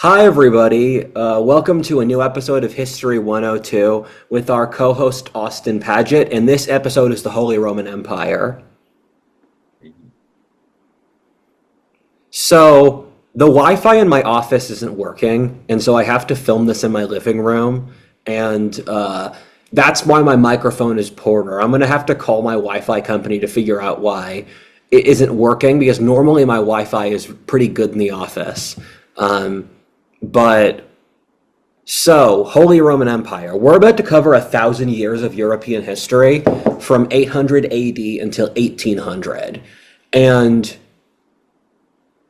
Hi, everybody. Welcome to a new episode of History 102 with our co host Austin Paget. And this episode is the Holy Roman Empire. So, the Wi Fi in my office isn't working. And so I have to film this in my living room. And that's why my microphone is Porter. I'm going to have to call my Wi Fi company to figure out why it isn't working because normally my Wi Fi is pretty good in the office. Um, But so, Holy Roman Empire. We're about to cover 1,000 years of European history from 800 AD until 1800. And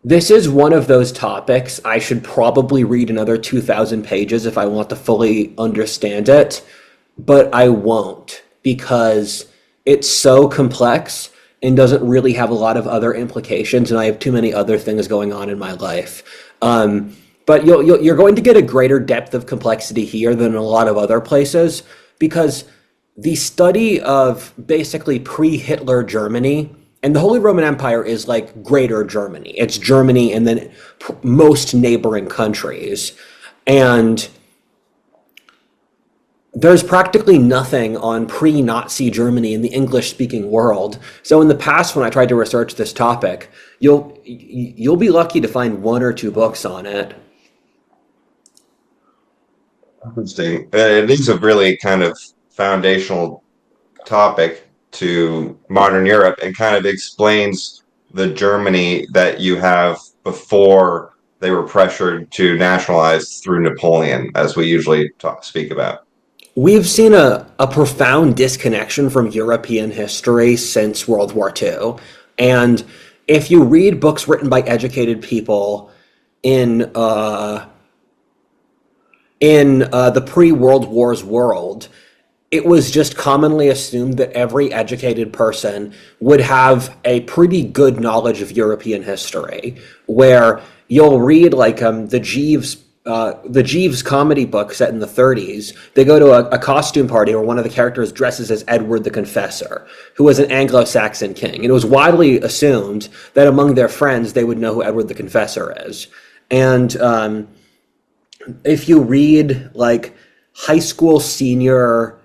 this is one of those topics I should probably read another 2,000 pages if I want to fully understand it, but I won't because it's so complex and doesn't really have a lot of other implications, and I have too many other things going on in my life. But you're going to get a greater depth of complexity here than in a lot of other places because the study of basically pre-Hitler Germany, and the Holy Roman Empire is like Greater Germany. It's Germany and then most neighboring countries. And there's practically nothing on pre-Nazi Germany in the English-speaking world. So in the past, when I tried to research this topic, you'll be lucky to find one or two books on it. Interesting. It is a really kind of foundational topic to modern Europe and kind of explains the Germany that you have before they were pressured to nationalize through Napoleon, as we usually speak about. We've seen a profound disconnection from European history since World War II. And if you read books written by educated people in the pre-World Wars world, it was just commonly assumed that every educated person would have a pretty good knowledge of European history, where you'll read like the Jeeves comedy book set in the 30s. They go to a costume party where one of the characters dresses as Edward the Confessor, who was an Anglo-Saxon king. And it was widely assumed that among their friends they would know who Edward the Confessor is. And if you read like high school senior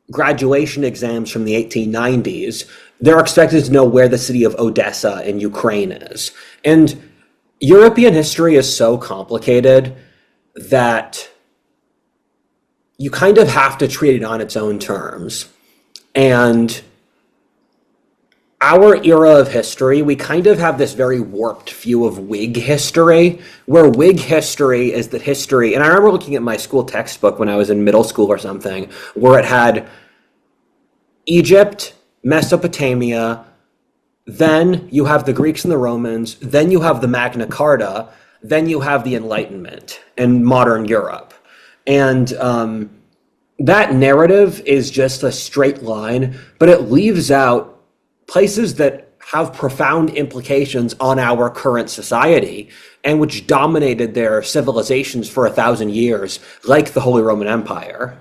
graduation exams from the 1890s, they're expected to know where the city of Odessa in Ukraine is. And European history is so complicated that you kind of have to treat it on its own terms. And our era of history, we kind of have this very warped view of Whig history, where Whig history is the history. And I remember looking at my school textbook when I was in middle school or something, where it had Egypt, Mesopotamia, then you have the Greeks and the Romans, then you have the Magna Carta, then you have the Enlightenment and modern Europe. And that narrative is just a straight line, but it leaves out places that have profound implications on our current society and which dominated their civilizations for 1,000 years, like the Holy Roman Empire.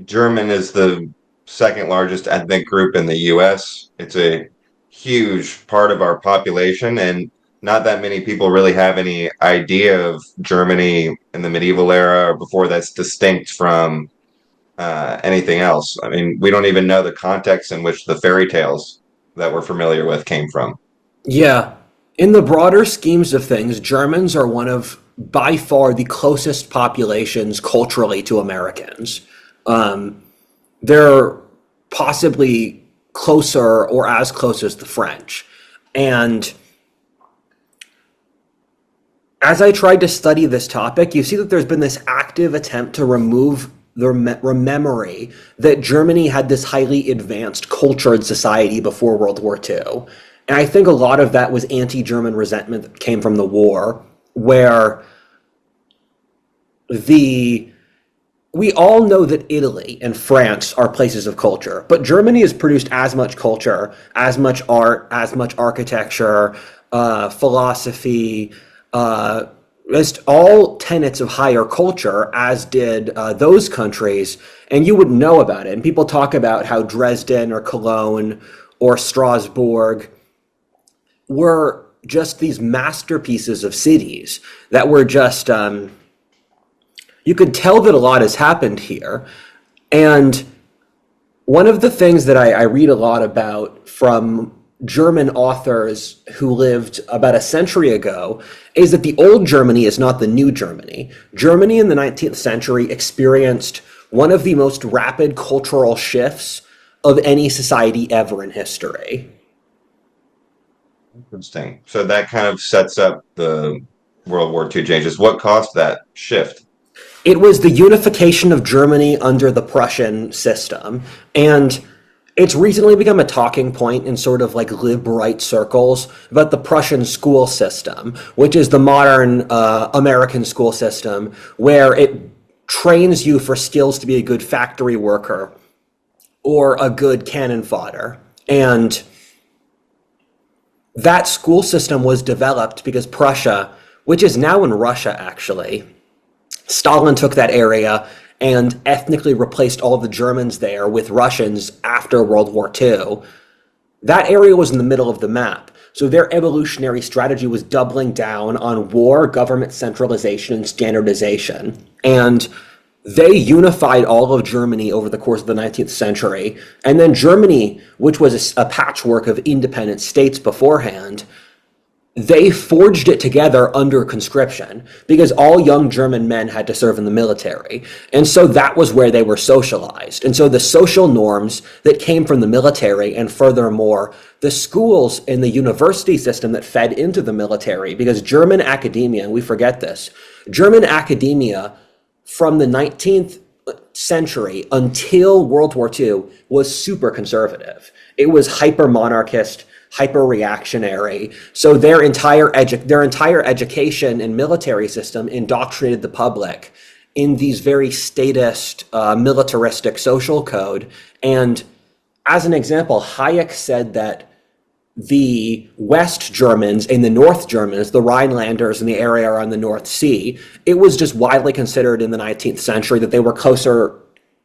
German is the second largest ethnic group in the US. It's a huge part of our population, and not that many people really have any idea of Germany in the medieval era or before that's distinct from anything else. I mean, we don't even know the context in which the fairy tales that we're familiar with came from. Yeah, in the broader schemes of things, Germans are one of by far the closest populations culturally to Americans. Um, they're possibly closer or as close as the French. And as I tried to study this topic, you see that there's been this active attempt to remove the memory that Germany had this highly advanced culture and society before World War II. And I think a lot of that was anti-German resentment that came from the war, where the we all know that Italy and France are places of culture, but Germany has produced as much culture, as much art, as much architecture, philosophy, uh, just all tenets of higher culture, as did those countries, and you would know about it. And people talk about how Dresden or Cologne or Strasbourg were just these masterpieces of cities that were just, you could tell that a lot has happened here. And one of the things that I read a lot about from German authors who lived about a century ago is that the old Germany is not the new Germany. Germany in the 19th century experienced one of the most rapid cultural shifts of any society ever in history. Interesting. So that kind of sets up the World War II changes. What caused that shift? It was the unification of Germany under the Prussian system. And it's recently become a talking point in sort of like lib-right circles about the Prussian school system, which is the modern American school system, where it trains you for skills to be a good factory worker or a good cannon fodder. And that school system was developed because Prussia, which is now in Russia actually, Stalin took that area and ethnically replaced all the Germans there with Russians after World War II. That area was in the middle of the map. So their evolutionary strategy was doubling down on war, government centralization, and standardization. And they unified all of Germany over the course of the 19th century. And then Germany, which was a patchwork of independent states beforehand, they forged it together under conscription because all young German men had to serve in the military. And so that was where they were socialized. And so the social norms that came from the military, and furthermore, the schools and the university system that fed into the military, because German academia, and we forget this, German academia from the 19th century until World War II was super conservative. It was hyper-monarchist, hyper-reactionary. So their entire education and military system indoctrinated the public in these very statist, militaristic social code. And as an example, Hayek said that the West Germans and the North Germans, the Rhinelanders and the area around the North Sea, it was just widely considered in the 19th century that they were closer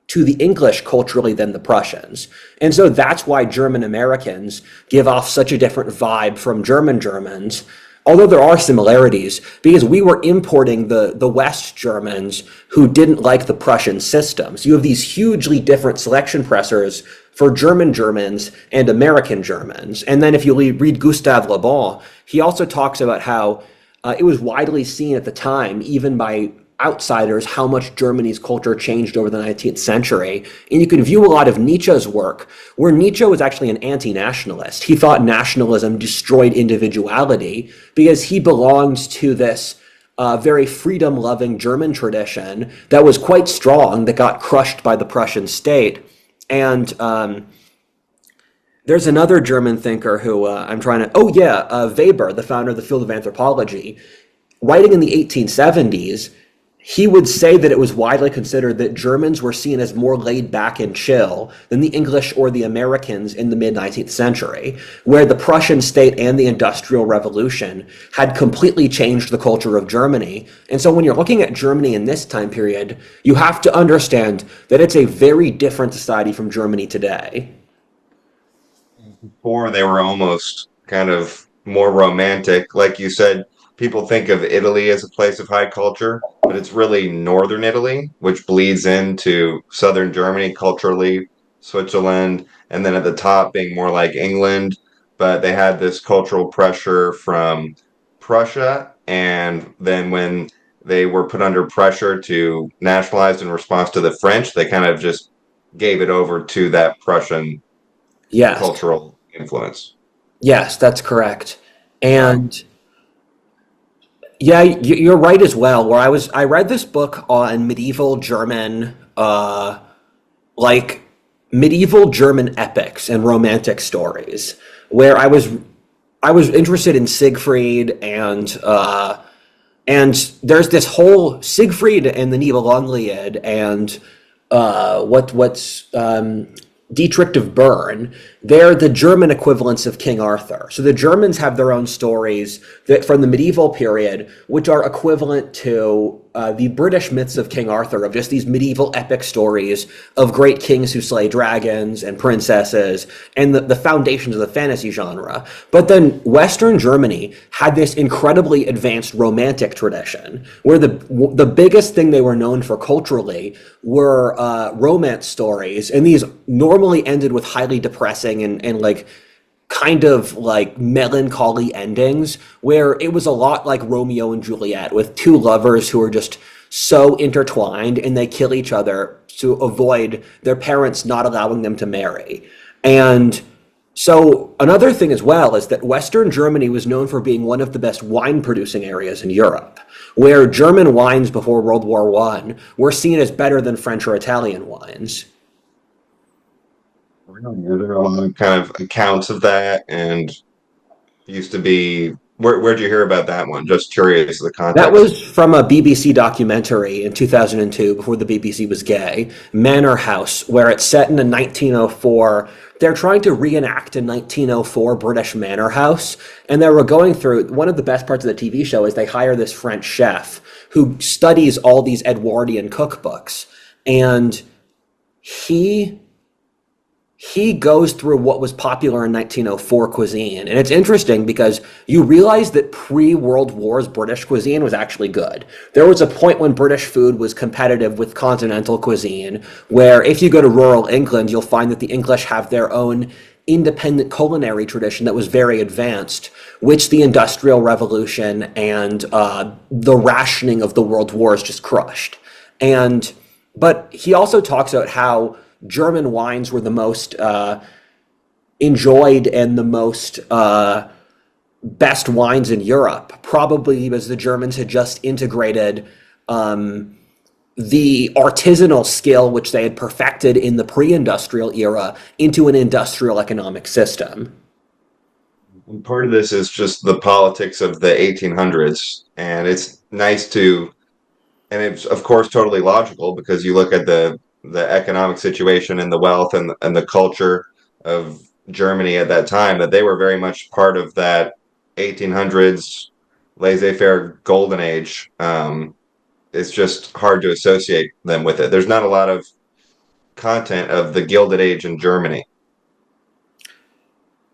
to the English culturally than the Prussians. And so that's why German Americans give off such a different vibe from German Germans, although there are similarities, because we were importing the West Germans who didn't like the Prussian system. So you have these hugely different selection pressures for German Germans and American Germans. And then if you read Gustave Le Bon, he also talks about how it was widely seen at the time, even by outsiders, how much Germany's culture changed over the 19th century. And you can view a lot of Nietzsche's work, where Nietzsche was actually an anti-nationalist. He thought nationalism destroyed individuality because he belonged to this very freedom-loving German tradition that was quite strong, that got crushed by the Prussian state. And there's another German thinker who Weber, the founder of the field of anthropology, writing in the 1870s, he would say that it was widely considered that Germans were seen as more laid back and chill than the English or the Americans in the mid-19th century, where the Prussian state and the Industrial Revolution had completely changed the culture of Germany. And so when you're looking at Germany in this time period, you have to understand that it's a very different society from Germany today. Before they were almost kind of more romantic. Like you said, people think of Italy as a place of high culture, but it's really northern Italy, which bleeds into southern Germany culturally, Switzerland, and then at the top being more like England. But they had this cultural pressure from Prussia, and then when they were put under pressure to nationalize in response to the French, they kind of just gave it over to that Prussian Yes, cultural influence. yes, that's correct. Wow. And yeah, you're right as well. I read this book on medieval German, like medieval German epics and romantic stories, where I was interested in Siegfried and there's this whole Siegfried and the Nibelungenlied and what's Dietrich of Bern. They're the German equivalents of King Arthur. So the Germans have their own stories that from the medieval period, which are equivalent to the British myths of King Arthur, of just these medieval epic stories of great kings who slay dragons and princesses, and the foundations of the fantasy genre. But then Western Germany had this incredibly advanced romantic tradition, where the biggest thing they were known for culturally were romance stories, and these normally ended with highly depressing and like kind of like melancholy endings, where it was a lot like Romeo and Juliet, with two lovers who are just so intertwined and they kill each other to avoid their parents not allowing them to marry. And so another thing as well is that Western Germany was known for being one of the best wine producing areas in Europe, where German wines before World War One were seen as better than French or Italian wines. Really? Are there a lot of kind of accounts of that? And used to be, where'd you hear about that one? Just curious of the That context. was from a BBC documentary in 2002, before the BBC was gay, Manor House, where it's set in a 1904. They're trying to reenact a 1904 British manor house, and they were going through one of the best parts of the TV show is they hire this French chef who studies all these Edwardian cookbooks, and he he goes through what was popular in 1904 cuisine. And it's interesting because you realize that pre-World Wars British cuisine was actually good. There was a point when British food was competitive with continental cuisine, where if you go to rural England, you'll find that the English have their own independent culinary tradition that was very advanced, which the Industrial Revolution and the rationing of the world wars just crushed. But he also talks about how German wines were the most enjoyed and the most best wines in Europe, probably because the Germans had just integrated the artisanal skill which they had perfected in the pre-industrial era into an industrial economic system. And part of this is just the politics of the 1800s, and it's nice to, and it's of course totally logical because you look at the economic situation and the wealth and the culture of Germany at that time, that they were very much part of that 1800s laissez-faire golden age. It's just hard to associate them with it. There's not a lot of content of the Gilded Age in Germany.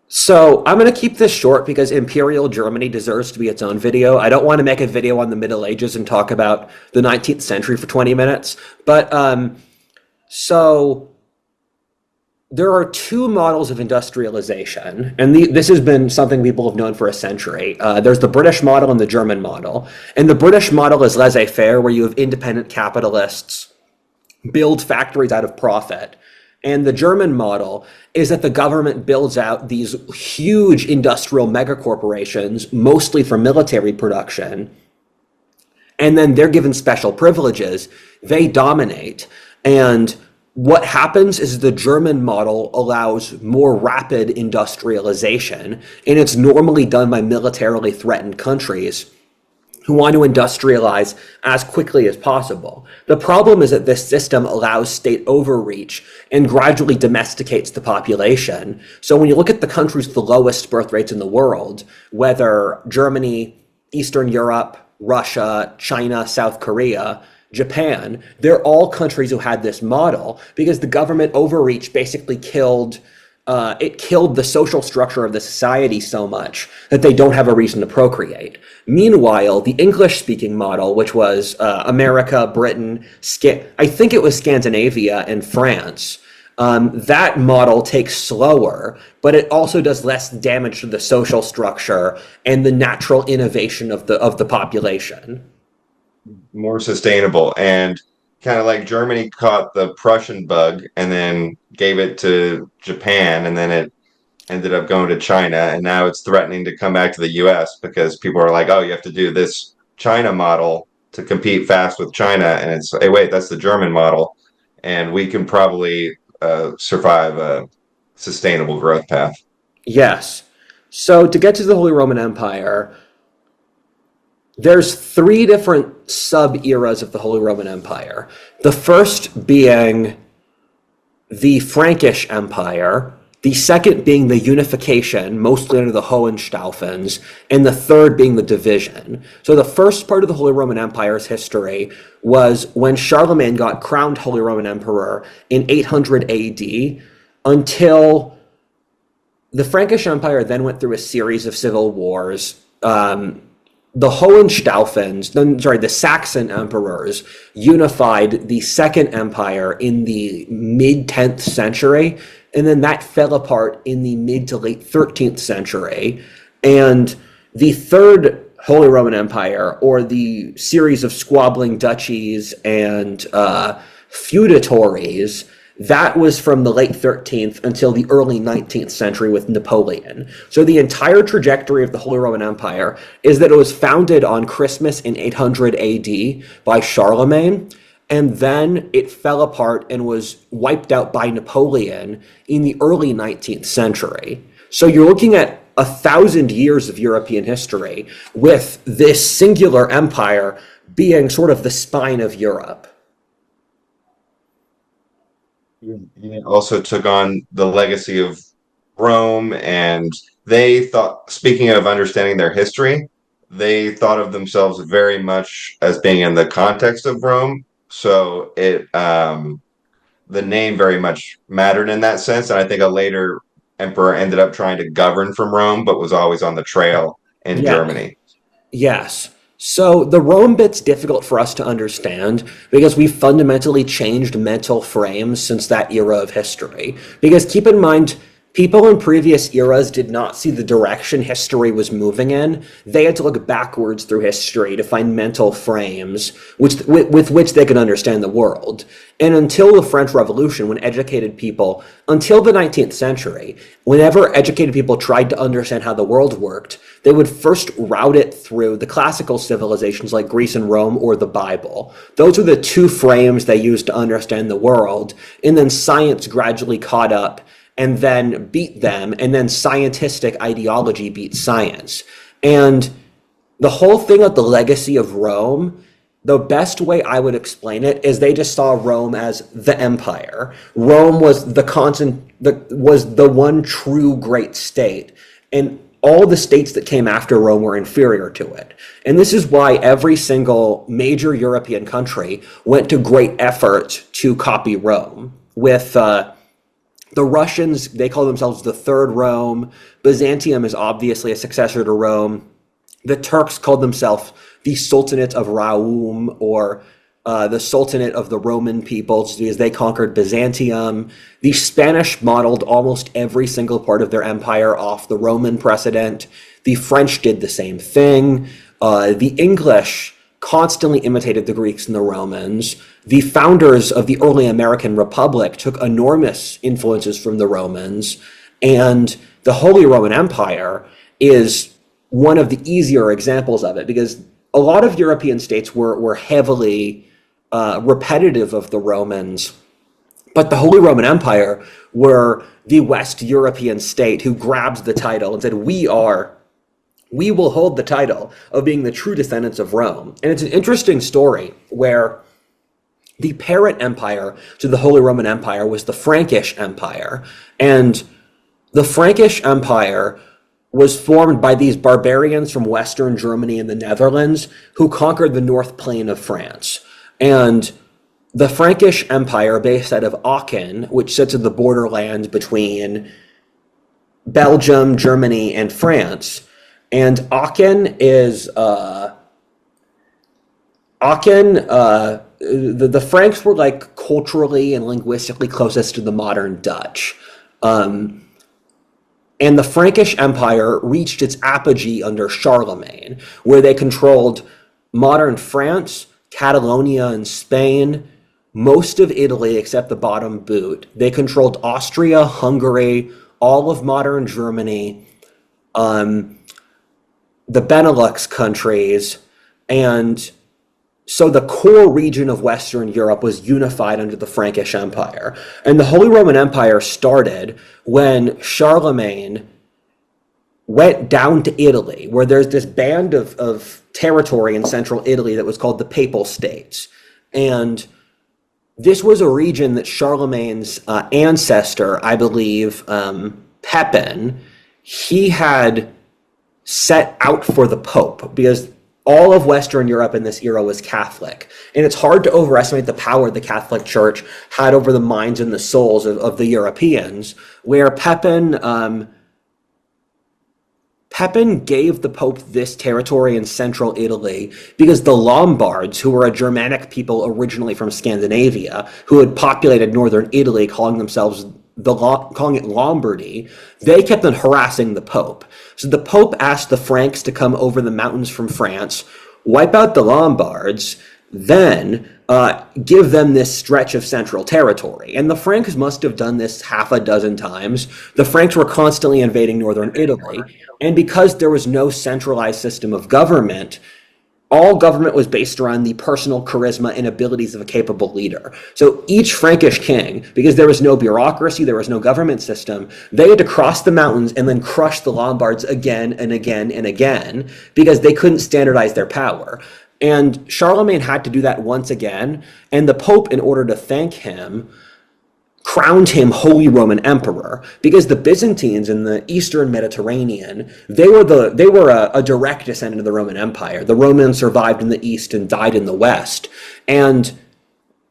So I'm going to keep this short because Imperial Germany deserves to be its own video. I don't want to make a video on the Middle Ages and talk about the 19th century for 20 minutes. But so there are two models of industrialization, and this has been something people have known for a century. There's the British model and the German model. And the British model is laissez-faire, where you have independent capitalists build factories out of profit. And the German model is that the government builds out these huge industrial megacorporations, mostly for military production, and then they're given special privileges. They dominate. And what happens is the German model allows more rapid industrialization, and it's normally done by militarily threatened countries who want to industrialize as quickly as possible. The problem is that this system allows state overreach and gradually domesticates the population. So when you look at the countries with the lowest birth rates in the world, whether Germany, Eastern Europe, Russia, China, South Korea, Japan, they're all countries who had this model because the government overreach basically killed the social structure of the society so much that they don't have a reason to procreate. Meanwhile, the English-speaking model, which was America, Britain, I think it was Scandinavia and France, that model takes slower, but it also does less damage to the social structure and the natural innovation of the population. More sustainable, and kind of like Germany caught the Prussian bug and then gave it to Japan, and then it ended up going to China, and now it's threatening to come back to the US because people are like, oh, you have to do this China model to compete fast with China. And it's, hey, wait, that's the German model, and we can probably survive a sustainable growth path. Yes. So to get to the Holy Roman Empire, there's three different sub-eras of the Holy Roman Empire. The first being the Frankish Empire, the second being the unification, mostly under the Hohenstaufens, and the third being the division. So the first part of the Holy Roman Empire's history was when Charlemagne got crowned Holy Roman Emperor in 800 AD until the Frankish Empire then went through a series of civil wars. The the Saxon emperors unified the Second Empire in the mid 10th century, and then that fell apart in the mid to late 13th century. And the Third Holy Roman Empire, or the series of squabbling duchies and feudatories, that was from the late 13th until the early 19th century with Napoleon. So the entire trajectory of the Holy Roman Empire is that it was founded on Christmas in 800 AD by Charlemagne, and then it fell apart and was wiped out by Napoleon in the early 19th century. So you're looking at 1,000 years of European history with this singular empire being sort of the spine of Europe. It also took on the legacy of Rome, and they thought, speaking of understanding their history, they thought of themselves very much as being in the context of Rome. So the name very much mattered in that sense. And I think a later emperor ended up trying to govern from Rome, but was always on the trail in Yeah. Germany. Yes. So the Rome bit's difficult for us to understand because we've fundamentally changed mental frames since that era of history. Because keep in mind, people in previous eras did not see the direction history was moving in. They had to look backwards through history to find mental frames with which they could understand the world. And until the French Revolution, until the 19th century, whenever educated people tried to understand how the world worked, they would first route it through the classical civilizations like Greece and Rome or the Bible. Those were the two frames they used to understand the world, and then science gradually caught up and then beat them, and then scientistic ideology beat science. And the whole thing of the legacy of Rome, the best way I would explain it is they just saw Rome as the empire. Rome was the one true great state, and all the states that came after Rome were inferior to it. And this is why every single major European country went to great effort to copy Rome. With the Russians, they call themselves the Third Rome. Byzantium is obviously a successor to Rome. The Turks called themselves the Sultanate of Raum, or the Sultanate of the Roman peoples, because they conquered Byzantium. The Spanish modeled almost every single part of their empire off the Roman precedent. The French did the same thing. The English constantly imitated the Greeks and the Romans. The founders of the early American Republic took enormous influences from the Romans. And the Holy Roman Empire is one of the easier examples of it, because a lot of European states were heavily repetitive of the Romans, but the Holy Roman Empire were the West European state who grabbed the title and said, we will hold the title of being the true descendants of Rome. And it's an interesting story where the parent empire to the Holy Roman Empire was the Frankish Empire. And the Frankish Empire was formed by these barbarians from Western Germany and the Netherlands who conquered the North Plain of France. And the Frankish Empire, based out of Aachen, which sits at the borderland between Belgium, Germany, and France. And Aachen is the Franks were like culturally and linguistically closest to the modern Dutch. And the Frankish Empire reached its apogee under Charlemagne, where they controlled modern France, Catalonia, and Spain, most of Italy except the bottom boot. They controlled Austria, Hungary, all of modern Germany, the Benelux countries, and so the core region of Western Europe was unified under the Frankish Empire. And the Holy Roman Empire started when Charlemagne went down to Italy, where there's this band of territory in central Italy that was called the Papal States. And this was a region that Charlemagne's ancestor, I believe, Pepin, he had set out for the Pope because all of Western Europe in this era was Catholic. And it's hard to overestimate the power the Catholic Church had over the minds and the souls of the Europeans, where Pepin gave the Pope this territory in central Italy because the Lombards, who were a Germanic people originally from Scandinavia, who had populated northern Italy, calling it Lombardy, they kept on harassing the Pope. So the Pope asked the Franks to come over the mountains from France, wipe out the Lombards, then give them this stretch of central territory. And the Franks must have done this half a dozen times. The Franks were constantly invading northern Italy. And because there was no centralized system of government, all government was based around the personal charisma and abilities of a capable leader. So each Frankish king, because there was no bureaucracy, there was no government system, they had to cross the mountains and then crush the Lombards again and again and again because they couldn't standardize their power. And Charlemagne had to do that once again, and the Pope, in order to thank him, crowned him Holy Roman Emperor because the Byzantines in the Eastern Mediterranean, they were a direct descendant of the Roman Empire. The Romans survived in the East and died in the West. And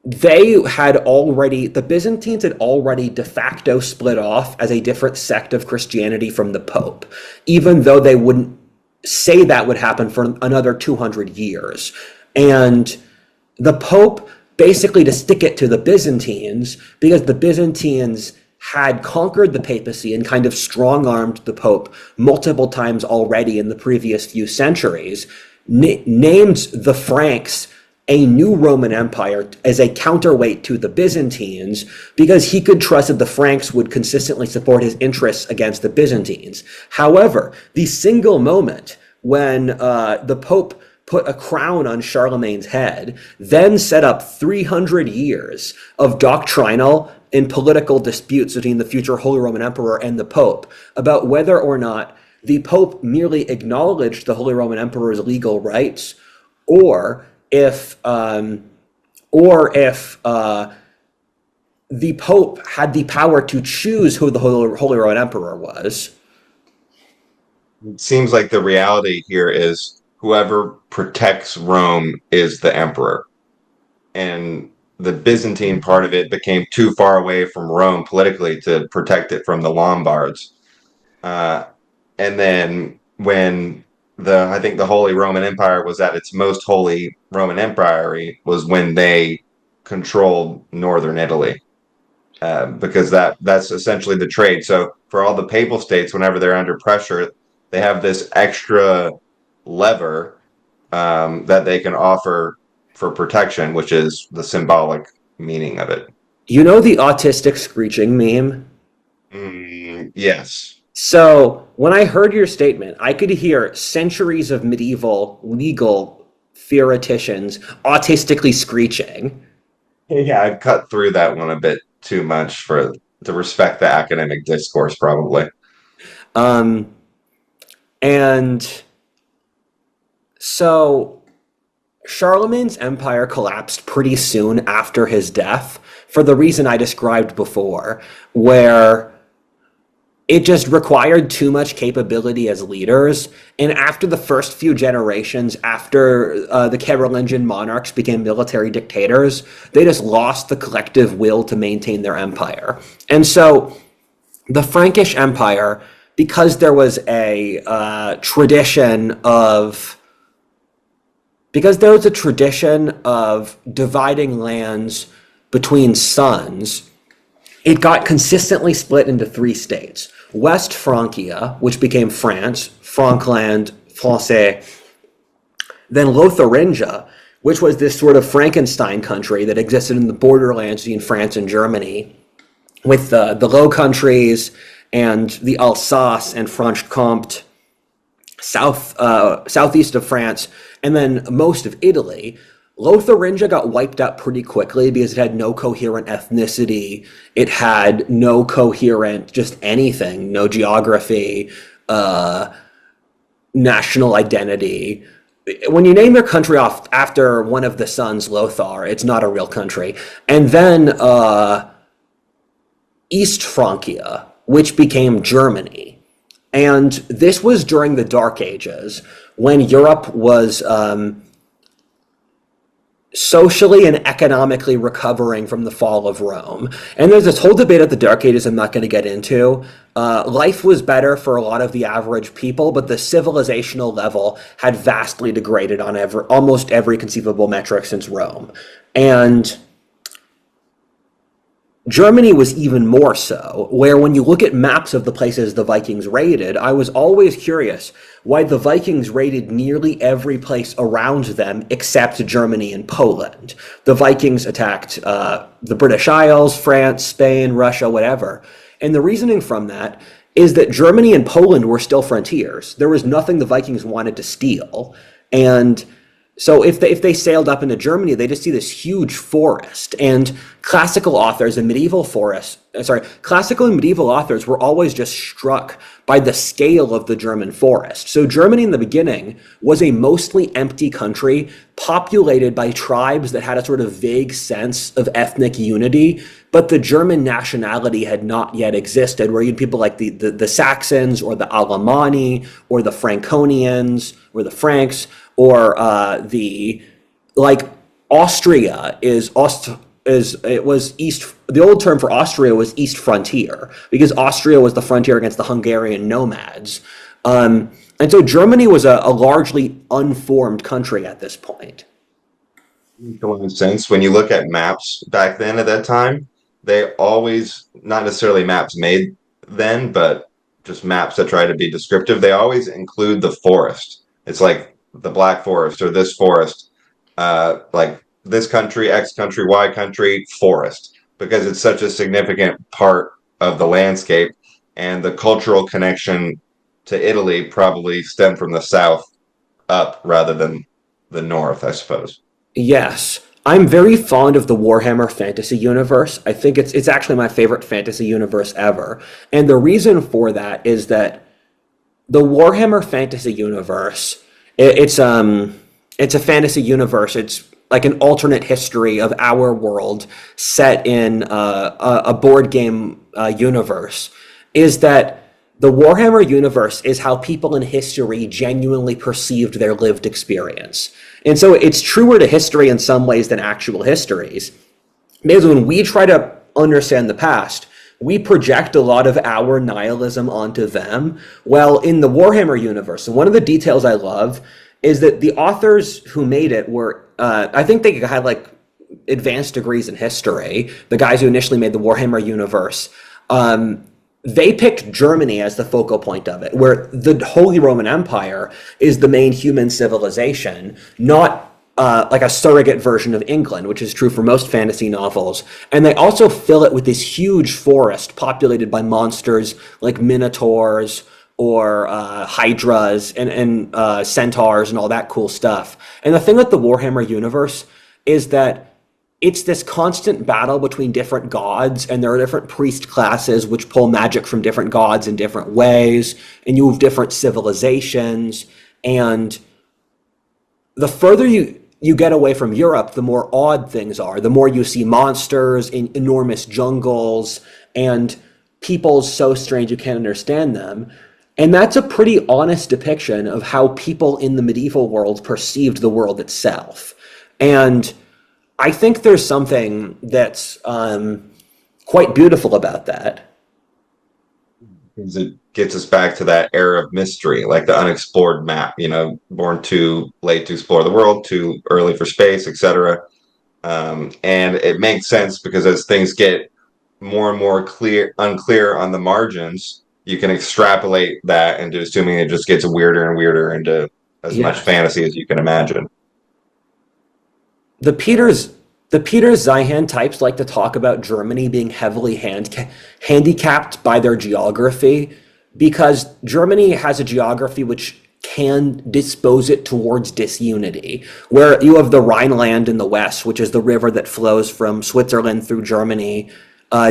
the Byzantines had already de facto split off as a different sect of Christianity from the Pope, even though they wouldn't say that would happen for another 200 years. And the Pope, basically to stick it to the Byzantines, because the Byzantines had conquered the papacy and kind of strong-armed the Pope multiple times already in the previous few centuries, named the Franks a new Roman Empire as a counterweight to the Byzantines because he could trust that the Franks would consistently support his interests against the Byzantines. However, the single moment when the Pope put a crown on Charlemagne's head, then set up 300 years of doctrinal and political disputes between the future Holy Roman Emperor and the Pope about whether or not the Pope merely acknowledged the Holy Roman Emperor's legal rights, or if the Pope had the power to choose who the Holy Roman Emperor was. It seems like the reality here is whoever protects Rome is the emperor. And the Byzantine part of it became too far away from Rome politically to protect it from the Lombards. And then when I think the Holy Roman Empire was at its most holy Roman Empire was when they controlled northern Italy, because that's essentially the trade. So for all the papal states, whenever they're under pressure, they have this extra lever that they can offer for protection, which is the symbolic meaning of it. You know the autistic screeching meme? Yes. So when I heard your statement, I could hear centuries of medieval legal theoreticians autistically screeching. Yeah, I've cut through that one a bit too much to respect the academic discourse, probably. Um, and so Charlemagne's empire collapsed pretty soon after his death for the reason I described before, where it just required too much capability as leaders. And after the first few generations, after the Carolingian monarchs became military dictators, they just lost the collective will to maintain their empire. And so the Frankish Empire, because there was a tradition of dividing lands between sons, it got consistently split into three states. West Francia, which became France, Frankland, Francais, then Lotharingia, which was this sort of Frankenstein country that existed in the borderlands between France and Germany, with the Low Countries and the Alsace and Franche-Comté, southeast of France, and then most of Italy. Lotharingia got wiped out pretty quickly because it had no coherent ethnicity. It had no coherent just anything, no geography, national identity. when you name your country off after one of the sons, Lothar, it's not a real country. And then East Francia, which became Germany. And this was during the Dark Ages when Europe was socially and economically recovering from the fall of Rome. And there's this whole debate at the Dark Ages I'm not going to get into. Life was better for a lot of the average people, but the civilizational level had vastly degraded on almost every conceivable metric since Rome. And Germany was even more so, where when you look at maps of the places the Vikings raided, I was always curious why the Vikings raided nearly every place around them except Germany and Poland. The Vikings attacked the British Isles, France, Spain, Russia, whatever. And the reasoning from that is that Germany and Poland were still frontiers. There was nothing the Vikings wanted to steal. And so if they sailed up into Germany, they just see this huge forest. And classical and medieval authors were always just struck by the scale of the German forest. So Germany in the beginning was a mostly empty country populated by tribes that had a sort of vague sense of ethnic unity, but the German nationality had not yet existed, where you had people like the Saxons or the Alemanni or the Franconians or the Franks, or Austria the old term for Austria was East Frontier, because Austria was the frontier against the Hungarian nomads. And so Germany was a largely unformed country at this point. Common sense. When you look at maps back then at that time, they always, not necessarily maps made then, but just maps that try to be descriptive, they always include the forest. It's like the Black Forest or this forest, like this country, X country, Y country, forest, because it's such a significant part of the landscape, and the cultural connection to Italy probably stemmed from the south up rather than the north, I suppose. Yes. I'm very fond of the Warhammer fantasy universe. I think it's actually my favorite fantasy universe ever. And the reason for that is that the Warhammer fantasy universe, it's a fantasy universe. It's like an alternate history of our world set in a board game universe. Is that the Warhammer universe is how people in history genuinely perceived their lived experience. And so it's truer to history in some ways than actual histories. Because when we try to understand the past, we project a lot of our nihilism onto them. Well, in the Warhammer universe, and one of the details I love is that the authors who made it were, I think they had like advanced degrees in history, the guys who initially made the Warhammer universe. They picked Germany as the focal point of it, where the Holy Roman Empire is the main human civilization, not like a surrogate version of England, which is true for most fantasy novels. And they also fill it with this huge forest populated by monsters like minotaurs or hydras and centaurs and all that cool stuff. And the thing with the Warhammer universe is that it's this constant battle between different gods, and there are different priest classes which pull magic from different gods in different ways, and you have different civilizations. And the further you get away from Europe, the more odd things are. The more you see monsters in enormous jungles and peoples so strange you can't understand them. And that's a pretty honest depiction of how people in the medieval world perceived the world itself. And I think there's something that's quite beautiful about that. Because it gets us back to that era of mystery, like the unexplored map, born too late to explore the world, too early for space, etc. And it makes sense because as things get more and more unclear on the margins, you can extrapolate that into assuming it just gets weirder and weirder into as much Yes. fantasy as you can imagine. The Peters the Peter Zeihan types like to talk about Germany being heavily handicapped by their geography because Germany has a geography which can dispose it towards disunity, where you have the Rhineland in the west, which is the river that flows from Switzerland through Germany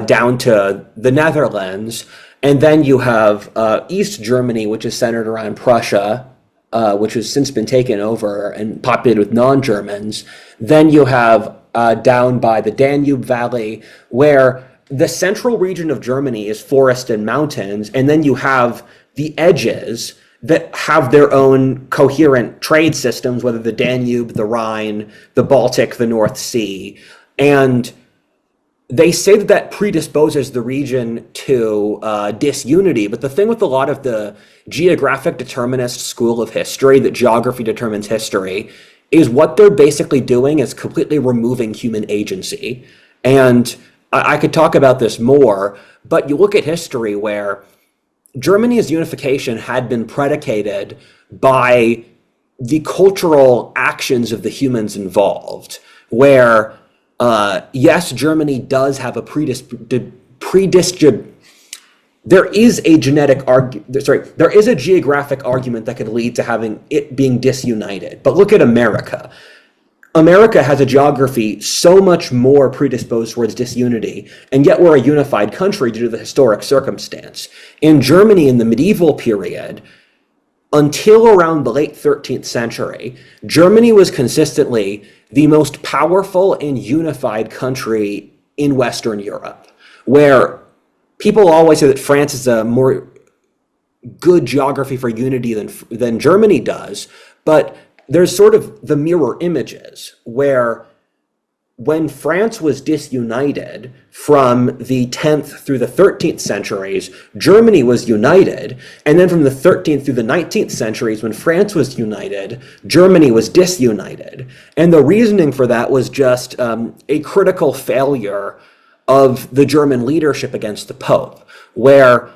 down to the Netherlands, and then you have East Germany, which is centered around Prussia, which has since been taken over and populated with non-Germans. Then you have down by the Danube Valley, where the central region of Germany is forest and mountains, and then you have the edges that have their own coherent trade systems, whether the Danube, the Rhine, the Baltic, the North Sea. And they say that that predisposes the region to disunity. But the thing with a lot of the geographic determinist school of history, that geography determines history, is what they're basically doing is completely removing human agency. And I could talk about this more, but you look at history where Germany's unification had been predicated by the cultural actions of the humans involved, where yes, Germany does have a there is a there is a geographic argument that could lead to having it being disunited. But look at America. America has a geography so much more predisposed towards disunity, and yet we're a unified country due to the historic circumstance. In Germany in the medieval period, until around the late 13th century, Germany was consistently the most powerful and unified country in Western Europe, where people always say that France is a more good geography for unity than Germany does, but there's sort of the mirror images where when France was disunited from the 10th through the 13th centuries, Germany was united. And then from the 13th through the 19th centuries, when France was united, Germany was disunited. And the reasoning for that was just a critical failure of the German leadership against the Pope, where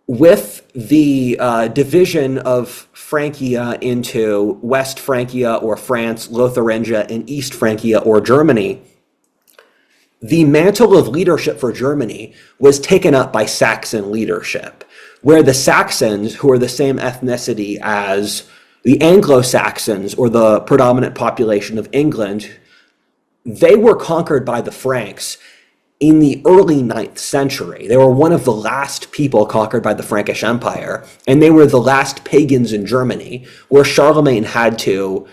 with the division of Francia into West Francia or France, Lotharingia, and East Francia or Germany, the mantle of leadership for Germany was taken up by Saxon leadership, where the Saxons, who are the same ethnicity as the Anglo-Saxons or the predominant population of England, they were conquered by the Franks in the early 9th century. They were one of the last people conquered by the Frankish Empire, and they were the last pagans in Germany, where Charlemagne had to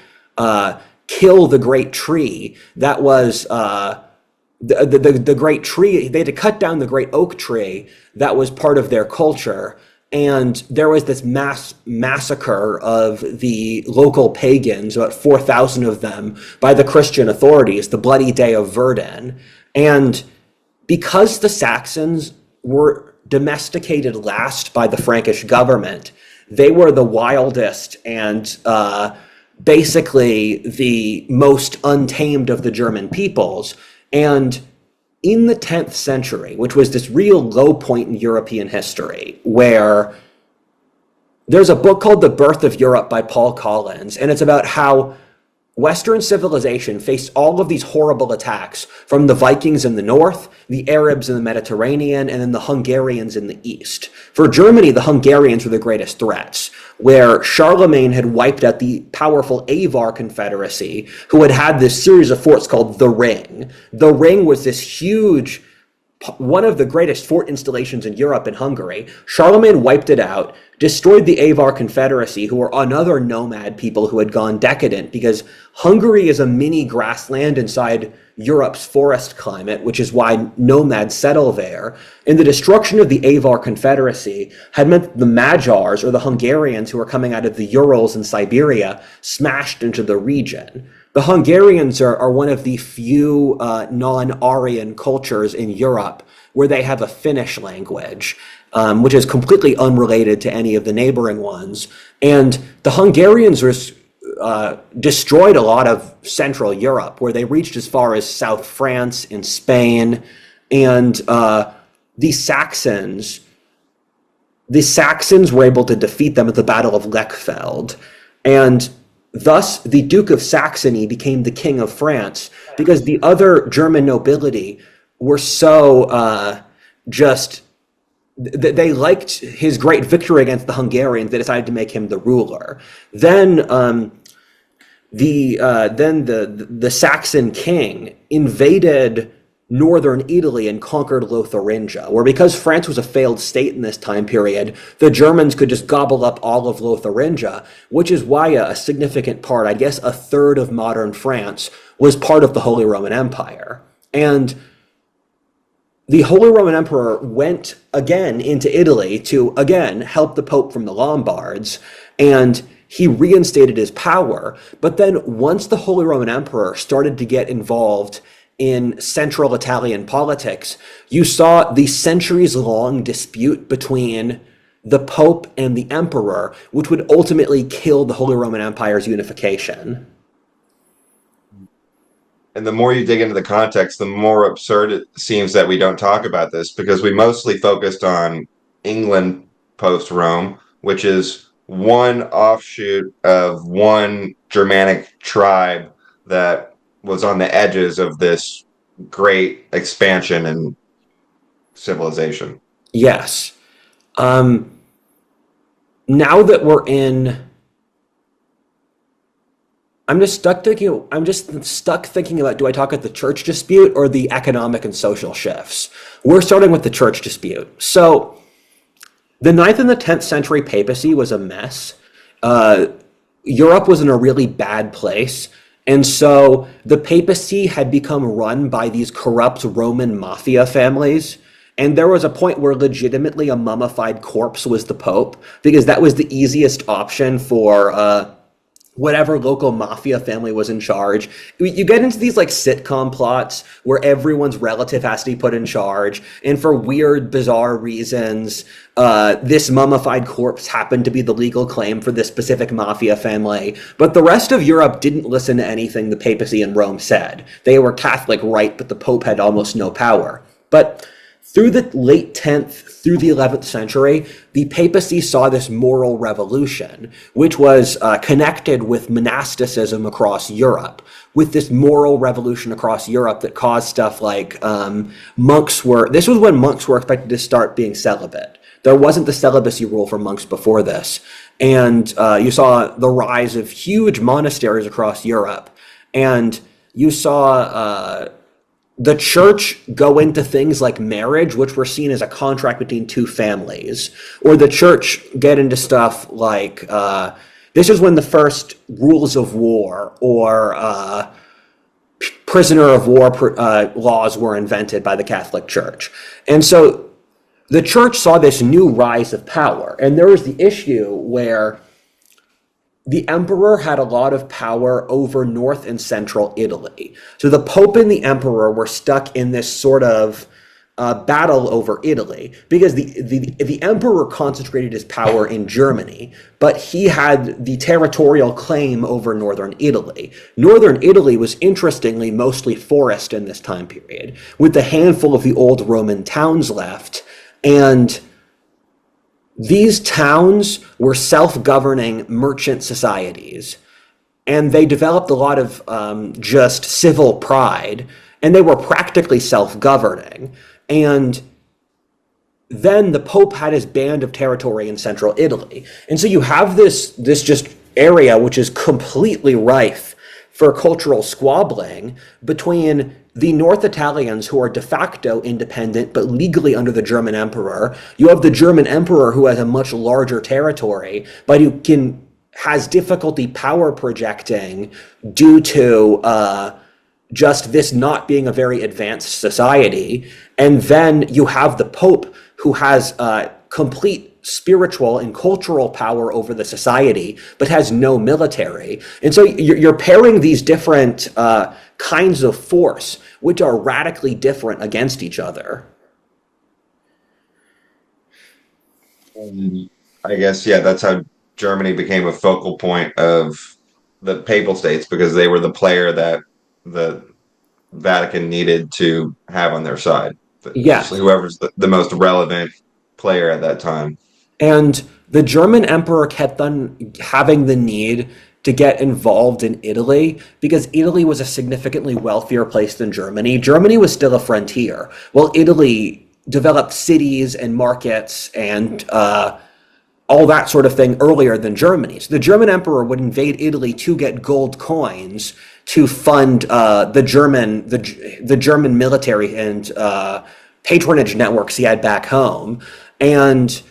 kill the great tree that was the great tree. They had to cut down the great oak tree that was part of their culture. And there was this massacre of the local pagans, about 4,000 of them, by the Christian authorities, the Bloody Day of Verdun. And because the Saxons were domesticated last by the Frankish government, they were the wildest and basically the most untamed of the German peoples. And in the 10th century, which was this real low point in European history, where there's a book called The Birth of Europe by Paul Collins, and it's about how Western civilization faced all of these horrible attacks from the Vikings in the north, the Arabs in the Mediterranean, and then the Hungarians in the east. For Germany, the Hungarians were the greatest threats, where Charlemagne had wiped out the powerful Avar Confederacy, who had had this series of forts called the Ring. The Ring was this huge, one of the greatest fort installations in Europe and Hungary. Charlemagne wiped it out, destroyed the Avar Confederacy, who were another nomad people who had gone decadent, because Hungary is a mini grassland inside Europe's forest climate, which is why nomads settle there. And the destruction of the Avar Confederacy had meant that the Magyars, or the Hungarians who were coming out of the Urals and Siberia, smashed into the region. The Hungarians are one of the few non-Aryan cultures in Europe where they have a Finnish language, which is completely unrelated to any of the neighboring ones. And the Hungarians destroyed a lot of Central Europe, where they reached as far as South France and Spain. And the Saxons were able to defeat them at the Battle of Lechfeld. And thus, the Duke of Saxony became the King of France, because the other German nobility were so they liked his great victory against the Hungarians. They decided to make him the ruler. Then the Saxon king invaded northern Italy and conquered Lotharingia, where because France was a failed state in this time period, the Germans could just gobble up all of Lotharingia, which is why a significant part, I guess a third of modern France, was part of the Holy Roman Empire. And the Holy Roman Emperor went again into Italy to again help the Pope from the Lombards, and he reinstated his power. But then once the Holy Roman Emperor started to get involved in central Italian politics, you saw the centuries-long dispute between the Pope and the Emperor, which would ultimately kill the Holy Roman Empire's unification. And the more you dig into the context, the more absurd it seems that we don't talk about this because we mostly focused on England post Rome, which is one offshoot of one Germanic tribe that was on the edges of this great expansion and civilization. Yes. Um, Now that we're in, I'm just stuck thinking about, do I talk about the church dispute or the economic and social shifts? We're starting with the church dispute. So the ninth and the 10th century papacy was a mess. Uh, Europe was in a really bad place. And so the papacy had become run by these corrupt Roman mafia families. And there was a point where legitimately a mummified corpse was the pope, because that was the easiest option for whatever local mafia family was in charge. You get into these like sitcom plots where everyone's relative has to be put in charge, and for weird, bizarre reasons, this mummified corpse happened to be the legal claim for this specific mafia family. But the rest of Europe didn't listen to anything the papacy in Rome said. They were Catholic, right, but the Pope had almost no power. But through the late 10th through the 11th century, the papacy saw this moral revolution, which was connected with monasticism across Europe, with this moral revolution across Europe that caused stuff like this was when monks were expected to start being celibate. There wasn't the celibacy rule for monks before this. And you saw the rise of huge monasteries across Europe. And you saw the church go into things like marriage, which were seen as a contract between two families, or the church get into stuff like this is when the first rules of war or prisoner of war laws were invented by the Catholic Church. And so the church saw this new rise of power, and there was the issue where the emperor had a lot of power over north and central Italy. So the Pope and the emperor were stuck in this sort of battle over Italy, because the emperor concentrated his power in Germany, but he had the territorial claim over northern Italy. Northern Italy was interestingly mostly forest in this time period, with a handful of the old Roman towns left. And these towns were self-governing merchant societies, and they developed a lot of just civil pride, and they were practically self-governing. And then the Pope had his band of territory in central Italy. And so you have this just area which is completely rife for cultural squabbling between the North Italians, who are de facto independent but legally under the German emperor. You have the German emperor, who has a much larger territory, but who has difficulty power projecting due to just this not being a very advanced society. And then you have the Pope, who has complete spiritual and cultural power over the society, but has no military. And so you're pairing these different kinds of force, which are radically different against each other. I guess, yeah, that's how Germany became a focal point of the Papal States because they were the player that the Vatican needed to have on their side. Yes. Whoever's the most relevant player at that time. And the German emperor kept on having the need to get involved in Italy because Italy was a significantly wealthier place than Germany. Germany was still a frontier, while Italy developed cities and markets and all that sort of thing earlier than Germany. So the German emperor would invade Italy to get gold coins to fund the German military and patronage networks he had back home. And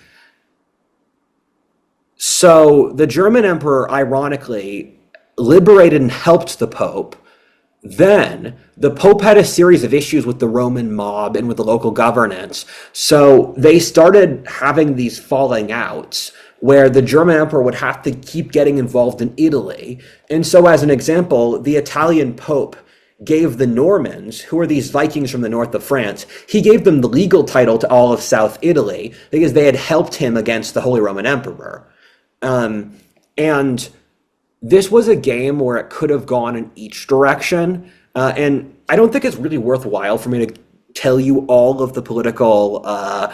so the German emperor, ironically, liberated and helped the Pope. Then the Pope had a series of issues with the Roman mob and with the local governance. So they started having these falling outs where the German emperor would have to keep getting involved in Italy. And so, as an example, the Italian Pope gave the Normans, who are these Vikings from the north of France, he gave them the legal title to all of South Italy because they had helped him against the Holy Roman Emperor. And this was a game where it could have gone in each direction. And I don't think it's really worthwhile for me to tell you all of the political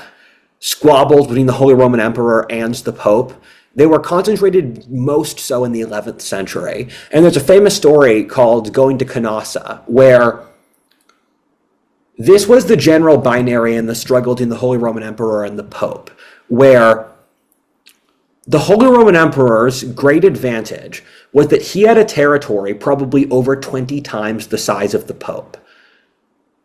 squabbles between the Holy Roman Emperor and the Pope. They were concentrated most so in the 11th century. And there's a famous story called Going to Canossa, where this was the general binary in the struggle between the Holy Roman Emperor and the Pope, where the Holy Roman Emperor's great advantage was that he had a territory probably over 20 times the size of the Pope.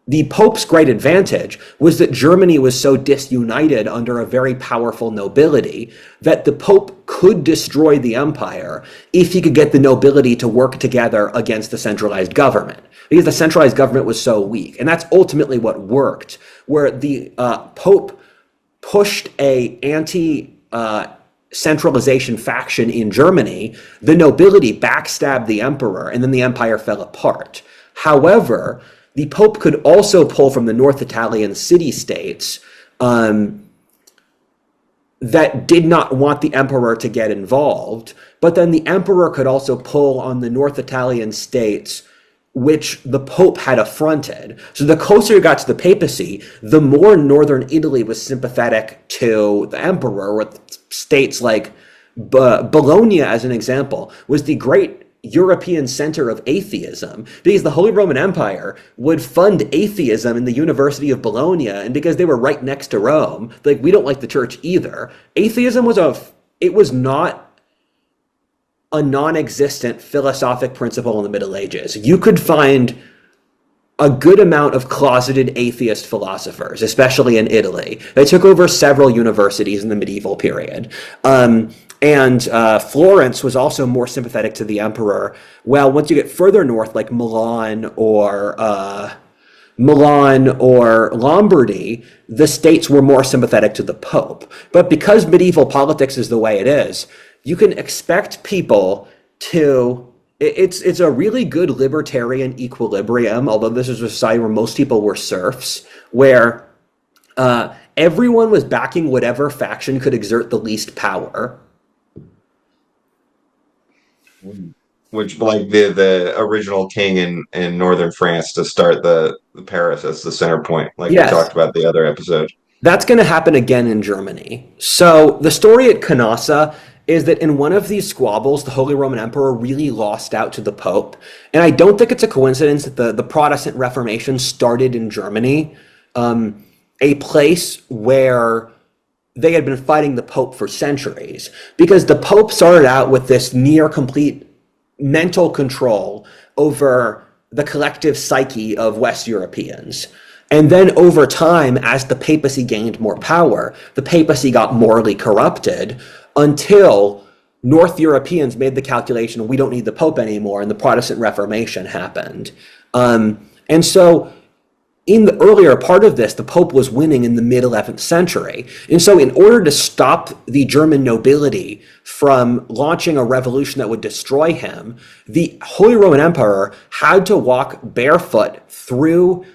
The Pope's great advantage was that Germany was so disunited under a very powerful nobility that the Pope could destroy the empire if he could get the nobility to work together against the centralized government, because the centralized government was so weak. And that's ultimately what worked, where the Pope pushed a centralization faction in Germany, the nobility backstabbed the emperor, and then the empire fell apart. However, the Pope could also pull from the North Italian city-states that did not want the emperor to get involved, but then the emperor could also pull on the North Italian states which the Pope had affronted. So the closer you got to the papacy, the more northern Italy was sympathetic to the emperor, with states like Bologna, as an example, was the great European center of atheism, because the Holy Roman Empire would fund atheism in the University of Bologna, and because they were right next to Rome, like, we don't like the church either. Atheism was not a non-existent philosophic principle in the Middle Ages. You could find a good amount of closeted atheist philosophers, especially in Italy. They took over several universities in the medieval period. And Florence was also more sympathetic to the emperor. Well, once you get further north, like Milan or Lombardy, the states were more sympathetic to the Pope. But because medieval politics is the way it is, you can expect people to... It's a really good libertarian equilibrium, although this is a society where most people were serfs, where everyone was backing whatever faction could exert the least power. Which, like the original king in northern France to start the Paris as the center point, like Yes. we talked about the other episode. That's going to happen again in Germany. So the story at Canossa is that in one of these squabbles, the Holy Roman Emperor really lost out to the Pope. And I don't think it's a coincidence that the Protestant Reformation started in Germany, a place where they had been fighting the Pope for centuries, because the Pope started out with this near complete mental control over the collective psyche of West Europeans. And then over time, as the papacy gained more power, the papacy got morally corrupted until North Europeans made the calculation, we don't need the Pope anymore, and the Protestant Reformation happened. And so in the earlier part of this, the Pope was winning in the mid-11th century. And so in order to stop the German nobility from launching a revolution that would destroy him, the Holy Roman Emperor had to walk barefoot through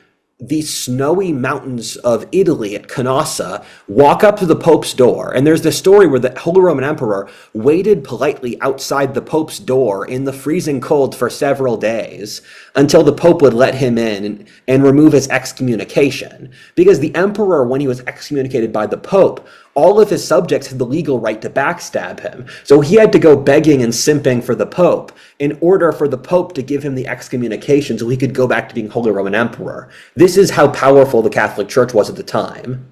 the snowy mountains of Italy at Canossa, walk up to the Pope's door. And there's this story where the Holy Roman Emperor waited politely outside the Pope's door in the freezing cold for several days until the Pope would let him in and remove his excommunication. Because the emperor, when he was excommunicated by the Pope, all of his subjects had the legal right to backstab him. So he had to go begging and simping for the Pope in order for the Pope to give him the excommunication so he could go back to being Holy Roman Emperor. This is how powerful the Catholic Church was at the time.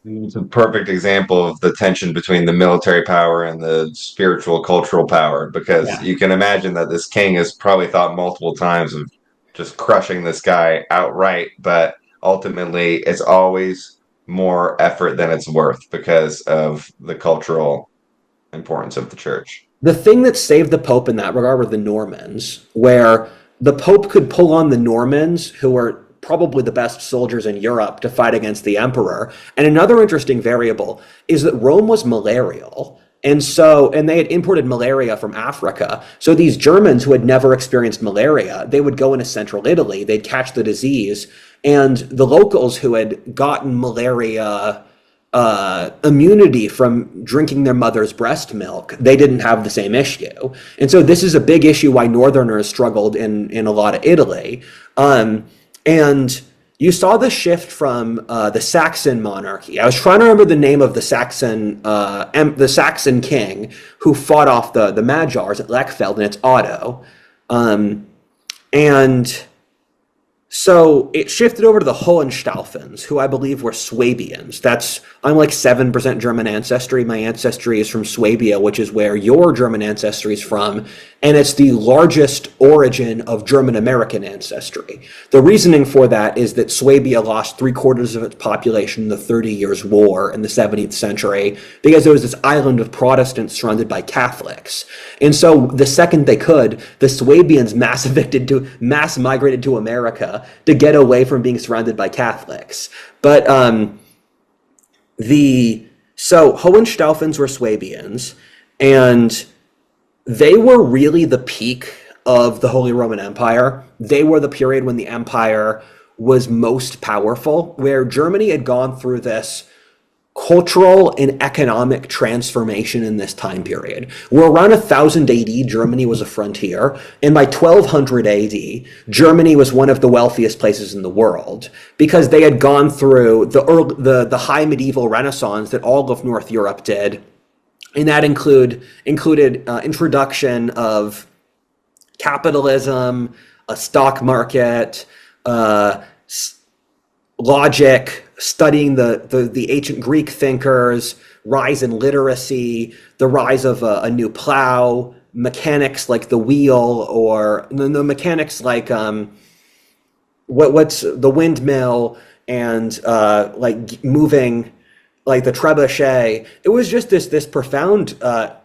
It's a perfect example of the tension between the military power and the spiritual cultural power, because Yeah. you can imagine that this king has probably thought multiple times of just crushing this guy outright, but ultimately it's always more effort than it's worth because of the cultural importance of the church. The thing that saved the Pope in that regard were the Normans, where the Pope could pull on the Normans, who were probably the best soldiers in Europe, to fight against the Emperor. And another interesting variable is that Rome was malarial. And they had imported malaria from Africa. So these Germans who had never experienced malaria, they would go into central Italy, they'd catch the disease, and the locals who had gotten malaria immunity from drinking their mother's breast milk, they didn't have the same issue. And so this is a big issue why Northerners struggled in a lot of Italy. And you saw the shift from the Saxon monarchy. I was trying to remember the name of the Saxon king who fought off the Magyars at Lechfeld, and it's Otto. And so it shifted over to the Hohenstaufens, who I believe were Swabians. I'm like 7% German ancestry. My ancestry is from Swabia, which is where your German ancestry is from, and it's the largest origin of German American ancestry. The reasoning for that is that Swabia lost three-quarters of its population in the 30 Years' War in the 17th century because it was this island of Protestants surrounded by Catholics. And so the second they could, the Swabians mass migrated to America to get away from being surrounded by Catholics. But so Hohenstaufens were Swabians, and they were really the peak of the Holy Roman Empire. They were the period when the empire was most powerful, where Germany had gone through this cultural and economic transformation in this time period. Where around 1000 AD, Germany was a frontier, and by 1200 AD, Germany was one of the wealthiest places in the world because they had gone through the high medieval Renaissance that all of North Europe did, and that included introduction of capitalism, a stock market, logic, studying the ancient Greek thinkers, rise in literacy, the rise of a new plow, mechanics like the wheel, or the mechanics like what's the windmill, and like moving like the trebuchet. It was just this profound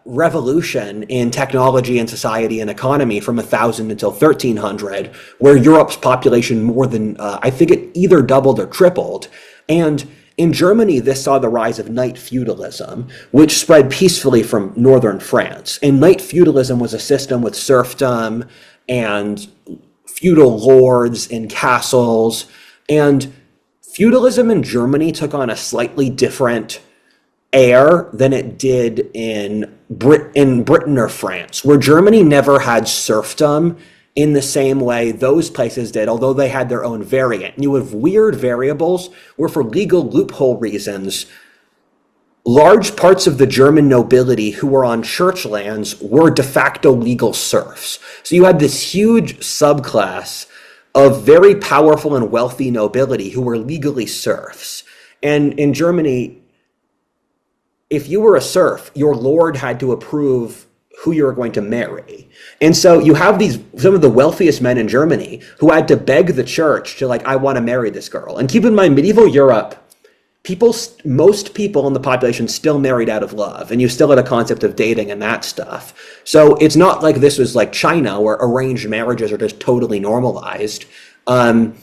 revolution in technology and society and economy from 1000 until 1300, where Europe's population more than I think it either doubled or tripled. And in Germany, this saw the rise of knight feudalism, which spread peacefully from northern France. And knight feudalism was a system with serfdom and feudal lords and castles. And feudalism in Germany took on a slightly different air than it did in Britain or France, where Germany never had serfdom in the same way those places did, although they had their own variant. And you have weird variables where, for legal loophole reasons, large parts of the German nobility who were on church lands were de facto legal serfs. So you had this huge subclass of very powerful and wealthy nobility who were legally serfs. And in Germany, if you were a serf, your lord had to approve who you were going to marry. And so you have some of the wealthiest men in Germany who had to beg the church to, like, I want to marry this girl. And keep in mind, medieval Europe, most people in the population still married out of love, and you still had a concept of dating and that stuff. So it's not like this was like China, where arranged marriages are just totally normalized. And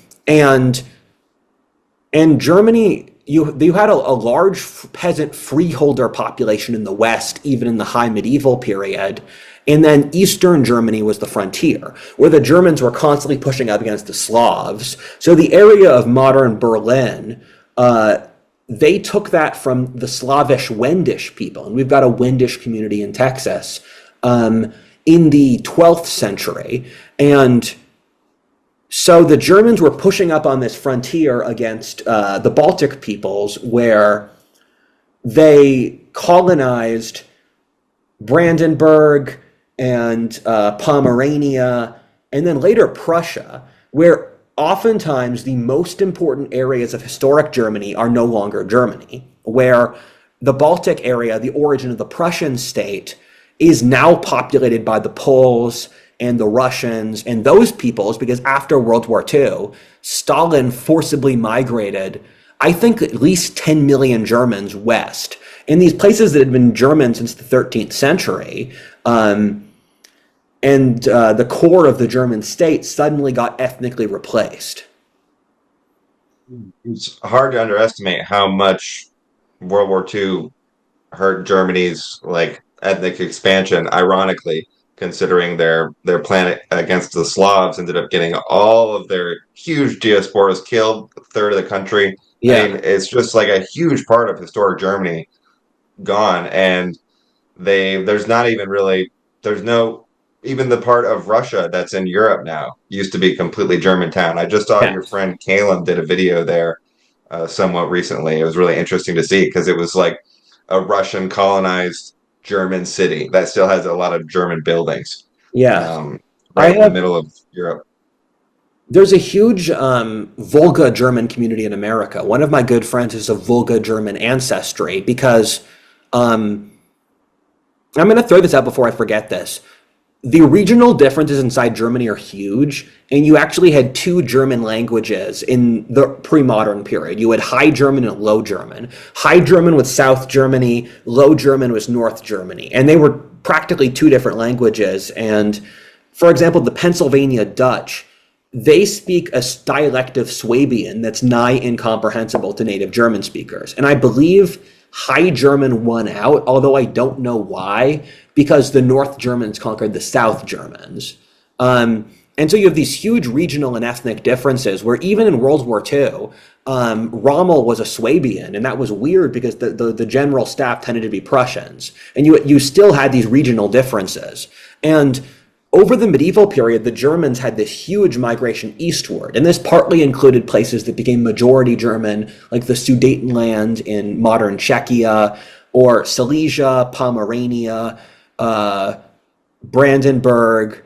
Germany, you had a large peasant freeholder population in the West, even in the high medieval period. And then Eastern Germany was the frontier, where the Germans were constantly pushing up against the Slavs. So the area of modern Berlin, they took that from the Slavish Wendish people, and we've got a Wendish community in Texas, in the 12th century. And so the Germans were pushing up on this frontier against the Baltic peoples, where they colonized Brandenburg and Pomerania, and then later Prussia, where oftentimes the most important areas of historic Germany are no longer Germany, where the Baltic area, the origin of the Prussian state, is now populated by the Poles and the Russians and those peoples, because after World War II, Stalin forcibly migrated, I think, at least 10 million Germans west. In these places that had been German since the 13th century, and the core of the German state suddenly got ethnically replaced. It's hard to underestimate how much World War II hurt Germany's like ethnic expansion, ironically, considering their plan against the Slavs ended up getting all of their huge diasporas killed, a third of the country. I Yeah, mean, it's just like a huge part of historic Germany gone. And there's not even really there's no even the part of Russia that's in Europe now used to be completely Germantown. I just saw your yes. friend Caleb did a video there somewhat recently. It was really interesting to see because it was like a Russian colonized German city that still has a lot of German buildings Yeah. um, I right in the have, middle of Europe. there's a huge Volga German community in America. One of my good friends is of Volga German ancestry because um, I'm going to throw this out before I forget this. The regional differences inside Germany are huge, and you actually had two German languages in the pre-modern period. You had High German and Low German. High German was South Germany, Low German was North Germany, and they were practically two different languages. And for example, the Pennsylvania Dutch, they speak a dialect of Swabian that's nigh incomprehensible to native German speakers. And I believe High German won out, although I don't know why, because the North Germans conquered the South Germans. And so you have these huge regional and ethnic differences where even in World War II, Rommel was a Swabian, and that was weird because the general staff tended to be Prussians. And you still had these regional differences. And over the medieval period, the Germans had this huge migration eastward, and this partly included places that became majority German, like the Sudetenland in modern Czechia, or Silesia, Pomerania, uh, Brandenburg,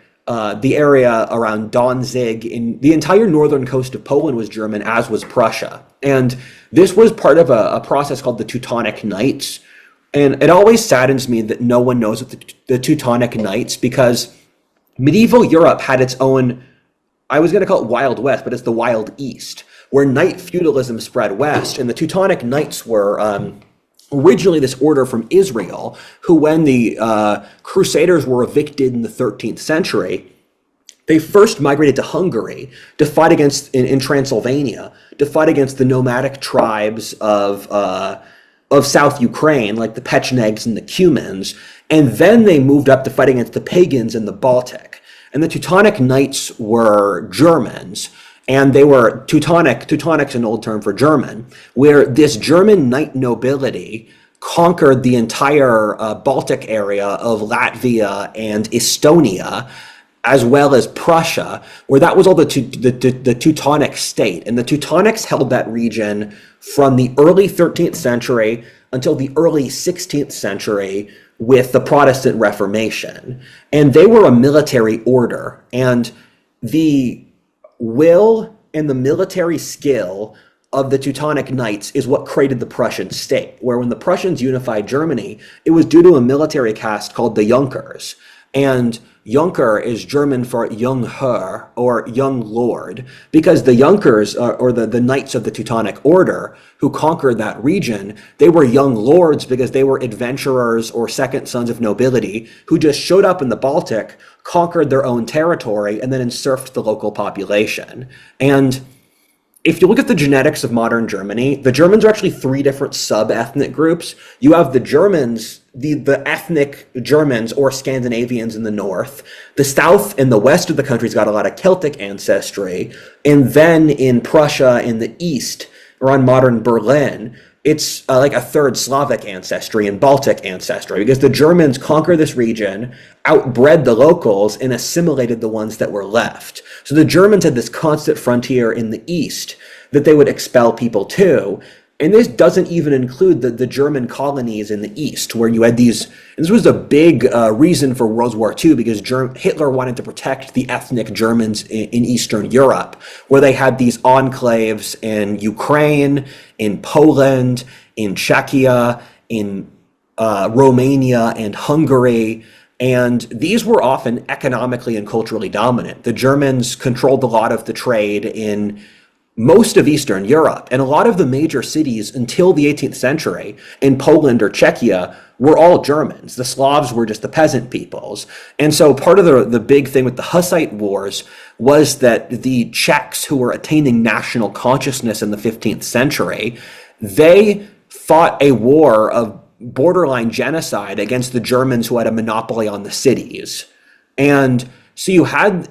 the area around Danzig. In the entire northern coast of Poland was German, as was Prussia. And this was part of a process called the Teutonic Knights. And it always saddens me that no one knows what the Teutonic Knights, because medieval Europe had its own, I was going to call it Wild West, but it's the Wild East, where knight feudalism spread west. And the Teutonic Knights were originally this order from Israel, who, when the Crusaders were evicted in the 13th century, they first migrated to Hungary to fight against, in Transylvania, to fight against the nomadic tribes of South Ukraine, like the Pechenegs and the Cumans, and then they moved up to fight against the pagans in the Baltic. And the Teutonic Knights were Germans, and they were Teutonic. Teutonic's an old term for German, where this German knight nobility conquered the entire Baltic area of Latvia and Estonia, as well as Prussia, where that was all the Teutonic state. And the Teutonics held that region from the early 13th century until the early 16th century with the Protestant Reformation. And they were a military order. And the will and the military skill of the Teutonic Knights is what created the Prussian state, where when the Prussians unified Germany, it was due to a military caste called the Junkers. And Junker is German for young Herr, or young lord, because the Junkers, or the Knights of the Teutonic Order, who conquered that region, they were young lords because they were adventurers or second sons of nobility who just showed up in the Baltic, conquered their own territory, and then enserfed the local population. And if you look at the genetics of modern Germany, the Germans are actually three different sub-ethnic groups. You have the Germans, the ethnic Germans or Scandinavians in the north. The south and the west of the country's got a lot of Celtic ancestry. And then in Prussia in the east, around modern Berlin, it's like a third Slavic ancestry and Baltic ancestry, because the Germans conquered this region, outbred the locals, and assimilated the ones that were left. So the Germans had this constant frontier in the east that they would expel people to. And this doesn't even include the German colonies in the East, where you had these. This was a big reason for World War II because Hitler wanted to protect the ethnic Germans in Eastern Europe, where they had these enclaves in Ukraine, in Poland, in Czechia, in Romania, and Hungary. And these were often economically and culturally dominant. The Germans controlled a lot of the trade in most of Eastern Europe, and a lot of the major cities until the 18th century in Poland or Czechia were all Germans. The Slavs were just the peasant peoples. And so part of the big thing with the Hussite Wars was that the Czechs who were attaining national consciousness in the 15th century, they fought a war of borderline genocide against the Germans who had a monopoly on the cities. And so you had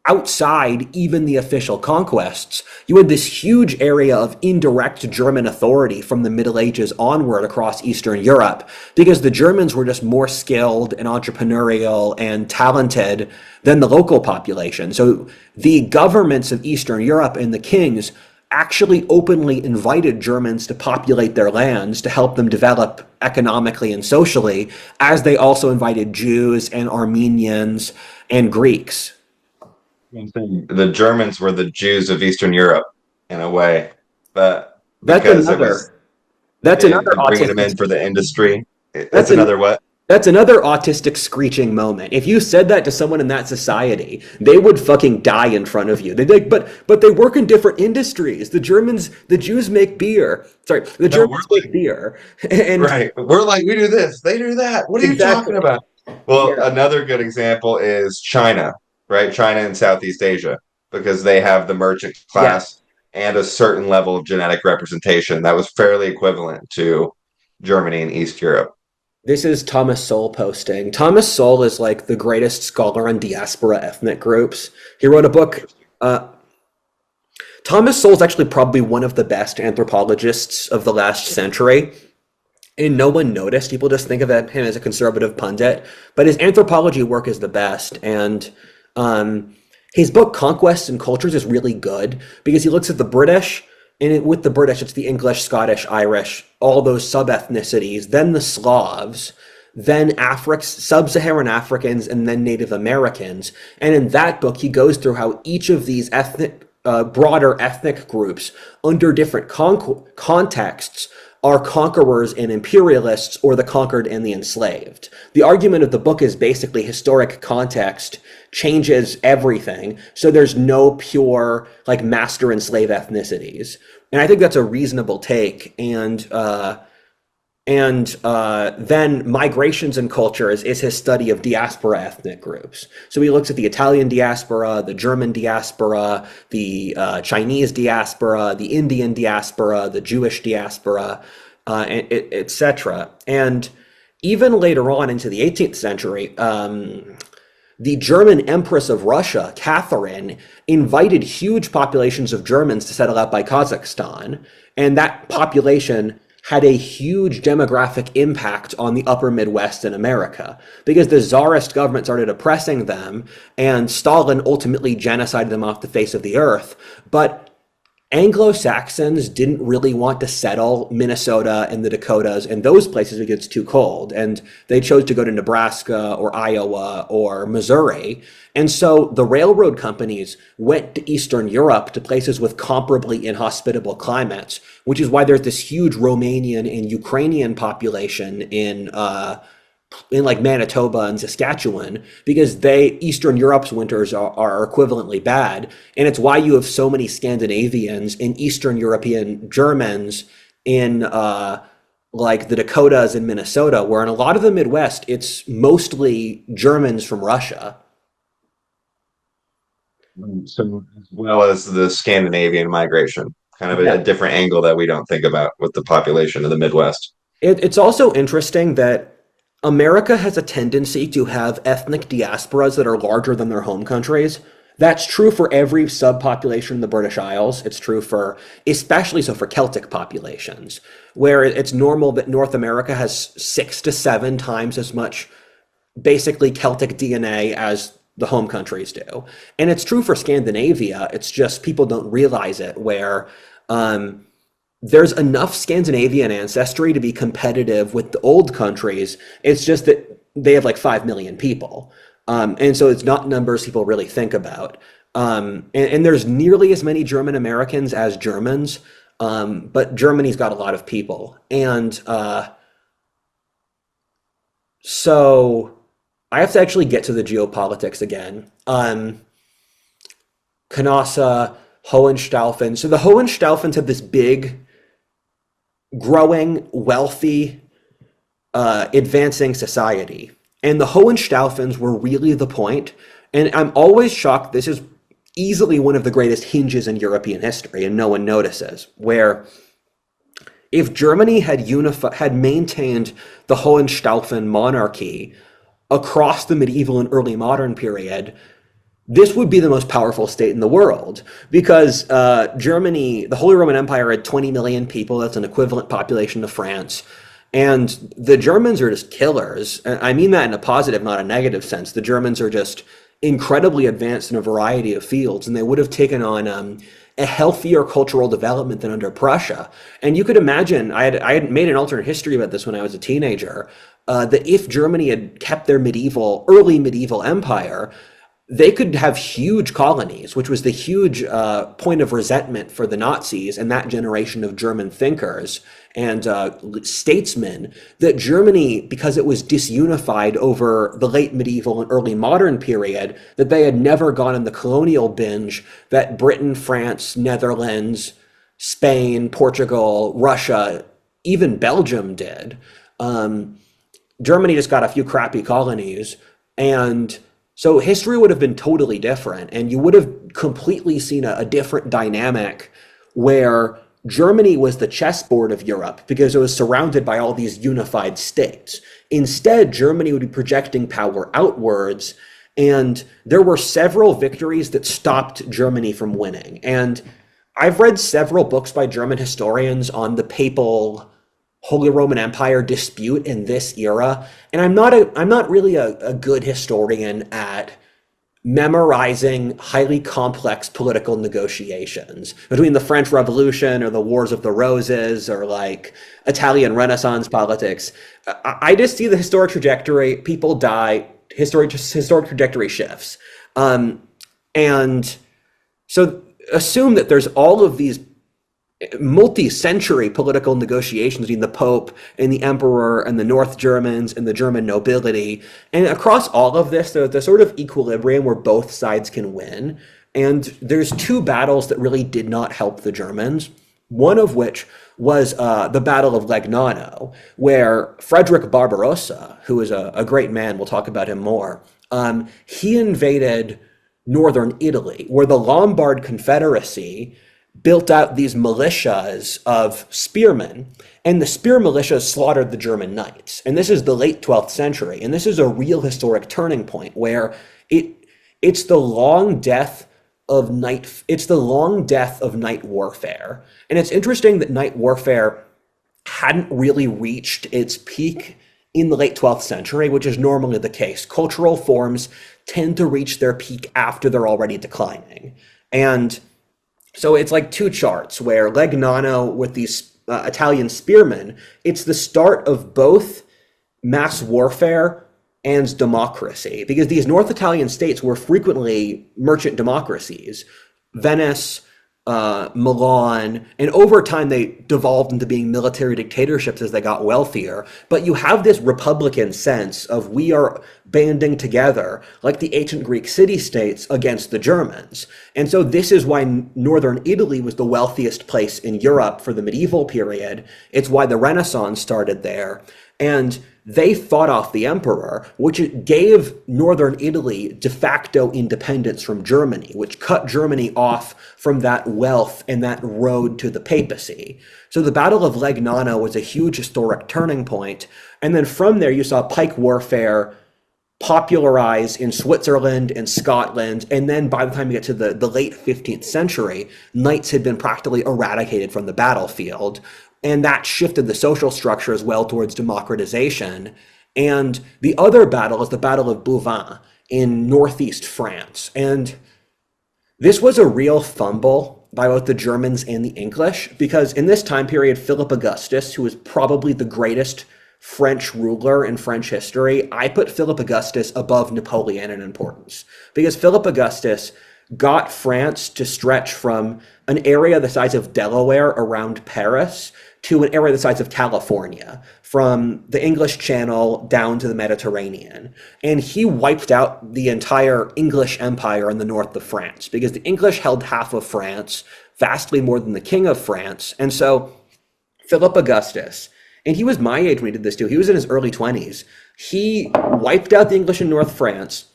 outside even the official conquests, you had this huge area of indirect German authority from the Middle Ages onward across Eastern Europe, because the Germans were just more skilled and entrepreneurial and talented than the local population. So the governments of Eastern Europe and the kings actually openly invited Germans to populate their lands to help them develop economically and socially, as they also invited Jews and Armenians and Greeks. The Germans were the Jews of Eastern Europe in a way, but That's because it was another. That's another bringing them autistic. in for the industry. It's That's an. another what? That's another autistic screeching moment. If you said that to someone in that society, they would fucking die in front of you. They'd be like, but they work in different industries. The Jews make beer. Sorry, the No, we're Germans make beer. And right. We're like, we do this, they do that. What are you talking exactly. about? Well, Yeah. another good example is China, right? China and Southeast Asia, because they have the merchant Yeah. class and a certain level of genetic representation that was fairly equivalent to Germany and East Europe. This is Thomas Sowell posting. Thomas Sowell is like the greatest scholar on diaspora ethnic groups. He wrote a book. Uh, Thomas Sowell is actually probably one of the best anthropologists of the last century. And no one noticed. People just think of him as a conservative pundit, but his anthropology work is the best. And his book Conquests and Cultures is really good because he looks at the British, and with the British, it's the English, Scottish, Irish, all those sub-ethnicities, then the Slavs, then sub-Saharan Africans, and then Native Americans. And in that book, he goes through how each of these broader ethnic groups, under different contexts, are conquerors and imperialists, or the conquered and the enslaved. The argument of the book is basically historic context changes everything, so there's no pure like master and slave ethnicities. And I think that's a reasonable take. And then migrations and cultures is his study of diaspora ethnic groups. So he looks at the Italian diaspora, the German diaspora, the Chinese diaspora, the Indian diaspora, the Jewish diaspora, etc. And even later on into the 18th century, the German Empress of Russia, Catherine, invited huge populations of Germans to settle out by Kazakhstan, and that population had a huge demographic impact on the upper Midwest in America because the Tsarist government started oppressing them, and Stalin ultimately genocided them off the face of the earth. But Anglo-Saxons didn't really want to settle Minnesota and the Dakotas and those places because it's too cold, and they chose to go to Nebraska or Iowa or Missouri. And so the railroad companies went to Eastern Europe, to places with comparably inhospitable climates, which is why there's this huge Romanian and Ukrainian population in like Manitoba and Saskatchewan, because Eastern Europe's winters are equivalently bad. And it's why you have so many Scandinavians and Eastern European Germans in like the Dakotas and Minnesota, where in a lot of the Midwest, it's mostly Germans from Russia. So, as well as the Scandinavian migration, kind of a Yeah. different angle that we don't think about with the population of the Midwest. It's also interesting that America has a tendency to have ethnic diasporas that are larger than their home countries. That's true for every subpopulation in the British Isles. It's true for, especially so for Celtic populations, where it's normal that North America has 6 to 7 times as much basically Celtic DNA as the home countries do. And it's true for Scandinavia. It's just people don't realize it, where um, there's enough Scandinavian ancestry to be competitive with the old countries. It's just that they have like 5 million people. And so it's not numbers people really think about. And there's nearly as many German Americans as Germans, but Germany's got a lot of people. And so I have to actually get to the geopolitics again. Canossa, Hohenstaufen. So the Hohenstaufens have this big, growing, wealthy, advancing society. And the Hohenstaufens were really the point. And I'm always shocked. This is easily one of the greatest hinges in European history, and no one notices, where if Germany had maintained the Hohenstaufen monarchy across the medieval and early modern period, this would be the most powerful state in the world, because Germany, the Holy Roman Empire, had 20 million people. That's an equivalent population to France. And the Germans are just killers. I mean that in a positive, not a negative sense. The Germans are just incredibly advanced in a variety of fields, and they would have taken on a healthier cultural development than under Prussia. And you could imagine, I had made an alternate history about this when I was a teenager, that if Germany had kept their early medieval empire, they could have huge colonies, which was the huge point of resentment for the Nazis and that generation of German thinkers and statesmen, that Germany, because it was disunified over the late medieval and early modern period, that they had never gone in the colonial binge that Britain, France, Netherlands, Spain, Portugal, Russia, even Belgium did. Germany just got a few crappy colonies, and so history would have been totally different, and you would have completely seen a different dynamic where Germany was the chessboard of Europe because it was surrounded by all these unified states. Instead, Germany would be projecting power outwards, and there were several victories that stopped Germany from winning. And I've read several books by German historians on the papal Holy Roman Empire dispute in this era, and I'm not really a good historian at memorizing highly complex political negotiations between the French Revolution or the Wars of the Roses or like Italian Renaissance politics. I just see the historic trajectory. People die. Historic trajectory shifts, and so assume that there's all of these multi-century political negotiations between the Pope and the Emperor and the North Germans and the German nobility. And across all of this, there's the sort of equilibrium where both sides can win. And there's two battles that really did not help the Germans, one of which was the Battle of Legnano, where Frederick Barbarossa, who is a great man, we'll talk about him more, he invaded northern Italy, where the Lombard Confederacy built out these militias of spearmen, and the spear militias slaughtered the German knights. And this is the late 12th century, and this is a real historic turning point where it's the long death of night warfare. And it's interesting that night warfare hadn't really reached its peak in the late 12th century, which is normally the case. Cultural forms tend to reach their peak after they're already declining. And so it's like two charts where Legnano with these Italian spearmen, it's the start of both mass warfare and democracy, because these North Italian states were frequently merchant democracies. Venice, Milan, and over time they devolved into being military dictatorships as they got wealthier. But you have this republican sense of we are banding together like the ancient Greek city-states against the Germans. And so this is why northern Italy was the wealthiest place in Europe for the medieval period. It's why the Renaissance started there. And they fought off the emperor, which gave northern Italy de facto independence from Germany, which cut Germany off from that wealth and that road to the papacy. So the Battle of Legnano was a huge historic turning point. And then from there, you saw pike warfare popularized in Switzerland and Scotland. And then by the time you get to the late 15th century, knights had been practically eradicated from the battlefield. And that shifted the social structure as well towards democratization. And the other battle is the Battle of Bouvines in northeast France. And this was a real fumble. by both the Germans and the English, because in this time period, Philip Augustus, who was probably the greatest French ruler in French history, I put Philip Augustus above Napoleon in importance, because Philip Augustus got France to stretch from an area the size of Delaware around Paris to an area the size of California, from the English Channel down to the Mediterranean. And he wiped out the entire English Empire in the north of France, because the English held half of France, vastly more than the King of France. And so Philip Augustus, and he was my age when he did this too, he was in his early 20s, he wiped out the English in North France.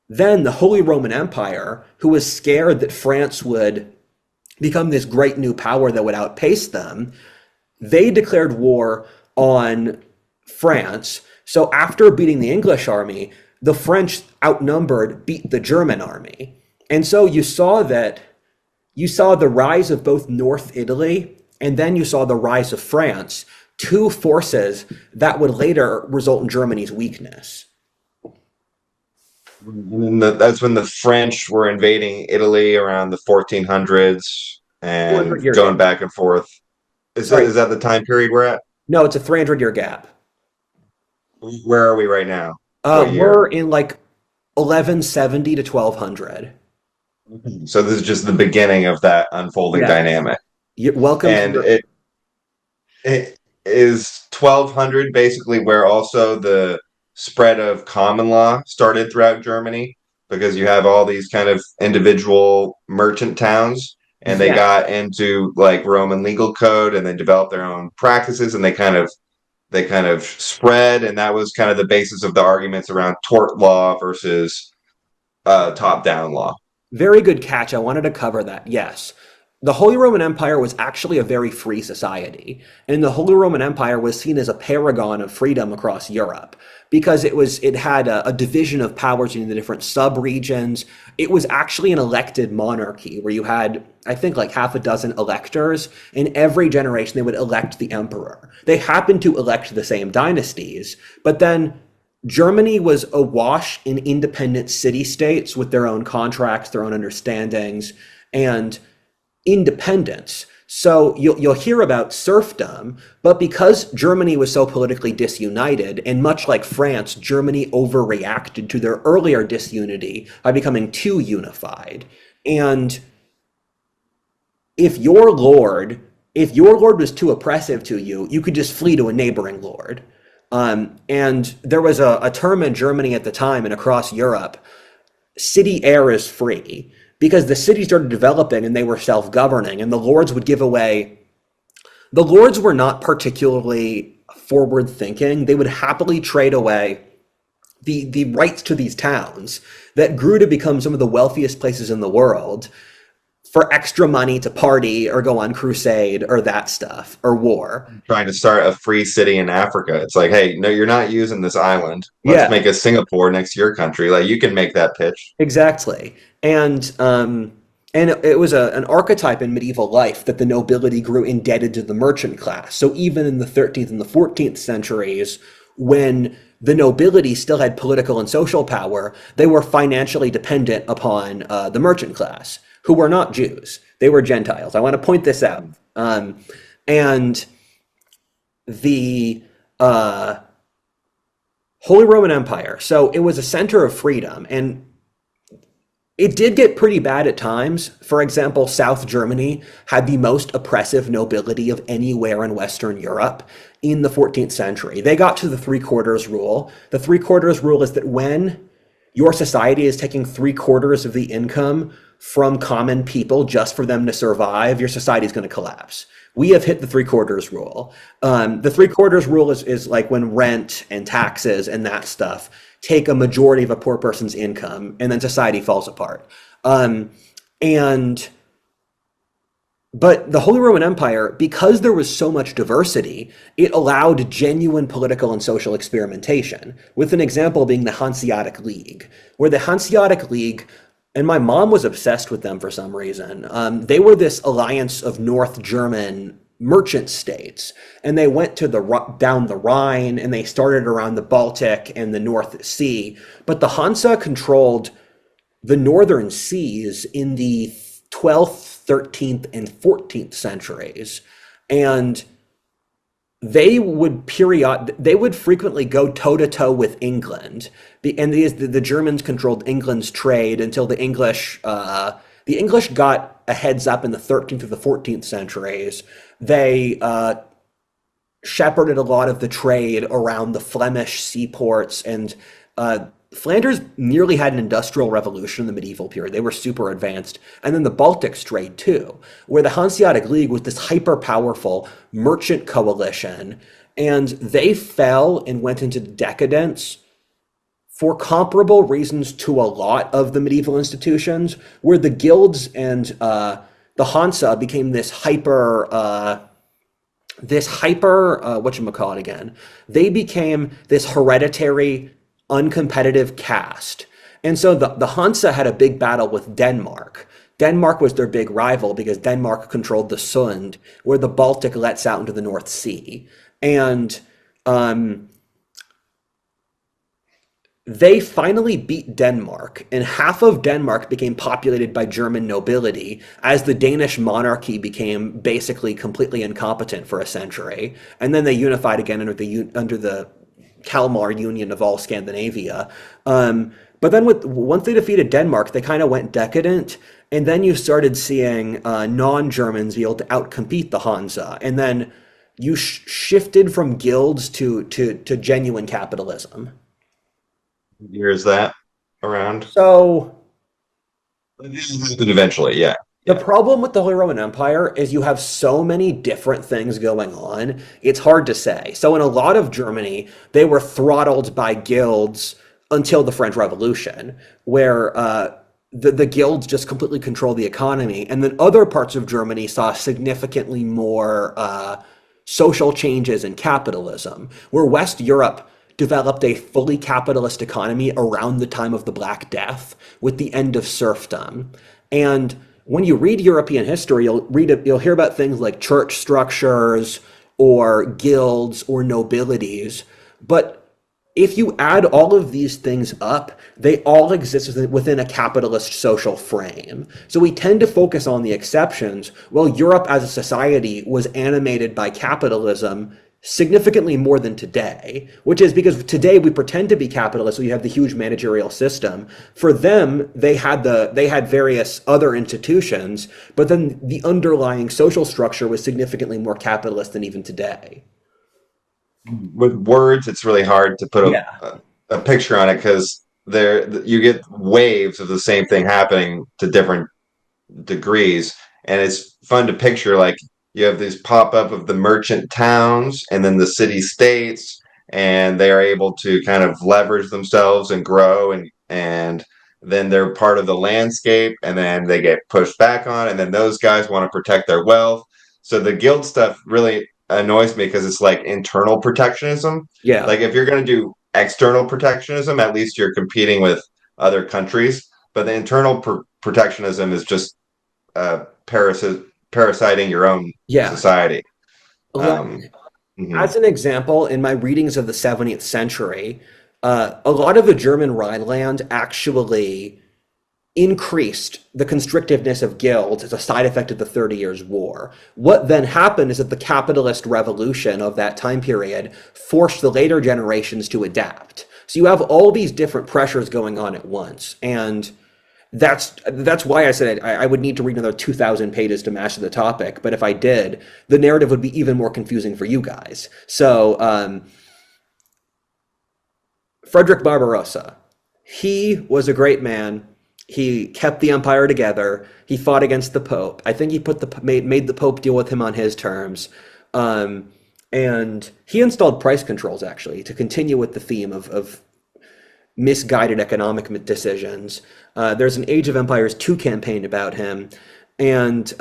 Then the Holy Roman Empire, who was scared that France would become this great new power that would outpace them, they declared war on France. So after beating the English army, the French outnumbered, beat the German army. And so you saw the rise of both North Italy, and then you saw the rise of France, two forces that would later result in Germany's weakness. And that's when the French were invading Italy around the 1400s 400 and year going gap. back and forth. Sorry. Is that the time period we're at? No, it's a 300-year gap. Where are we right now? What We're year? in like 1170 to 1200. So this is just the beginning of that unfolding Yeah. dynamic. Welcome to And the. it is 1200 basically where also the spread of common law started throughout Germany, because you have all these kind of individual merchant towns, and they Yeah. got into like Roman legal code and they developed their own practices, and they kind of spread, and that was kind of the basis of the arguments around tort law versus top down law. Very good catch. I wanted to cover that. Yes. The Holy Roman Empire was actually a very free society, and the Holy Roman Empire was seen as a paragon of freedom across Europe, because it had a division of powers in the different sub-regions. It was actually an elected monarchy where you had, I think, like half a dozen electors. In every generation, they would elect the emperor. They happened to elect the same dynasties, but then Germany was awash in independent city-states with their own contracts, their own understandings, and independence. So you'll hear about serfdom, but because Germany was so politically disunited, and much like France, Germany overreacted to their earlier disunity by becoming too unified. And if your lord, if your lord was too oppressive to you, you could just flee to a neighboring lord. And there was a term in Germany at the time and across Europe: city air is free, because the cities started developing and they were self-governing, and the lords would give away. The lords were not particularly forward-thinking. They would happily trade away the rights to these towns that grew to become some of the wealthiest places in the world for extra money to party or go on crusade or that stuff or war. Trying to start a free city in Africa. It's like, hey, no, you're not using this island. Let's Yeah, make a Singapore next to your country. Like you can make that pitch. exactly. And it was an archetype in medieval life that the nobility grew indebted to the merchant class. So even in the 13th and the 14th centuries, when the nobility still had political and social power, they were financially dependent upon the merchant class, who were not Jews. They were Gentiles. I want to point this out. And the Holy Roman Empire, so it was a center of freedom, and it did get pretty bad at times. For example, South Germany had the most oppressive nobility of anywhere in Western Europe in the 14th century. They got to the three-quarters rule. The three-quarters rule is that when your society is taking three-quarters of the income from common people just for them to survive, your society is going to collapse. We have hit the three-quarters rule. The three-quarters rule is like when rent and taxes and that stuff take a majority of a poor person's income, and then society falls apart. And But the Holy Roman Empire, because there was so much diversity, it allowed genuine political and social experimentation, with an example being the Hanseatic League, where the Hanseatic League, and my mom was obsessed with them for some reason, they were this alliance of North German merchant states, and they went to down the Rhine, and they started around the Baltic and the North Sea, but the Hansa controlled the northern seas in the 12th 13th and 14th centuries. And they would frequently go toe to toe with England, and the Germans controlled England's trade until the English got a heads up in the 13th to the 14th centuries. They shepherded a lot of the trade around the Flemish seaports, and Flanders nearly had an industrial revolution in the medieval period. They were super advanced. And then the Baltic trade too, where the Hanseatic League was this hyper powerful merchant coalition, and they fell and went into decadence for comparable reasons to a lot of the medieval institutions, where the guilds and the Hansa became this hyper whatchamacallit again. They became this hereditary, uncompetitive caste. And so the Hansa had a big battle with Denmark. Denmark was their big rival because Denmark controlled the Sund, where the Baltic lets out into the North Sea. And they finally beat Denmark, and half of Denmark became populated by German nobility as the Danish monarchy became basically completely incompetent for a century. And then they unified again under the Kalmar Union of all Scandinavia. But then once they defeated Denmark, they kind of went decadent, and then you started seeing non-Germans be able to outcompete the Hansa, and then you shifted from guilds to genuine capitalism. Year is that around? So Eventually, yeah. the Yeah. problem with the Holy Roman Empire is you have so many different things going on, it's hard to say. So in a lot of Germany, they were throttled by guilds until the French Revolution, where the guilds just completely control the economy. And then other parts of Germany saw significantly more social changes in capitalism, where West Europe developed a fully capitalist economy around the time of the Black Death with the end of serfdom. And when you read European history, you'll hear about things like church structures or guilds or nobilities. But if you add all of these things up, they all exist within a capitalist social frame. So we tend to focus on the exceptions, while Europe as a society was animated by capitalism significantly more than today, which is because today we pretend to be capitalist. So you have the huge managerial system. For them, they had various other institutions, but then the underlying social structure was significantly more capitalist than even today. With words, it's really hard to put Yeah. a picture on it because there you get waves of the same thing happening to different degrees, and it's fun to picture. Like you have these pop up of the merchant towns and then the city states, and they are able to kind of leverage themselves and grow, and then they're part of the landscape, and then they get pushed back on, and then those guys want to protect their wealth. So the guild stuff really annoys me because it's like internal protectionism. Yeah. Like if you're going to do external protectionism, at least you're competing with other countries. But the internal protectionism is just parasiting your own Yeah. society. Like, Um, mhm. as an example, in my readings of the 17th century, a lot of the German Rhineland actually increased the constrictiveness of guilds as a side effect of the 30 Years' War. What then happened is that the capitalist revolution of that time period forced the later generations to adapt. So you have all these different pressures going on at once, and that's why I said I would need to read another 2,000 pages to master the topic. But if I did, the narrative would be even more confusing for you guys. So Frederick Barbarossa, he was a great man. He kept the empire together. He fought against the Pope. I think he made the Pope deal with him on his terms. Um, and he installed price controls, actually, to continue with the theme of misguided economic decisions. There's an Age of Empires 2 campaign about him, and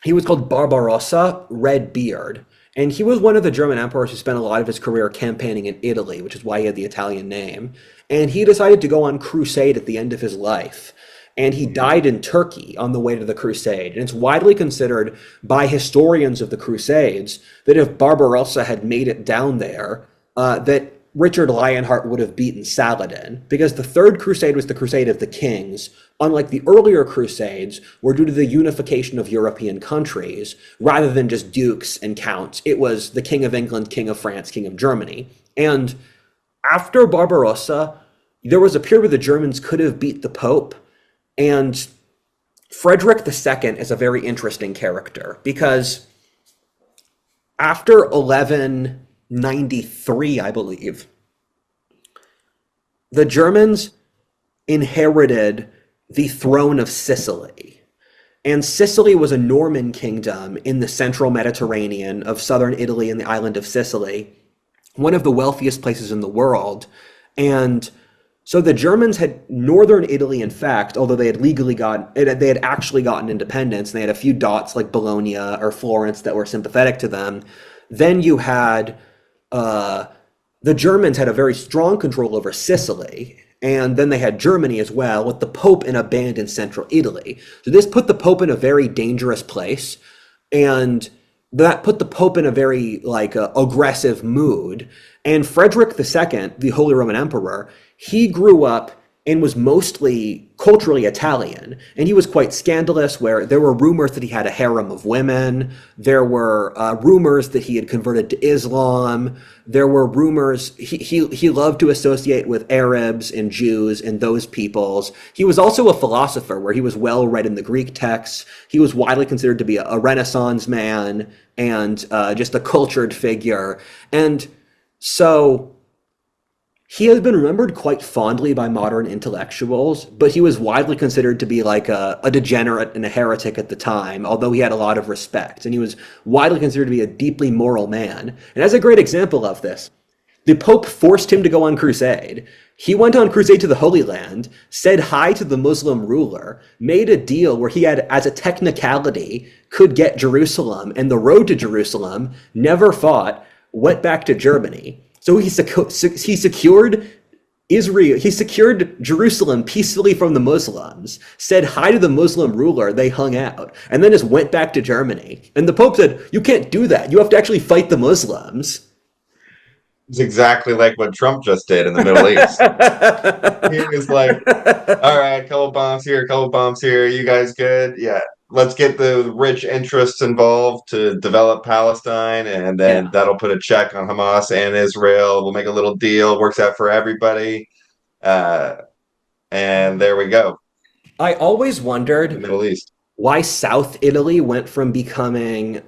he was called Barbarossa Redbeard. And he was one of the German emperors who spent a lot of his career campaigning in Italy, which is why he had the Italian name. And he decided to go on crusade at the end of his life. And he died in Turkey on the way to the crusade. And it's widely considered by historians of the Crusades that if Barbarossa had made it down there, that Richard Lionheart would have beaten Saladin, because the Third Crusade was the Crusade of the Kings, unlike the earlier Crusades, were due to the unification of European countries, rather than just dukes and counts. It was the King of England, King of France, King of Germany. And after Barbarossa, there was a period where the Germans could have beat the Pope, and Frederick II is a very interesting character, because after 1193, I believe, the Germans inherited the throne of Sicily. And Sicily was a Norman kingdom in the central Mediterranean of southern Italy and the island of Sicily, one of the wealthiest places in the world. And so the Germans had northern Italy, in fact, although they had actually gotten independence, and they had a few dots like Bologna or Florence that were sympathetic to them. Then you had the Germans had a very strong control over Sicily, and then they had Germany as well, with the Pope in abandoned central Italy. So this put the Pope in a very dangerous place, and that put the Pope in a very aggressive mood. And Frederick II, the Holy Roman Emperor, he grew up and was mostly culturally Italian. And he was quite scandalous, where there were rumors that he had a harem of women. There were rumors that he had converted to Islam. There were rumors he loved to associate with Arabs and Jews and those peoples. He was also a philosopher, where he was well read in the Greek texts. He was widely considered to be a Renaissance man and just a cultured figure. And so he has been remembered quite fondly by modern intellectuals, but he was widely considered to be like a degenerate and a heretic at the time, although he had a lot of respect. And he was widely considered to be a deeply moral man. And as a great example of this, the Pope forced him to go on crusade. He went on crusade to the Holy Land, said hi to the Muslim ruler, made a deal where he had, as a technicality, could get Jerusalem, and the road to Jerusalem, never fought, went back to Germany. So he secured Israel, he secured Jerusalem peacefully from the Muslims, said hi to the Muslim ruler, they hung out, and then just went back to Germany. And the Pope said, you can't do that. You have to actually fight the Muslims. It's exactly like what Trump just did in the Middle East. He was like, all right, couple bombs here, couple bombs here. You guys good? Yeah. Let's get the rich interests involved to develop Palestine, and then Yeah. that'll put a check on Hamas and Israel. We'll make a little deal, works out for everybody. Uh, and there we go, I always the wondered Middle East. why South Italy went from becoming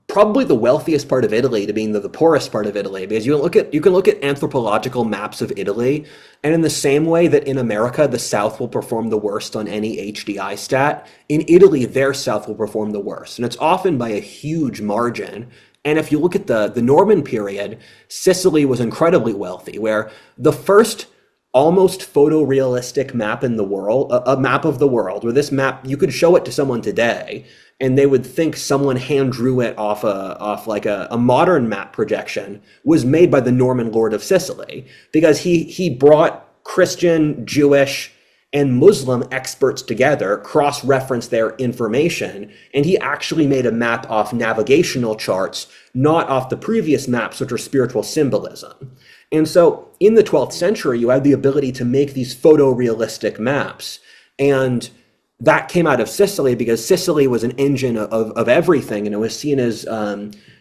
probably the wealthiest part of Italy to being the poorest part of Italy, because you can look at anthropological maps of Italy, and in the same way that in America the South will perform the worst on any HDI stat, in Italy their South will perform the worst, and it's often by a huge margin. And if you look at the Norman period, Sicily was incredibly wealthy, where the first almost photorealistic map in the world, a map of the world, where this map, you could show it to someone today, and they would think someone hand drew it off a modern map projection, was made by the Norman Lord of Sicily, because he brought Christian, Jewish, and Muslim experts together, cross-referenced their information, and he actually made a map off navigational charts, not off the previous maps, which are spiritual symbolism. And so in the 12th century, you had the ability to make these photorealistic maps. And that came out of Sicily, because Sicily was an engine of everything, and it was seen as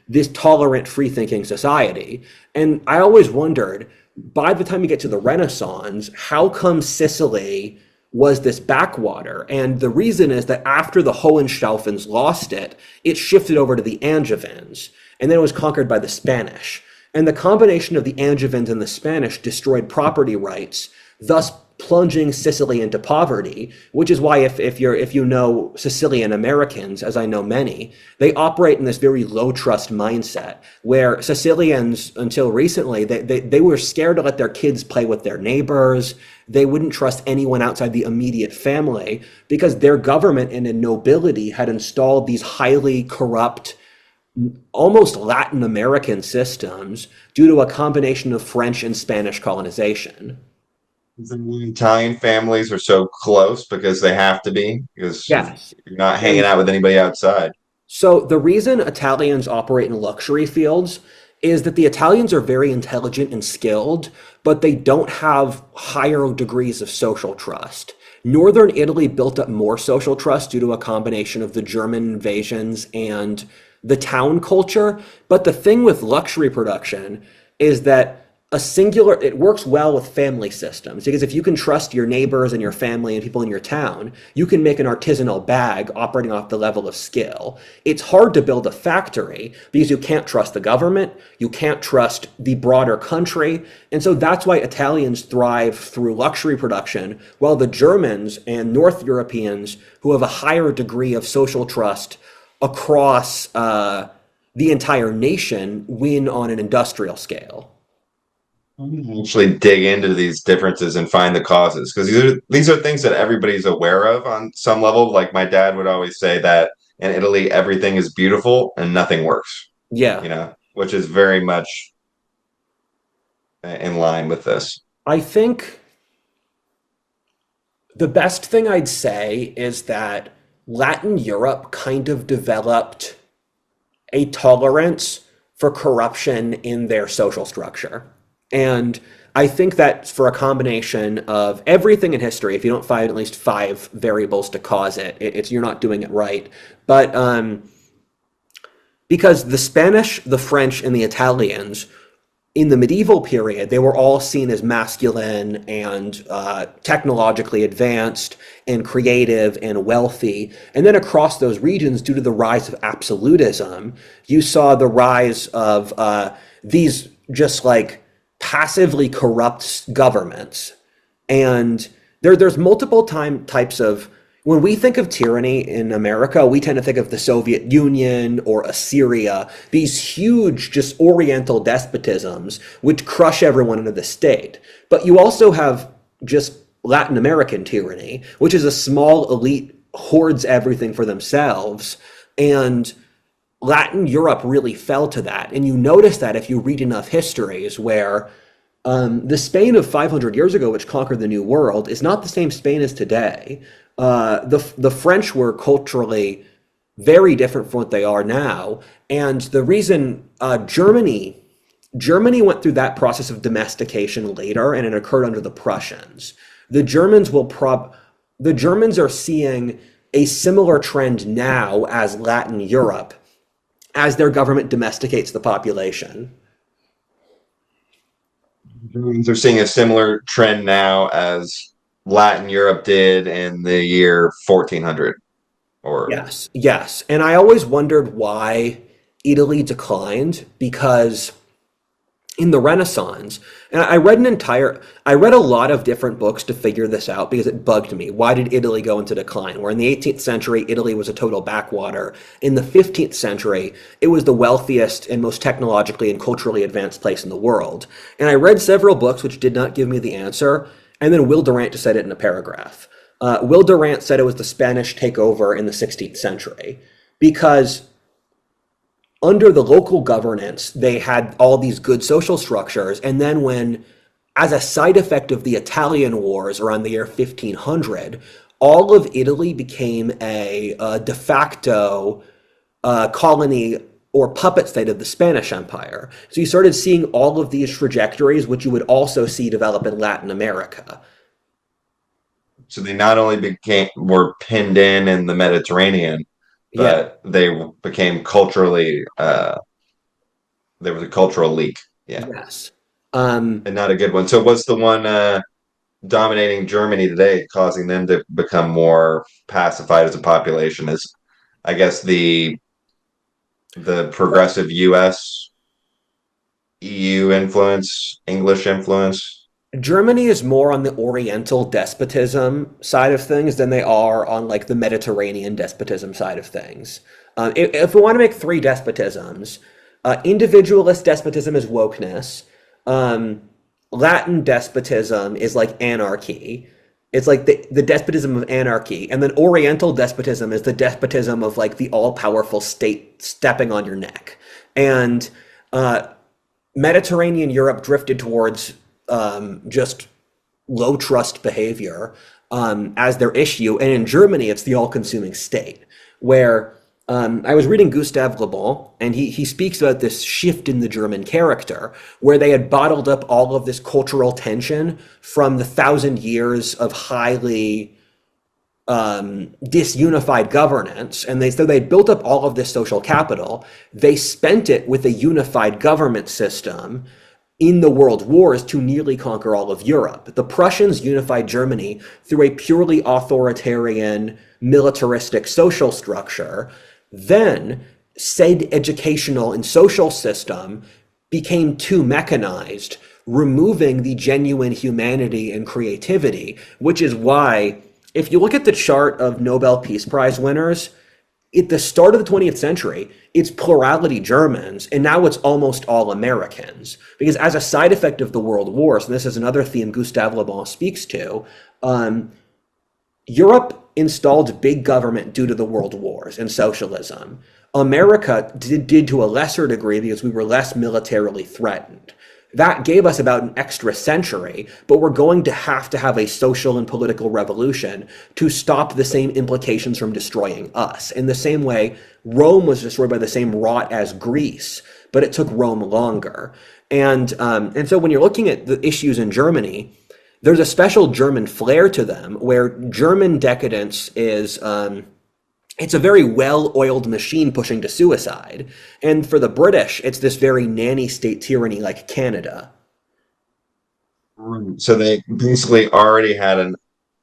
this tolerant, free-thinking society. And I always wondered, by the time you get to the Renaissance, how come Sicily was this backwater? And the reason is that after the Hohenstaufens lost it, it shifted over to the Angevins, and then it was conquered by the Spanish. And the combination of the Angevins and the Spanish destroyed property rights, thus plunging Sicily into poverty, which is why if you know Sicilian Americans, as I know many, they operate in this very low trust mindset, where Sicilians, until recently, they were scared to let their kids play with their neighbors. They wouldn't trust anyone outside the immediate family, because their government and nobility had installed these highly corrupt, almost Latin American systems due to a combination of French and Spanish colonization. The Italian families are so close because they have to be, because if Yes. you're not hanging And out with anybody outside. so the reason Italians operate in luxury fields is that the Italians are very intelligent and skilled, but they don't have higher degrees of social trust. Northern Italy built up more social trust due to a combination of the German invasions and the town culture. But the thing with luxury production is that it works well with family systems because if you can trust your neighbors and your family and people in your town, you can make an artisanal bag operating off the level of skill. It's hard to build a factory because you can't trust the government, you can't trust the broader country, and so that's why Italians thrive through luxury production, while the Germans and North Europeans, who have a higher degree of social trust across the entire nation, win on an industrial scale. Actually dig into these differences and find the causes because these are things that everybody's aware of on some level. Like my dad would always say that in Italy everything is beautiful and nothing works, Yeah. which is very much in line with this. I think the best thing I'd say is that Latin Europe kind of developed a tolerance for corruption in their social structure. And I think that's for a combination of everything in history. If you don't find at least five variables to cause it's you're not doing it right. But because the Spanish, the French, and the Italians in the medieval period, they were all seen as masculine and technologically advanced and creative and wealthy. And then across those regions, due to the rise of absolutism, you saw the rise of these just like passively corrupt governments. And there's multiple types of when we think of tyranny in America, we tend to think of the Soviet Union or Assyria, these huge, just oriental despotisms which crush everyone into the state. But you also have just Latin American tyranny, which is a small elite hoards everything for themselves. And Latin Europe really fell to that. And you notice that if you read enough histories where the Spain of 500 years ago, which conquered the New World, is not the same Spain as today. The French were culturally very different from what they are now, and the reason Germany went through that process of domestication later, and it occurred under the Prussians. The Germans the Germans are seeing a similar trend now as Latin Europe, as their government domesticates the population. They're seeing a similar trend now as Latin Europe did in the year 1400 or Yes, yes. And I always wondered why Italy declined because in the Renaissance, and I read a lot of different books to figure this out because it bugged me. Why did Italy go into decline? Where in the 18th century, Italy was a total backwater. In the 15th century, it was the wealthiest and most technologically and culturally advanced place in the world. And I read several books which did not give me the answer. And then Will Durant just said it in a paragraph. Will Durant said it was the Spanish takeover in the 16th century because under the local governance, they had all these good social structures. And then as a side effect of the Italian wars around the year 1500, all of Italy became a de facto colony or puppet state of the Spanish Empire. So you started seeing all of these trajectories, which you would also see develop in Latin America. so they not only were pinned in the Mediterranean, Yeah, but they became culturally there was a cultural leak. Yeah, yes. and not a good one. So what's the one dominating Germany today, causing them to become more pacified as a population? Is I guess the progressive U.S. EU influence, English influence. Germany is more on the Oriental despotism side of things than they are on like the Mediterranean despotism side of things. If we want to make three despotisms, individualist despotism is wokeness. Latin despotism is like anarchy. It's like the despotism of anarchy. And then Oriental despotism is the despotism of like the all-powerful state stepping on your neck. And Mediterranean Europe drifted towards just low trust behavior as their issue. And in Germany, it's the all consuming state, where I was reading Gustave Le Bon, and he speaks about this shift in the German character, where they had bottled up all of this cultural tension from the 1,000 years of highly disunified governance, and they built up all of this social capital. They spent it with a unified government system in the world wars to nearly conquer all of Europe. The Prussians unified Germany through a purely authoritarian, militaristic social structure. Then, said educational and social system became too mechanized, removing the genuine humanity and creativity, which is why, if you look at the chart of Nobel Peace Prize winners, at the start of the 20th century, it's plurality Germans, and now it's almost all Americans. Because as a side effect of the world wars, and this is another theme Gustave Le Bon speaks to, Europe installed big government due to the world wars and socialism. America did to a lesser degree because we were less militarily threatened. That gave us about an extra century, but we're going to have a social and political revolution to stop the same implications from destroying us. In the same way, Rome was destroyed by the same rot as Greece, but it took Rome longer. And so when you're looking at the issues in Germany, there's a special German flair to them, where German decadence is it's a very well-oiled machine pushing to suicide. And for the British, it's this very nanny state tyranny like Canada. So they basically already had an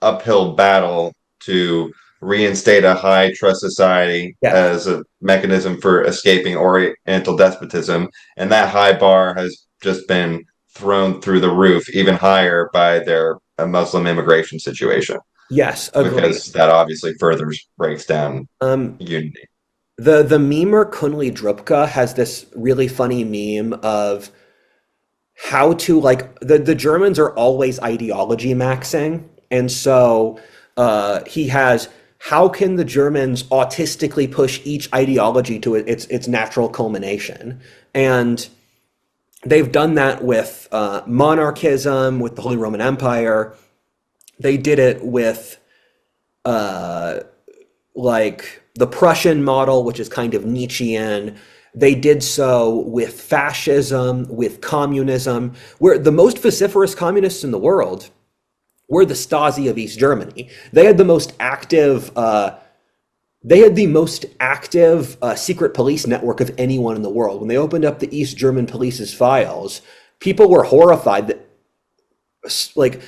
uphill battle to reinstate a high trust society Yes. as a mechanism for escaping Oriental despotism, and that high bar has just been thrown through the roof even higher by their Muslim immigration situation, Yes, agree. because that obviously further breaks down Um, unity. the memer Kunli Drupka has this really funny meme of how to like the Germans are always ideology maxing, and so he has how can the Germans autistically push each ideology to its natural culmination, and they've done that with monarchism, with the Holy Roman Empire. They did it with uh, like the Prussian model, which is kind of Nietzschean. They did so with fascism, with communism, where the most vociferous communists in the world were the Stasi of East Germany. They had the most active. They had the most active secret police network of anyone in the world. When they opened up the East German police's files, people were horrified that, like,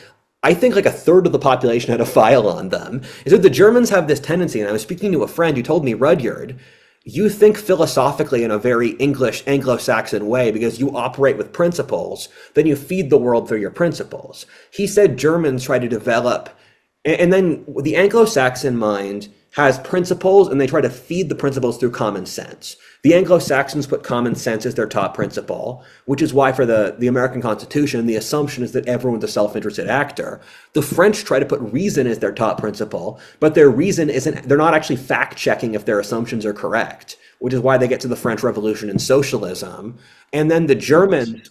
I think like a third of the population had a file on them. Is that the Germans have this tendency, and I was speaking to a friend who told me, Rudyard, you think philosophically in a very English Anglo-Saxon way because you operate with principles, then you feed the world through your principles. He said Germans try to develop, and then the Anglo-Saxon mind has principles and they try to feed the principles through common sense. The Anglo-Saxons put common sense as their top principle, which is why for the American Constitution, the assumption is that everyone's a self-interested actor. The French try to put reason as their top principle, but their reason isn't, they're not actually fact-checking if their assumptions are correct, which is why they get to the French Revolution and socialism. And then the Germans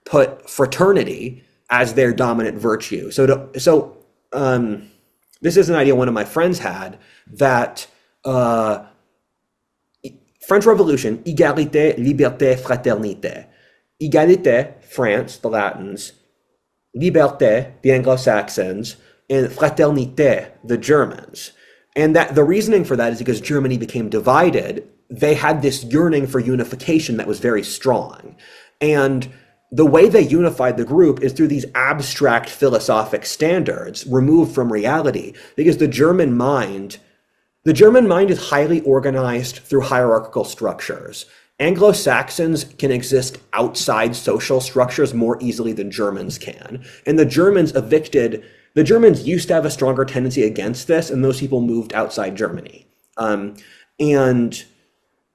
put fraternity as their dominant virtue. This is an idea one of my friends had, that French Revolution, égalité, liberté, fraternité. Égalité, France, the Latins, liberté, the Anglo-Saxons, and fraternité, the Germans. And that the reasoning for that is because Germany became divided. They had this yearning for unification that was very strong. And the way they unified the group is through these abstract philosophic standards removed from reality, because the German mind is highly organized through hierarchical structures. Anglo-Saxons can exist outside social structures more easily than Germans can. And the Germans used to have a stronger tendency against this, and those people moved outside Germany. And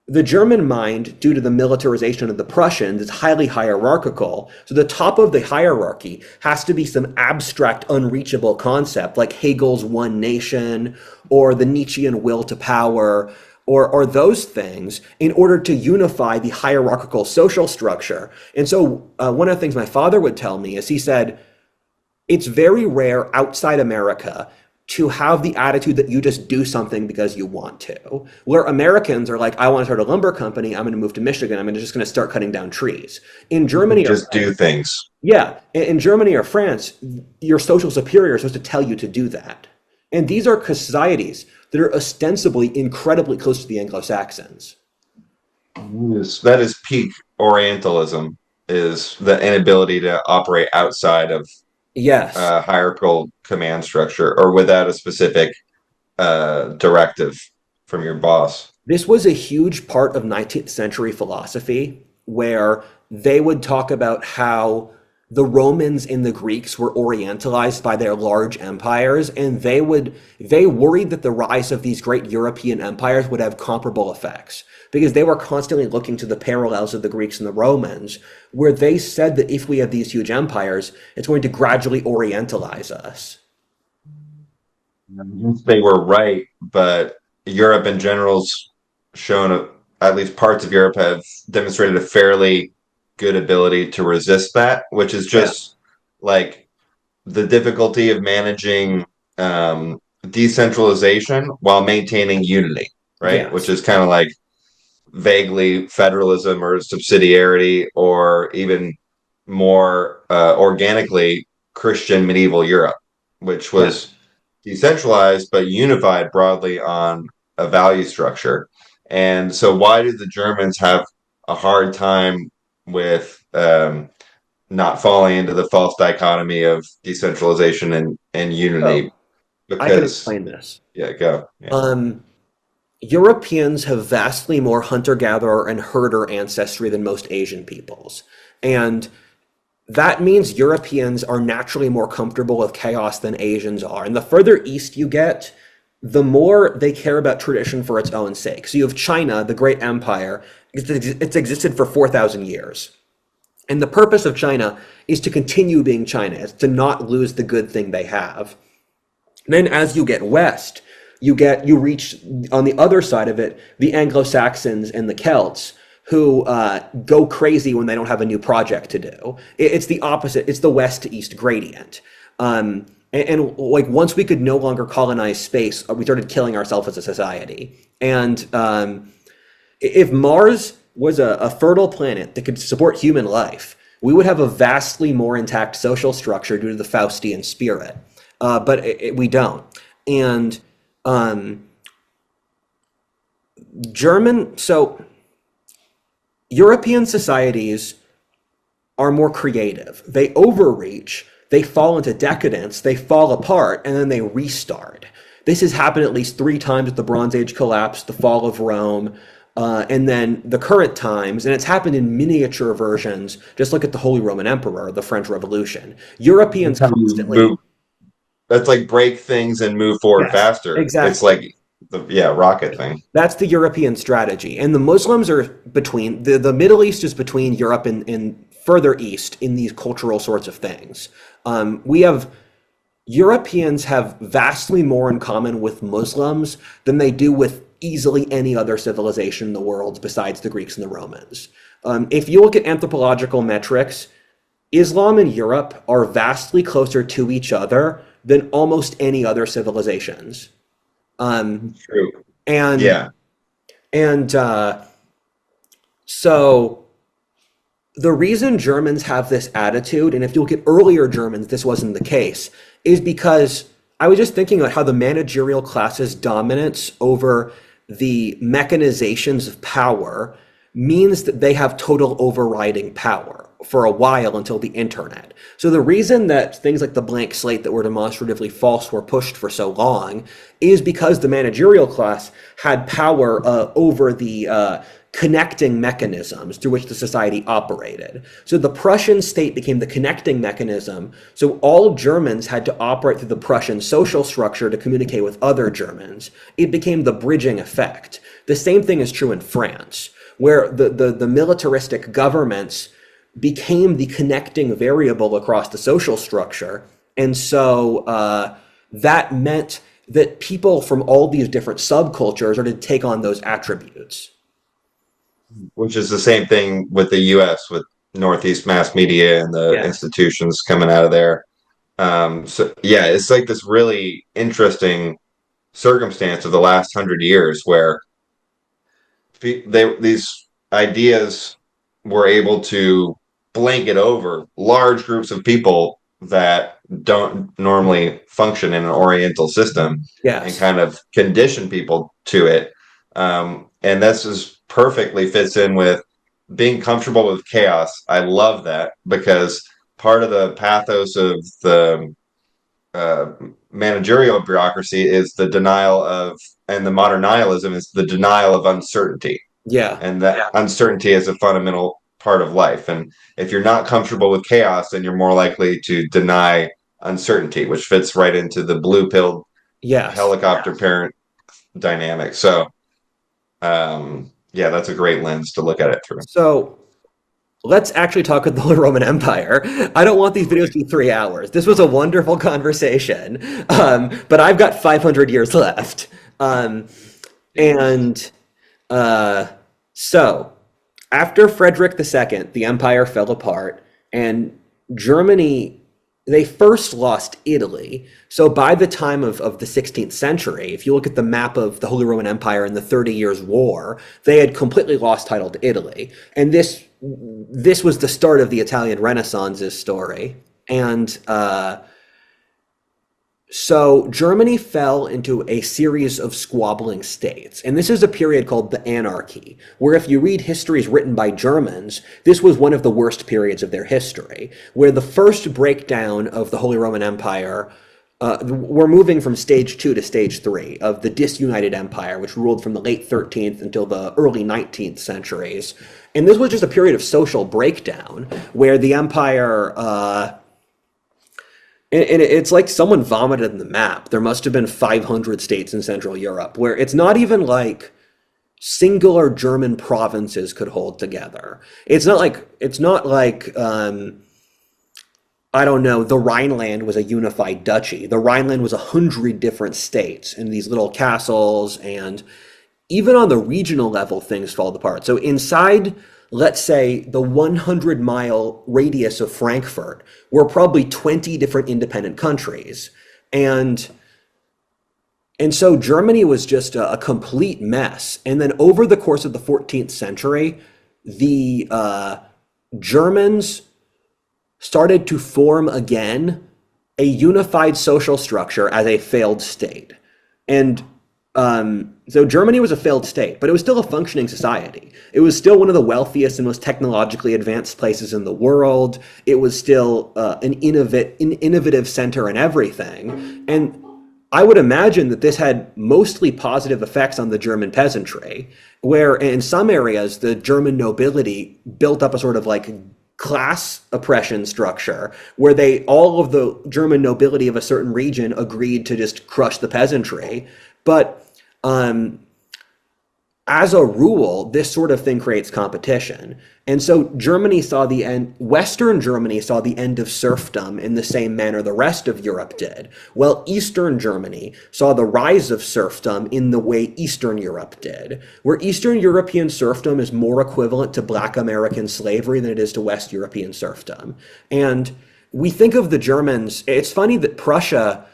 the German mind, due to the militarization of the Prussians, is highly hierarchical. So the top of the hierarchy has to be some abstract, unreachable concept like Hegel's one nation or the Nietzschean will to power or those things in order to unify the hierarchical social structure. And so one of the things my father would tell me is he said, it's very rare outside America to have the attitude that you just do something because you want to. Where Americans are like, I want to start a lumber company, I'm going to move to Michigan, just going to start cutting down trees. In Germany or Just do France, things. yeah, in Germany or France, your social superior is supposed to tell you to do that. And these are societies that are ostensibly incredibly close to the Anglo-Saxons. That is peak Orientalism, is the inability to operate outside of Yes, hierarchical command structure or without a specific directive from your boss. this was a huge part of 19th century philosophy where they would talk about how the Romans and the Greeks were orientalized by their large empires, and they worried that the rise of these great European empires would have comparable effects because they were constantly looking to the parallels of the Greeks and the Romans, where they said that if we have these huge empires, it's going to gradually orientalize us. They were right, but Europe in general's shown, at least parts of Europe have demonstrated a fairly good ability to resist that, which is Yeah. just like the difficulty of managing decentralization while maintaining unity, right? Which Yes. is kind of like vaguely federalism or subsidiarity, or even more organically Christian medieval Europe, which Yeah. was decentralized but unified broadly on a value structure. And so, why did the Germans have a hard time with not falling into the false dichotomy of decentralization and So unity? I can Because, explain this. yeah, go. Yeah. Um, Europeans have vastly more hunter-gatherer and herder ancestry than most Asian peoples. And that means Europeans are naturally more comfortable with chaos than Asians are. And the further east you get, the more they care about tradition for its own sake. So you have China, the great empire. It's existed for 4,000 years. And the purpose of China is to continue being China, is to not lose the good thing they have. Then as you get west, you reach on the other side of it the Anglo-Saxons and the Celts who go crazy when they don't have a new project to do. It's the opposite. It's the west to east gradient. And like once we could no longer colonize space, we started killing ourselves as a society. And if Mars was a fertile planet that could support human life, we would have a vastly more intact social structure due to the Faustian spirit. But we don't. And um, so European societies are more creative. They overreach, they fall into decadence, they fall apart, and then they restart. This has happened at least 3 times with the Bronze Age collapse, the fall of Rome, and then the current times, and it's happened in miniature versions. Just look at the Holy Roman Emperor, the French Revolution. Europeans That's how you move. constantly, That's like break things and move forward yes, faster. It's exactly. like the rocket thing. That's the European strategy. And the Muslims are between, the Middle East is between Europe and further east in these cultural sorts of things. We have, Europeans have vastly more in common with Muslims than they do with easily any other civilization in the world besides the Greeks and the Romans. If you look at anthropological metrics, Islam and Europe are vastly closer to each other than almost any other civilizations. Um, True. and Yeah. and so the reason Germans have this attitude, and if you look at earlier Germans, this wasn't the case, is because I was just thinking about how the managerial class's dominance over the mechanizations of power means that they have total overriding power for a while until the internet. So the reason that things like the blank slate that were demonstratively false were pushed for so long is because the managerial class had power over the connecting mechanisms through which the society operated. So the Prussian state became the connecting mechanism. So all Germans had to operate through the Prussian social structure to communicate with other Germans. It became the bridging effect. The same thing is true in France, where the militaristic governments became the connecting variable across the social structure. And so that meant that people from all these different subcultures are to take on those attributes. Which is the same thing with the US with Northeast mass media and the Yes. institutions coming out of there. So yeah, it's like this really interesting circumstance of the last 100 years where these ideas were able to blanket over large groups of people that don't normally function in an Oriental system and Yes. kind of condition people to it. And this is perfectly fits in with being comfortable with chaos. I love that because part of the pathos of the uh, managerial bureaucracy is the denial of, and the modern nihilism is the denial of uncertainty, Yeah. and that uncertainty is a fundamental part of life. And if you're not comfortable with chaos, then you're more likely to deny uncertainty, which fits right into the blue pill Yes. helicopter parent dynamic. So, yeah, that's a great lens to look at it through. So let's actually talk about the Holy Roman Empire. I don't want these videos to be 3 hours. This was a wonderful conversation, but I've got 500 years left. And uh, so, after Frederick II, the empire fell apart, and Germany, they first lost Italy. So, by the time of the 16th century, if you look at the map of the Holy Roman Empire in the 30 Years' War, they had completely lost title to Italy. And this was the start of the Italian Renaissance's story. And so Germany fell into a series of squabbling states. And this is a period called the Anarchy, where if you read histories written by Germans, this was one of the worst periods of their history, where the first breakdown of the Holy Roman Empire, we're moving from stage 2 to stage 3 of the disunited empire, which ruled from the late 13th until the early 19th centuries. And this was just a period of social breakdown where the empire, and it's like someone vomited in the map. There must have been 500 states in Central Europe where it's not even like singular German provinces could hold together. It's not like I don't know, the Rhineland was a unified duchy. The Rhineland was 100 different states and these little castles, and even on the regional level, things fall apart. So inside, let's say, the 100-mile radius of Frankfurt were probably 20 different independent countries. And and so Germany was just a complete mess. And then over the course of the 14th century, the Germans started to form again a unified social structure as a failed state. And so Germany was a failed state, but it was still a functioning society. It was still one of the wealthiest and most technologically advanced places in the world. It was still an innovative center in everything. And I would imagine that this had mostly positive effects on the German peasantry, where in some areas the German nobility built up a sort of like class oppression structure where all of the German nobility of a certain region agreed to just crush the peasantry. But as a rule, this sort of thing creates competition. And so Western Germany saw the end of serfdom in the same manner the rest of Europe did, while Eastern Germany saw the rise of serfdom in the way Eastern Europe did, where Eastern European serfdom is more equivalent to Black American slavery than it is to West European serfdom. And we think of the Germans, it's funny that Prussia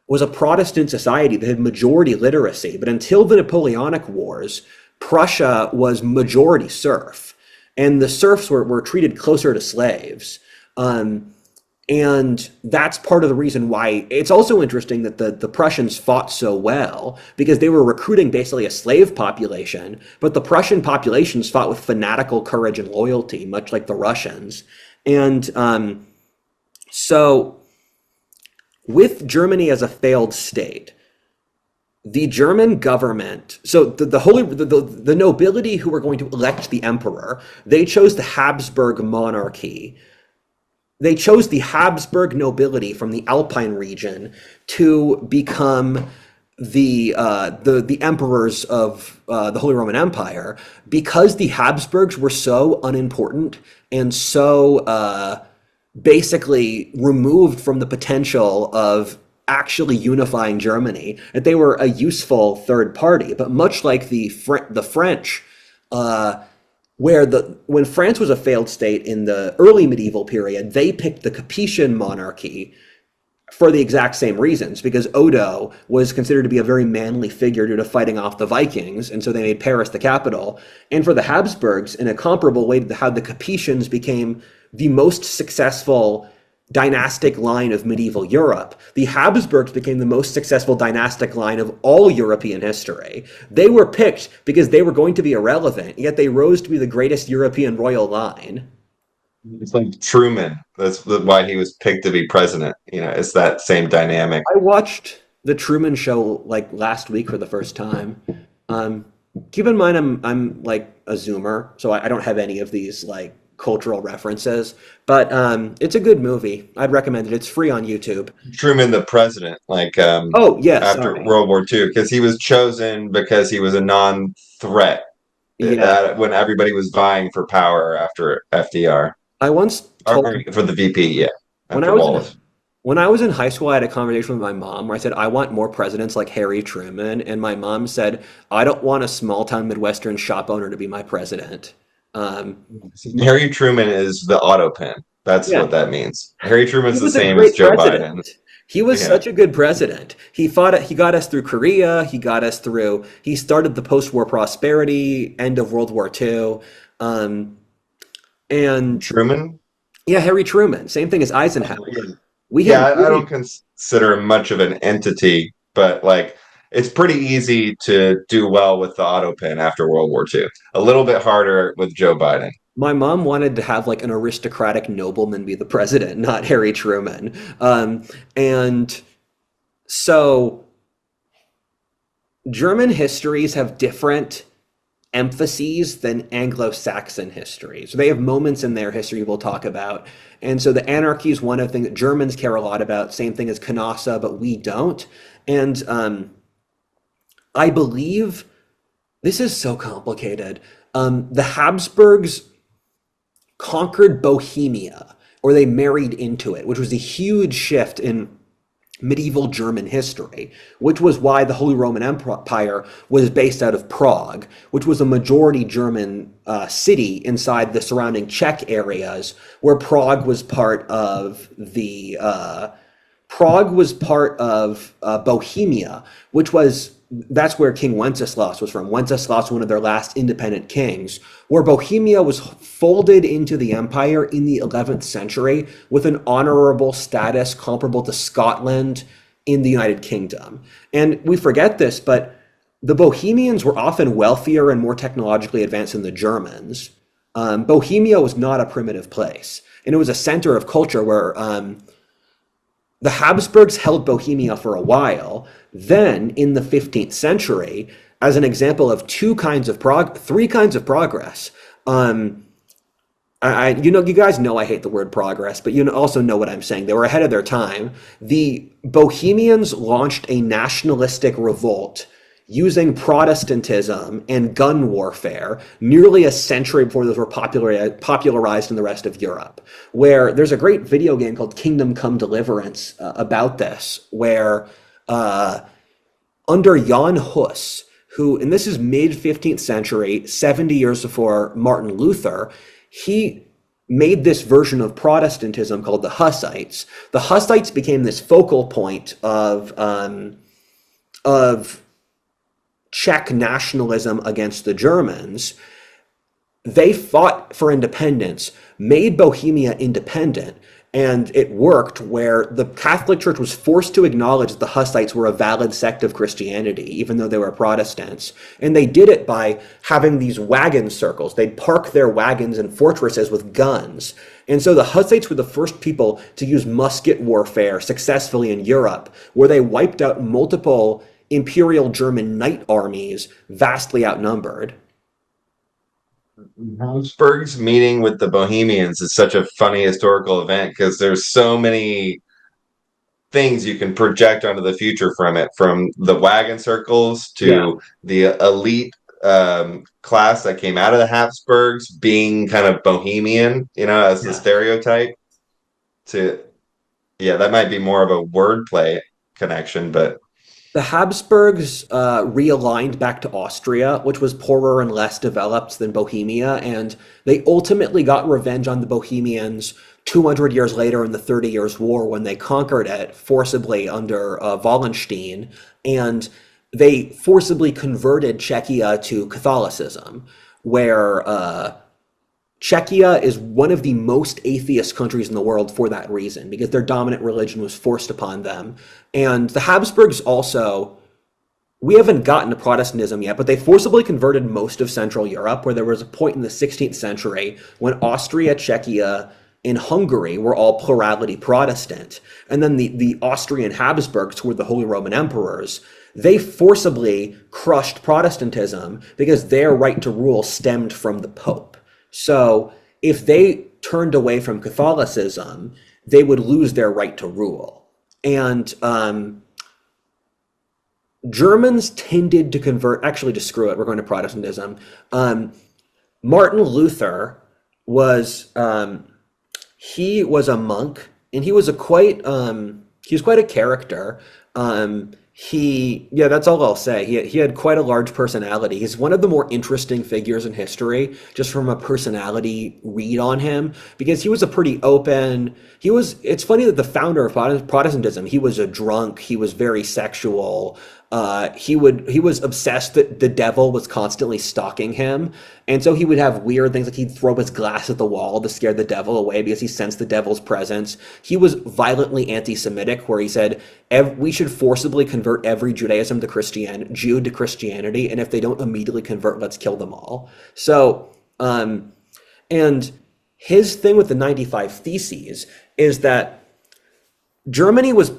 was a Protestant society that had majority literacy, but until the Napoleonic Wars, Prussia was majority serf, and the serfs were treated closer to slaves. And that's part of the reason why it's also interesting that the Prussians fought so well, because they were recruiting basically a slave population, but the Prussian populations fought with fanatical courage and loyalty, much like the Russians. And so with Germany as a failed state, the German government, so the nobility who were going to elect the emperor, they chose the Habsburg monarchy. They chose the Habsburg nobility from the Alpine region to become the emperors of the Holy Roman Empire, because the Habsburgs were so unimportant and so basically removed from the potential of actually unifying Germany, that they were a useful third party. But much like the French, when France was a failed state in the early medieval period, they picked the Capetian monarchy for the exact same reasons, because Odo was considered to be a very manly figure due to fighting off the Vikings, and so they made Paris the capital. And for the Habsburgs, in a comparable way to how the Capetians became the most successful dynastic line of medieval Europe, the Habsburgs became the most successful dynastic line of all European history. They were picked because they were going to be irrelevant, yet they rose to be the greatest European royal line. It's like Truman. Why he was picked to be president. It's that same dynamic. I watched the Truman Show like last week for the first time. Um, Keep in mind I'm like a Zoomer, so I don't have any of these like cultural references. But it's a good movie. I'd recommend it. It's free on YouTube. Truman, the president, like Oh yeah, after sorry. World War II, because he was chosen because he was a non-threat Yeah, when everybody was vying for power after FDR, I once or told for the VP, yeah, when I after was in Wallace. when I was in high school, I had a conversation with my mom where I said I want more presidents like Harry Truman, and my mom said I don't want a small town Midwestern shop owner to be my president. Um, Harry Truman is the auto pen. That's yeah, what that means. Harry he Truman's the was a same as great Joe Biden. president. He was Yeah. such a good president. He fought it. He got us through Korea. He got us through. He started the post-war prosperity, end of World War II, um, and Truman? yeah, Harry Truman. Same thing as Eisenhower. We Yeah, had I don't really consider him much of an entity, but like it's pretty easy to do well with the auto pen after World War II. A little bit harder with Joe Biden. My mom wanted to have like an aristocratic nobleman be the president, not Harry Truman. And so German histories have different emphases than Anglo-Saxon history. So they have moments in their history we'll talk about. And so the anarchy is one of the things that Germans care a lot about, same thing as Canossa, but we don't. And I believe this is so complicated. The Habsburgs conquered Bohemia, or they married into it, which was a huge shift in medieval German history, which was why the Holy Roman Empire was based out of Prague, which was a majority German city inside the surrounding Czech areas, where Prague was part of Bohemia, which was that's where King Wenceslas was from. Wenceslas, one of their last independent kings, where Bohemia was folded into the empire in the 11th century with an honorable status comparable to Scotland in the United Kingdom. And we forget this, but the Bohemians were often wealthier and more technologically advanced than the Germans. Bohemia was not a primitive place, and it was a center of culture where the Habsburgs held Bohemia for a while. Then, in the 15th century, as an example of three kinds of progress. You guys know I hate the word progress, but you also know what I'm saying. They were ahead of their time. The Bohemians launched a nationalistic revolt using Protestantism and gun warfare nearly a century before those were popularized in the rest of Europe. Where there's a great video game called Kingdom Come Deliverance about this, where under Jan Hus, who, and this is mid 15th century, 70 years before Martin Luther, he made this version of Protestantism called the Hussites. The Hussites became this focal point of Czech nationalism against the Germans. They fought for independence, made Bohemia independent, and it worked where the Catholic Church was forced to acknowledge that the Hussites were a valid sect of Christianity, even though they were Protestants. And they did it by having these wagon circles. They'd park their wagons in fortresses with guns. And so the Hussites were the first people to use musket warfare successfully in Europe, where they wiped out multiple Imperial German knight armies, vastly outnumbered. Habsburg's meeting with the Bohemians is such a funny historical event because there's so many things you can project onto the future from it, from the wagon circles Yeah. to the elite class that came out of the Habsburgs being kind of Bohemian, as the Yeah. stereotype. To Yeah, that might be more of a wordplay connection, but The Habsburgs realigned back to Austria, which was poorer and less developed than Bohemia, and they ultimately got revenge on the Bohemians 200 years later in the 30 Years' War when they conquered it forcibly under Wallenstein, and they forcibly converted Czechia to Catholicism, where Czechia is one of the most atheist countries in the world for that reason, because their dominant religion was forced upon them. And the Habsburgs also, we haven't gotten to Protestantism yet, but they forcibly converted most of Central Europe, where there was a point in the 16th century when Austria, Czechia, and Hungary were all plurality Protestant. And then the Austrian Habsburgs, who were the Holy Roman Emperors, they forcibly crushed Protestantism because their right to rule stemmed from the Pope. So if they turned away from Catholicism, they would lose their right to rule. And Germans tended to convert, actually, to screw it, we're going to Protestantism. Martin Luther was, he was a monk, and he was he was quite a character. Yeah, that's all I'll say. He had quite a large personality. He's one of the more interesting figures in history, just from a personality read on him, because he was a pretty open, it's funny that the founder of Protestantism, he was a drunk, he was very sexual, he was obsessed that the devil was constantly stalking him, and so he would have weird things, like he'd throw his glass at the wall to scare the devil away because he sensed the devil's presence. He was violently anti-Semitic, where he said we should forcibly convert every Jew to Christianity, and if they don't immediately convert, let's kill them all. So, and his thing with the 95 Theses is that Germany was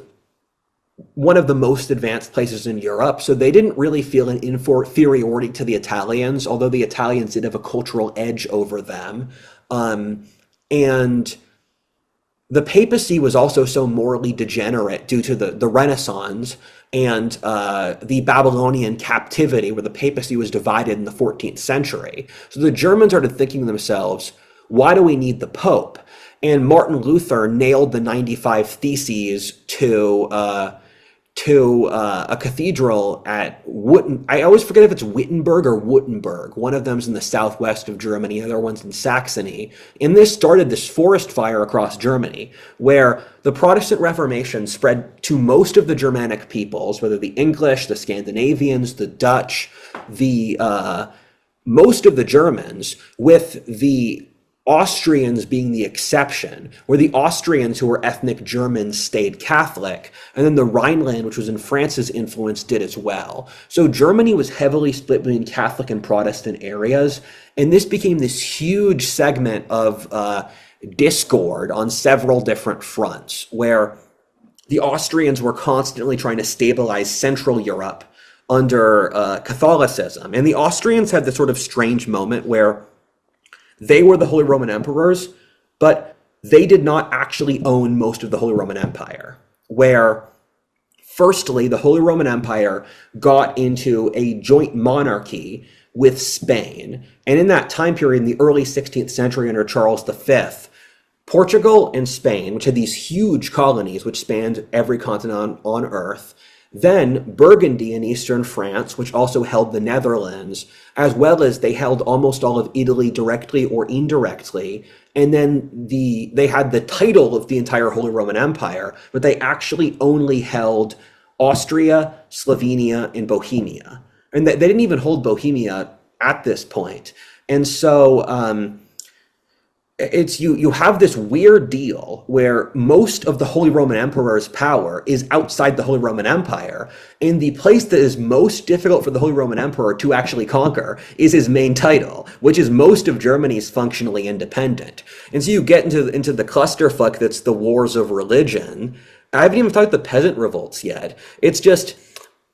one of the most advanced places in Europe, so they didn't really feel an inferiority to the Italians, although the Italians did have a cultural edge over them. And the papacy was also so morally degenerate due to the Renaissance and the Babylonian captivity, where the papacy was divided in the 14th century. So the Germans started thinking to themselves, why do we need the Pope? And Martin Luther nailed the 95 Theses to a cathedral at I always forget if it's Wittenberg or Württemberg. One of them's in the southwest of Germany, the other one's in Saxony. And this started this forest fire across Germany, where the Protestant Reformation spread to most of the Germanic peoples, whether the English, the Scandinavians, the Dutch, most of the Germans, with the Austrians being the exception, where the Austrians, who were ethnic Germans, stayed Catholic, and then the Rhineland, which was in France's influence, did as well. So Germany was heavily split between Catholic and Protestant areas, and this became this huge segment of discord on several different fronts, where the Austrians were constantly trying to stabilize Central Europe under Catholicism. And the Austrians had this sort of strange moment where they were the Holy Roman Emperors, but they did not actually own most of the Holy Roman Empire. Where, firstly, the Holy Roman Empire got into a joint monarchy with Spain. And in that time period, in the early 16th century under Charles V, Portugal and Spain, which had these huge colonies which spanned every continent on Earth, then Burgundy in eastern France, which also held the Netherlands, as well as they held almost all of Italy directly or indirectly. And then they had the title of the entire Holy Roman Empire, but they actually only held Austria, Slovenia, and Bohemia. And they didn't even hold Bohemia at this point. And so it's you have this weird deal where most of the Holy Roman Emperor's power is outside the Holy Roman Empire, and the place that is most difficult for the Holy Roman Emperor to actually conquer is his main title, which is most of Germany's functionally independent. And so you get into the clusterfuck that's the wars of religion. I haven't even talked the peasant revolts yet. It's just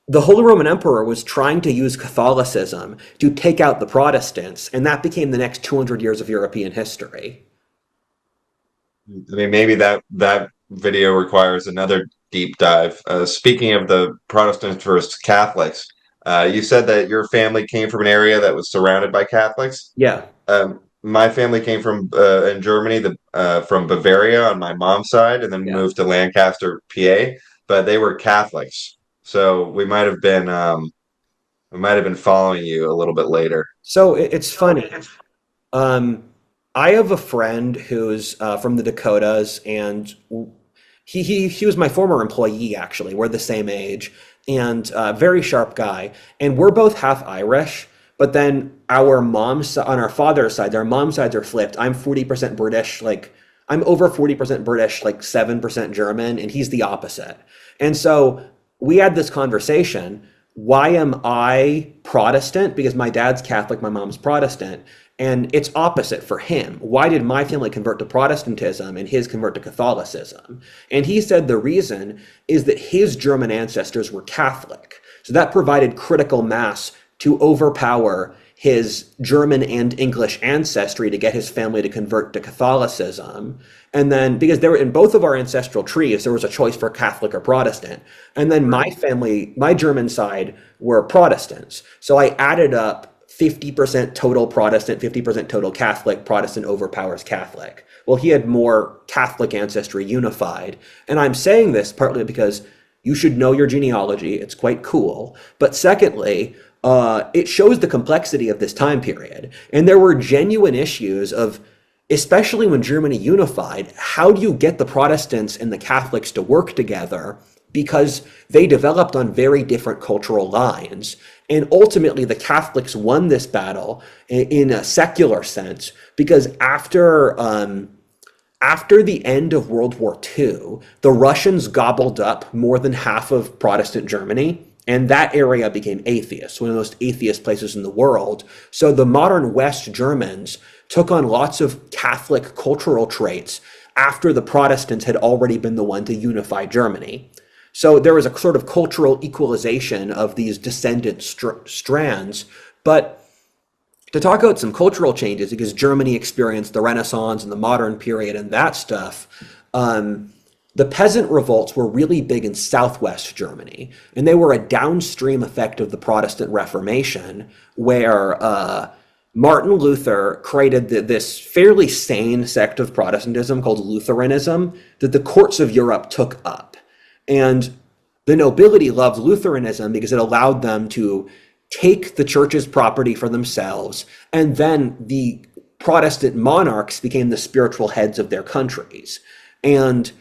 the Holy Roman Emperor was trying to use Catholicism to take out the Protestants, and that became the next 200 years of European history. I mean, maybe that video requires another deep dive. Speaking of the Protestants versus Catholics, you said that your family came from an area that was surrounded by Catholics. Yeah. My family came from in Germany, from Bavaria on my mom's side, and then Yeah. moved to Lancaster, PA. But they were Catholics. So we might have been following you a little bit later. So it's funny. Um, I have a friend who's from the Dakotas, and he was my former employee. Actually, we're the same age, and very sharp guy. And we're both half Irish, but then on our father's side, our mom's sides are flipped. I'm 40% British, like I'm over 40% British, like 7% German, and he's the opposite. And so we had this conversation. Why am I Protestant? Because my dad's Catholic, my mom's Protestant. And it's opposite for him. Why did my family convert to Protestantism and his convert to Catholicism? And he said the reason is that his German ancestors were Catholic. So that provided critical mass to overpower his German and English ancestry to get his family to convert to Catholicism. And then, because there were in both of our ancestral trees, there was a choice for Catholic or Protestant. And then my family, my German side, were Protestants. So I added up 50% total Protestant, 50% total Catholic. Protestant overpowers Catholic. Well, he had more Catholic ancestry unified. And I'm saying this partly because you should know your genealogy. It's quite cool. But secondly, it shows the complexity of this time period. And there were genuine issues of, especially when Germany unified, how do you get the Protestants and the Catholics to work together? Because they developed on very different cultural lines. And ultimately, the Catholics won this battle in a secular sense because after the end of World War II, the Russians gobbled up more than half of Protestant Germany, and that area became atheist, one of the most atheist places in the world. So the modern West Germans took on lots of Catholic cultural traits after the Protestants had already been the one to unify Germany. So there was a sort of cultural equalization of these descendant strands. But to talk about some cultural changes, because Germany experienced the Renaissance and the modern period and that stuff, the peasant revolts were really big in southwest Germany. And they were a downstream effect of the Protestant Reformation, where Martin Luther created this fairly sane sect of Protestantism called Lutheranism that the courts of Europe took up. And the nobility loved Lutheranism because it allowed them to take the church's property for themselves, and then the Protestant monarchs became the spiritual heads of their countries. And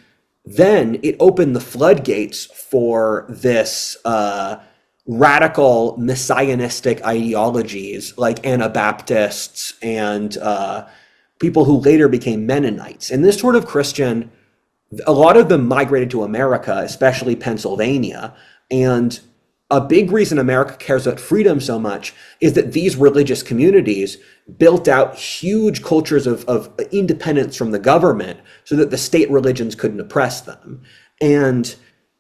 then it opened the floodgates for this radical messianistic ideologies like Anabaptists and people who later became Mennonites. And this sort of Christian, a lot of them migrated to America, especially Pennsylvania. And a big reason America cares about freedom so much is that these religious communities built out huge cultures of independence from the government so that the state religions couldn't oppress them. And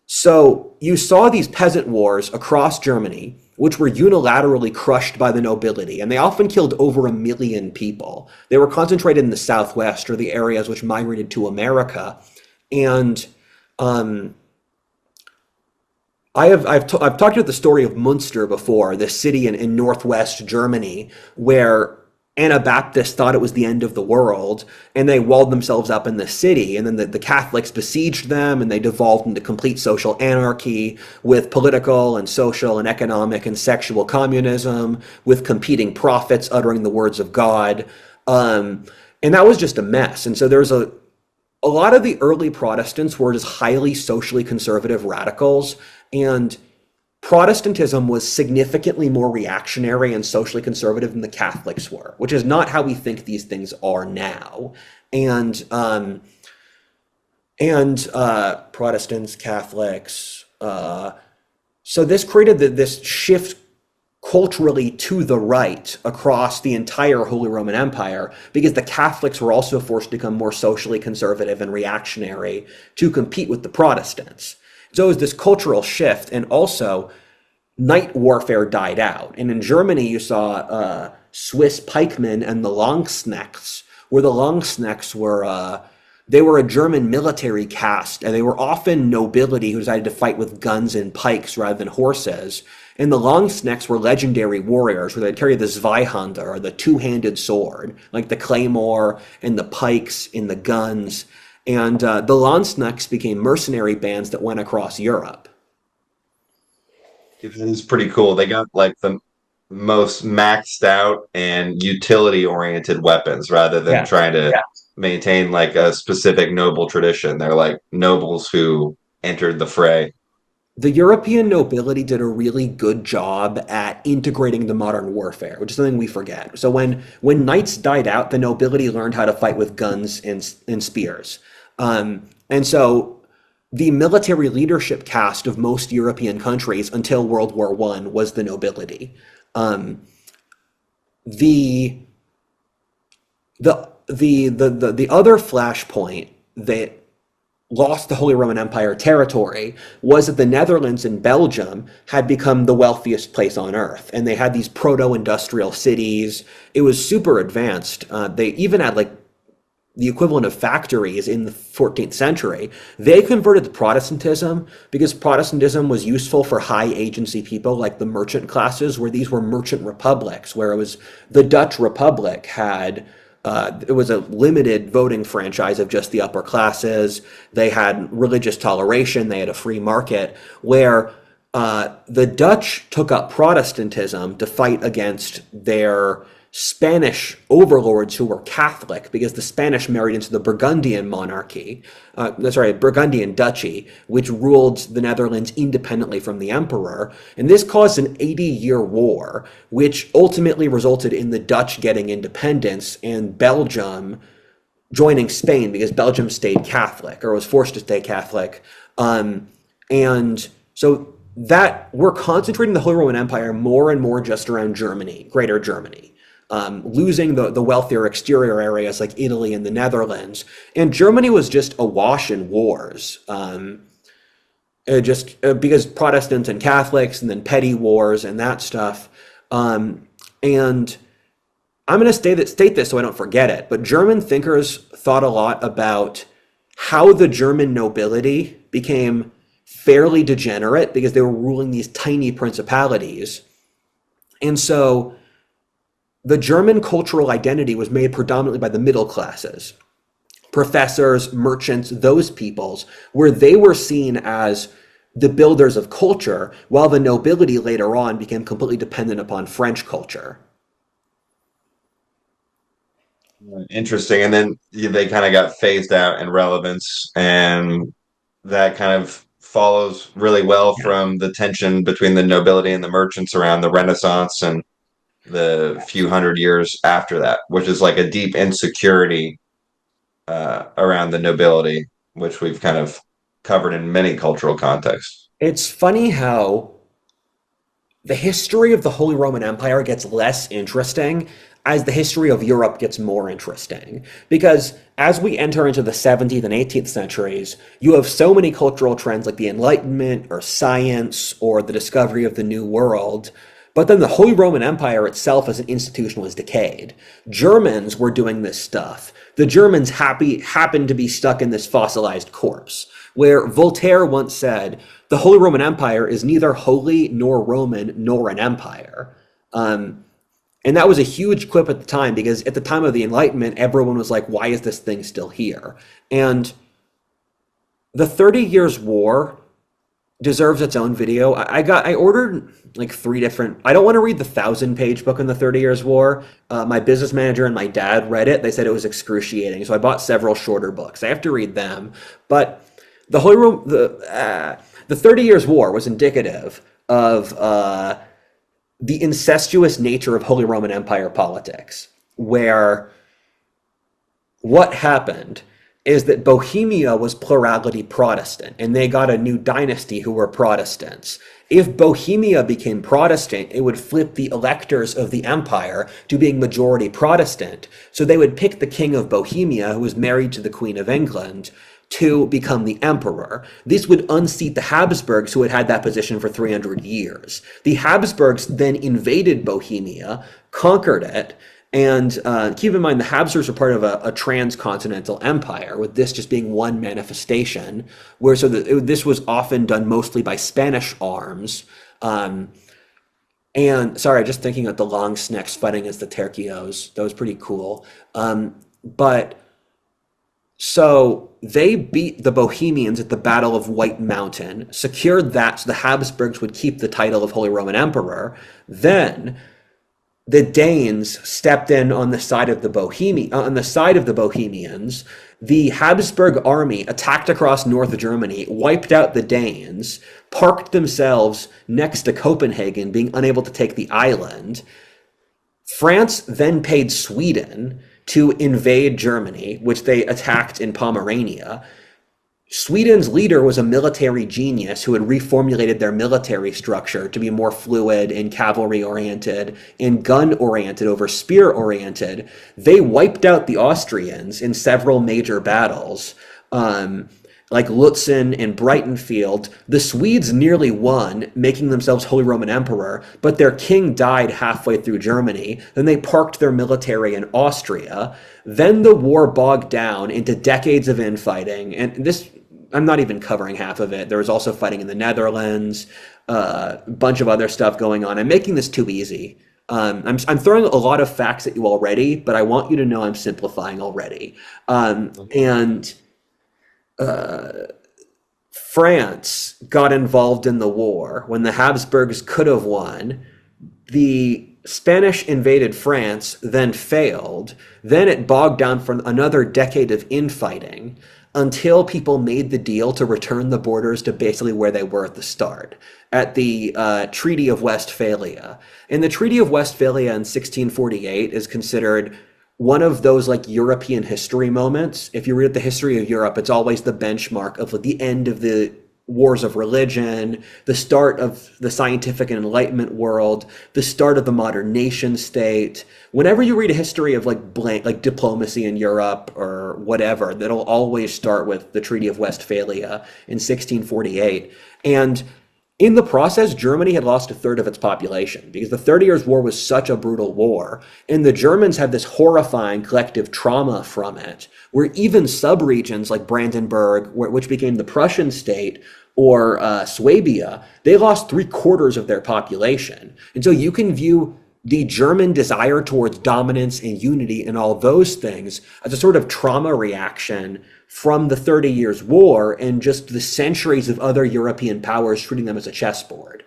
so you saw these peasant wars across Germany, which were unilaterally crushed by the nobility, and they often killed over 1 million people. They were concentrated in the Southwest, or the areas which migrated to America. And I've talked about the story of Munster before, this city in northwest Germany, where Anabaptists thought it was the end of the world, and they walled themselves up in the city, and then the Catholics besieged them, and they devolved into complete social anarchy with political and social and economic and sexual communism, with competing prophets uttering the words of God. And that was just a mess. And so there's a lot of the early Protestants were just highly socially conservative radicals, and Protestantism was significantly more reactionary and socially conservative than the Catholics were, which is not how we think these things are now. And Protestants, Catholics. So this created this shift culturally to the right across the entire Holy Roman Empire, because the Catholics were also forced to become more socially conservative and reactionary to compete with the Protestants. So it was this cultural shift, and also night warfare died out. And in Germany, you saw Swiss pikemen and the Langsknechts, where the Langsknechts were they were a German military caste, and they were often nobility who decided to fight with guns and pikes rather than horses. And the Langsknechts were legendary warriors, where they'd carry the Zweihander, or the two-handed sword, like the claymore and the pikes and the guns. And the Landsknechts became mercenary bands that went across Europe. It is pretty cool. They got like the most maxed out and utility oriented weapons rather than Yeah. trying to maintain like a specific noble tradition. They're like nobles who entered the fray. The European nobility did a really good job at integrating the modern warfare, which is something we forget. So when knights died out, the nobility learned how to fight with guns and spears. And so the military leadership cast of most European countries until World War One was the nobility. Um, the the other flashpoint that lost the Holy Roman Empire territory was that the Netherlands and Belgium had become the wealthiest place on earth, and they had these proto-industrial cities. It was super advanced. They even had like the equivalent of factories in the 14th century. They converted to Protestantism because Protestantism was useful for high agency people like the merchant classes, where these were merchant republics, where it was the Dutch Republic had it was a limited voting franchise of just the upper classes. They had religious toleration. They had a free market where the Dutch took up Protestantism to fight against their Spanish overlords who were Catholic because the Spanish married into the Burgundian monarchy, Burgundian duchy, which ruled the Netherlands independently from the emperor. And this caused an 80-year war, which ultimately resulted in the Dutch getting independence and Belgium joining Spain because Belgium stayed Catholic or was forced to stay Catholic. And so that we're concentrating the Holy Roman Empire more and more just around Germany, Greater Germany, losing the wealthier exterior areas like Italy and the Netherlands. And Germany was just awash in wars, because Protestants and Catholics, and then petty wars and that stuff. And I'm going to state this so I don't forget it, but German thinkers thought a lot about how the German nobility became fairly degenerate because they were ruling these tiny principalities. And so the German cultural identity was made predominantly by the middle classes, professors, merchants, those peoples, where they were seen as the builders of culture, while the nobility later on became completely dependent upon French culture. Interesting. And then they kind of got phased out in relevance, and that kind of follows really well Yeah. from the tension between the nobility and the merchants around the Renaissance and the few hundred years after that, which is like a deep insecurity around the nobility, which we've kind of covered in many cultural contexts. It's funny how the history of the Holy Roman Empire gets less interesting as the history of Europe gets more interesting. Because as we enter into the 17th and 18th centuries, you have so many cultural trends like the Enlightenment or science or the discovery of the New World. But then the Holy Roman Empire itself as an institution was decayed. Germans were doing this stuff. The Germans happened to be stuck in this fossilized corpse, where Voltaire once said, the Holy Roman Empire is neither holy nor Roman nor an empire. And that was a huge quip at the time because at the time of the Enlightenment, everyone was like, why is this thing still here? And the 30 Years' War deserves its own video. I ordered like three different. I don't want to read the 1,000-page book on the 30 Years' War. My business manager and my dad read it. They said it was excruciating, so I bought several shorter books. I have to read them, but the 30 Years' War was indicative of the incestuous nature of Holy Roman Empire politics, where what happened is that Bohemia was plurality Protestant, and they got a new dynasty who were Protestants. If Bohemia became Protestant, it would flip the electors of the empire to being majority Protestant. So they would pick the king of Bohemia, who was married to the Queen of England, to become the emperor. This would unseat the Habsburgs, who had had that position for 300 years. The Habsburgs then invaded Bohemia, conquered it, and keep in mind, the Habsburgs were part of a transcontinental empire, with this just being one manifestation, where this was often done mostly by Spanish arms. And sorry, just thinking of the long snakes fighting as the Tercios. That was pretty cool. But So they beat the Bohemians at the Battle of White Mountain, secured that so the Habsburgs would keep the title of Holy Roman Emperor. Then the Danes stepped in on the side of the Bohemians. The Habsburg army attacked across North Germany, wiped out the Danes, parked themselves next to Copenhagen, being unable to take the island. France then paid Sweden to invade Germany, which they attacked in Pomerania. Sweden's leader was a military genius who had reformulated their military structure to be more fluid and cavalry oriented and gun oriented over spear oriented. They wiped out the Austrians in several major battles, like Lutzen and Breitenfeld. The Swedes nearly won, making themselves Holy Roman Emperor, but their king died halfway through Germany. Then they parked their military in Austria. Then the war bogged down into decades of infighting, and this, I'm not even covering half of it. There was also fighting in the Netherlands, a bunch of other stuff going on. I'm making this too easy. I'm throwing a lot of facts at you already, but I want you to know I'm simplifying already. And France got involved in the war when the Habsburgs could have won. The Spanish invaded France, then failed. Then it bogged down for another decade of infighting until people made the deal to return the borders to basically where they were at the start, at the Treaty of Westphalia. And the Treaty of Westphalia in 1648 is considered one of those like European history moments. If you read the history of Europe, it's always the benchmark of like, the end of the wars of religion, the start of the scientific and enlightenment world, the start of the modern nation state. Whenever you read a history of like diplomacy in Europe or whatever, that'll always start with the Treaty of Westphalia in 1648. And in the process, Germany had lost a third of its population because the 30 Years' War was such a brutal war. And the Germans had this horrifying collective trauma from it, where even subregions like Brandenburg, which became the Prussian state, or Swabia, they lost 3/4 of their population. And so you can view the German desire towards dominance and unity and all those things as a sort of trauma reaction from the 30 Years' War and just the centuries of other European powers treating them as a chessboard.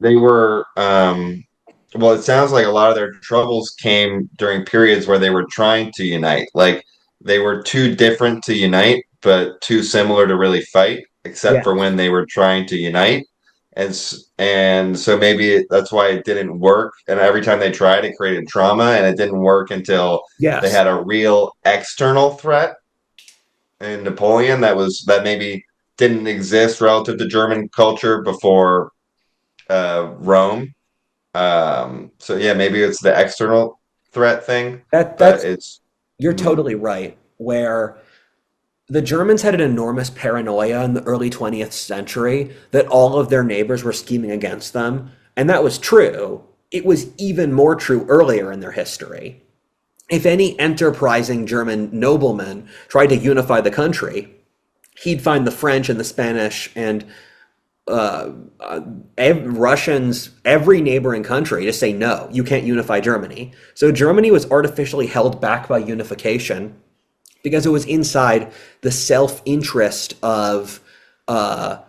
They were, well, it sounds like a lot of their troubles came during periods where they were trying to unite. Like they were too different to unite, but too similar to really fight, except for when they were trying to unite. And so maybe that's why it didn't work. And every time they tried, it created trauma, and it didn't work until they Yes. had a real external threat in Napoleon that maybe didn't exist relative to German culture before Rome. So yeah, maybe it's the external threat thing, but That's it's you're mhm. totally right. Where the Germans had an enormous paranoia in the early 20th century that all of their neighbors were scheming against them. And that was true. It was even more true earlier in their history. If any enterprising German nobleman tried to unify the country, he'd find the French and the Spanish and Russians, every neighboring country, to say, no, you can't unify Germany. So Germany was artificially held back by unification because it was inside the self-interest of the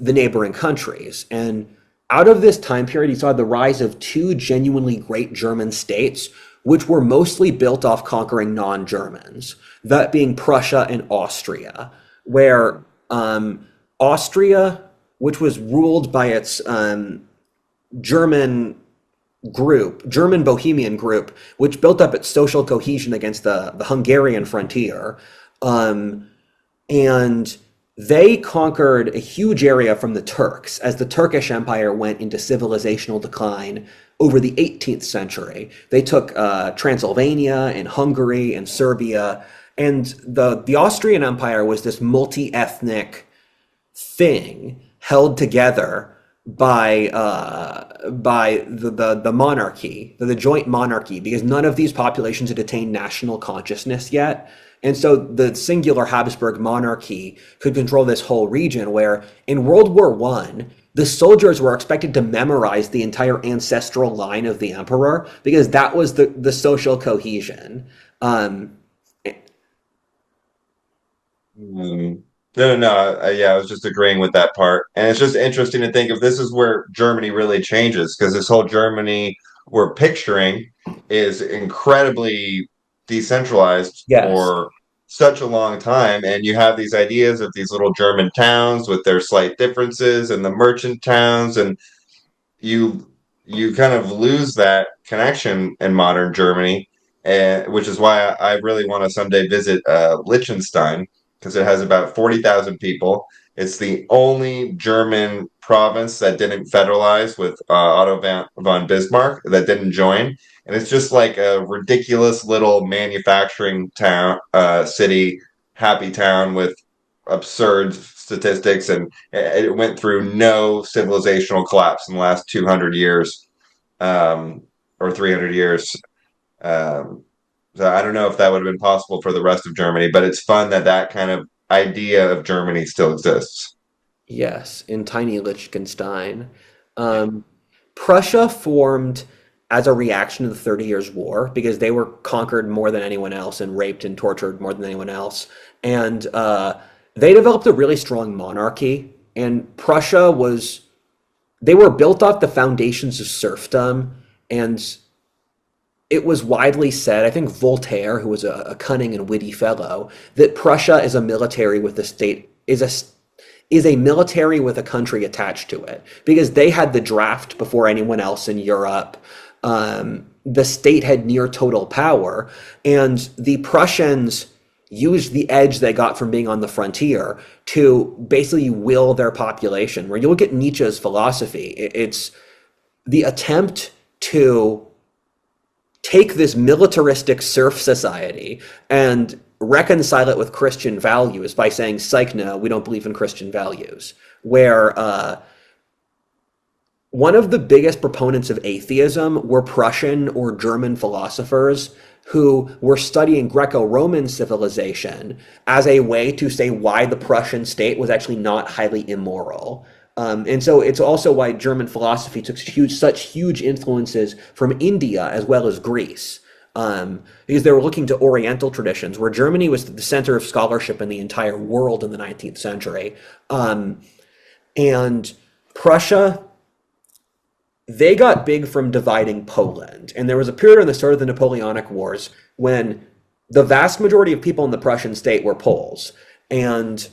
neighboring countries. And out of this time period, you saw the rise of two genuinely great German states, which were mostly built off conquering non-Germans, that being Prussia and Austria, where Austria, which was ruled by its German German Bohemian group, which built up its social cohesion against the Hungarian frontier. And they conquered a huge area from the Turks as the Turkish Empire went into civilizational decline over the 18th century. They took Transylvania and Hungary and Serbia. And the Austrian Empire was this multi-ethnic thing held together by the monarchy, the joint monarchy, because none of these populations had attained national consciousness yet. And so the singular Habsburg monarchy could control this whole region, where in World War I, the soldiers were expected to memorize the entire ancestral line of the emperor because that was the social cohesion. Um, Mm. No, no, no. Yeah, I was just agreeing with that part. And it's just interesting to think if this is where Germany really changes, because this whole Germany we're picturing is incredibly decentralized yes. for such a long time. And you have these ideas of these little German towns with their slight differences and the merchant towns, and you you kind of lose that connection in modern Germany, which is why I really want to someday visit Liechtenstein because it has about 40,000 people. It's the only German province that didn't federalize with Otto von Bismarck that didn't join, and it's just like a ridiculous little manufacturing town, city, happy town with absurd statistics, and it went through no civilizational collapse in the last 200 years, um, or 300 years. Um, so I don't know if that would have been possible for the rest of Germany, but it's fun that that kind of idea of Germany still exists. Yes, in tiny Liechtenstein. Um, Prussia formed as a reaction to the 30 Years' War because they were conquered more than anyone else and raped and tortured more than anyone else. And they developed a really strong monarchy. And Prussia was, they were built off the foundations of serfdom. And it was widely said, I think Voltaire, who was a cunning and witty fellow, that Prussia is a military with a state, is a military with a country attached to it because they had the draft before anyone else in Europe. The state had near total power, and the Prussians used the edge they got from being on the frontier to basically will their population. Where you look at Nietzsche's philosophy, it's the attempt to take this militaristic serf society and reconcile it with Christian values by saying, psych, no, we don't believe in Christian values. Where one of the biggest proponents of atheism were Prussian or German philosophers who were studying Greco-Roman civilization as a way to say why the Prussian state was actually not highly immoral. And so it's also why German philosophy took such huge influences from India as well as Greece, because they were looking to Oriental traditions, where Germany was the center of scholarship in the entire world in the 19th century. And Prussia, they got big from dividing Poland. And there was a period in the start of the Napoleonic Wars when the vast majority of people in the Prussian state were Poles. And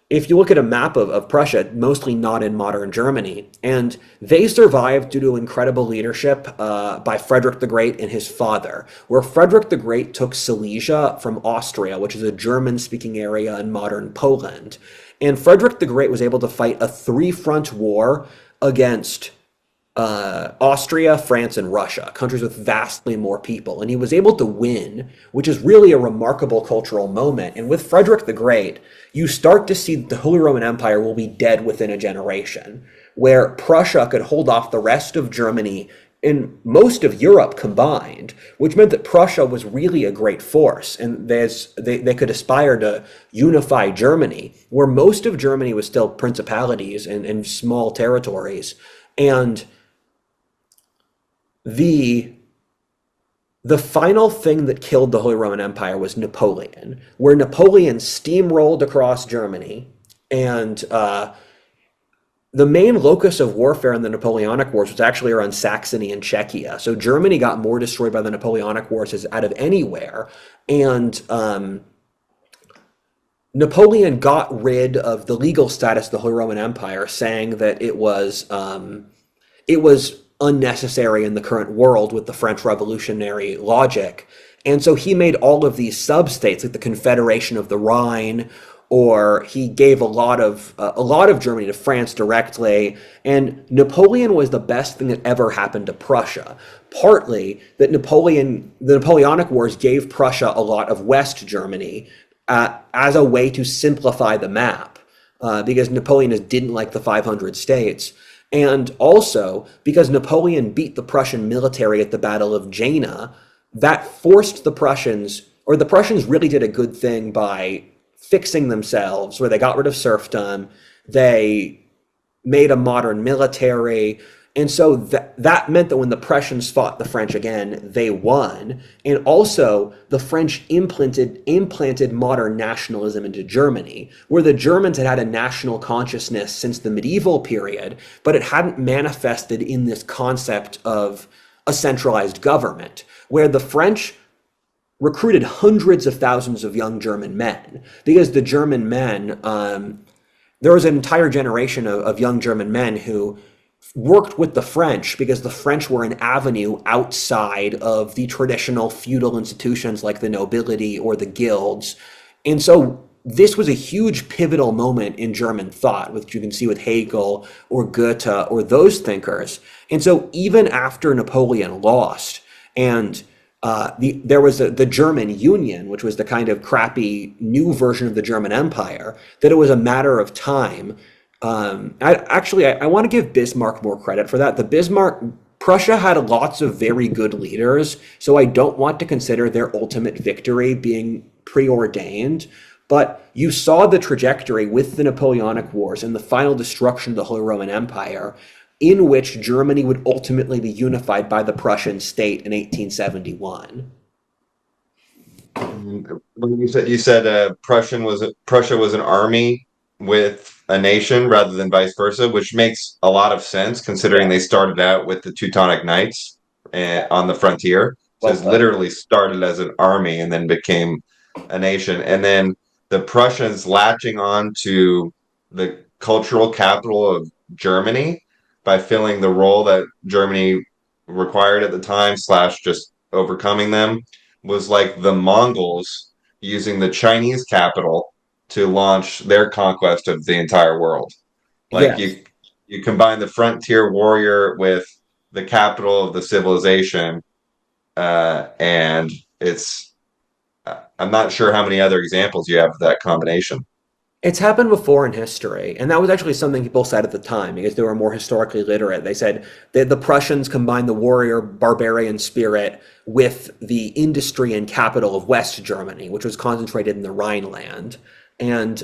if you look at a map of Prussia, mostly not in modern Germany, and they survived due to incredible leadership by Frederick the Great and his father, where Frederick the Great took Silesia from Austria, which is a German-speaking area in modern Poland. And Frederick the Great was able to fight a three-front war against Austria, France, and Russia, countries with vastly more people. And he was able to win, which is really a remarkable cultural moment. And with Frederick the Great, you start to see the Holy Roman Empire will be dead within a generation, where Prussia could hold off the rest of Germany and most of Europe combined, which meant that Prussia was really a great force. And they could aspire to unify Germany, where most of Germany was still principalities and small territories. And the final thing that killed the Holy Roman Empire was Napoleon, where Napoleon steamrolled across Germany, and the main locus of warfare in the Napoleonic Wars was actually around Saxony and Czechia. So Germany got more destroyed by the Napoleonic Wars as out of anywhere, and Napoleon got rid of the legal status of the Holy Roman Empire, saying that it was unnecessary in the current world with the French Revolutionary logic. And so he made all of these sub-states, like the Confederation of the Rhine, or he gave a lot of Germany to France directly. And Napoleon was the best thing that ever happened to Prussia. Partly that the Napoleonic Wars gave Prussia a lot of West Germany as a way to simplify the map, because Napoleon didn't like the 500 states. And also because Napoleon beat the Prussian military at the Battle of Jena, that forced the Prussians really did a good thing by fixing themselves, where they got rid of serfdom, they made a modern military, And so that meant that when the Prussians fought the French again, they won. And also, the French implanted modern nationalism into Germany, where the Germans had had a national consciousness since the medieval period, but it hadn't manifested in this concept of a centralized government, where the French recruited hundreds of thousands of young German men because the German men, there was an entire generation of young German men who worked with the French because the French were an avenue outside of the traditional feudal institutions like the nobility or the guilds. And so this was a huge pivotal moment in German thought, which you can see with Hegel or Goethe or those thinkers. And so even after Napoleon lost, and there was the German Union, which was the kind of crappy new version of the German Empire, that it was a matter of time. I want to give Bismarck more credit for that. Prussia had lots of very good leaders, so I don't want to consider their ultimate victory being preordained. But you saw the trajectory with the Napoleonic Wars and the final destruction of the Holy Roman Empire, in which Germany would ultimately be unified by the Prussian state in 1871. When you said Prussia was an army with a nation rather than vice versa, which makes a lot of sense considering Yeah, they started out with the Teutonic Knights on the frontier. So well it's put. literally started as an army and then became a nation. And then the Prussians latching on to the cultural capital of Germany by filling the role that Germany required at the time, slash just overcoming them, was like the Mongols using the Chinese capital to launch their conquest of the entire world. Like Yes. you combine the frontier warrior with the capital of the civilization, and it's I'm not sure how many other examples you have of that combination. It's happened before in history, and that was actually something people said at the time because they were more historically literate. They said that the Prussians combined the warrior barbarian spirit with the industry and capital of West Germany, which was concentrated in the Rhineland. And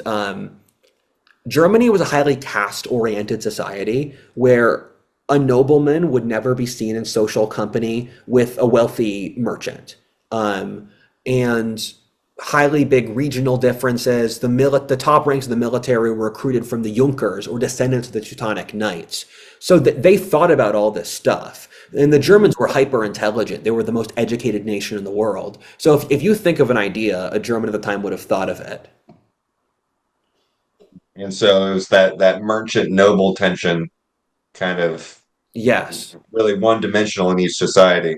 Germany was a highly caste-oriented society where a nobleman would never be seen in social company with a wealthy merchant. And highly big regional differences. The top ranks of the military were recruited from the Junkers or descendants of the Teutonic Knights. So that they thought about all this stuff. And the Germans were hyper intelligent. They were the most educated nation in the world. So if you think of an idea, a German at the time would have thought of it. And so it was that merchant noble tension kind of Yes. really one dimensional in each society.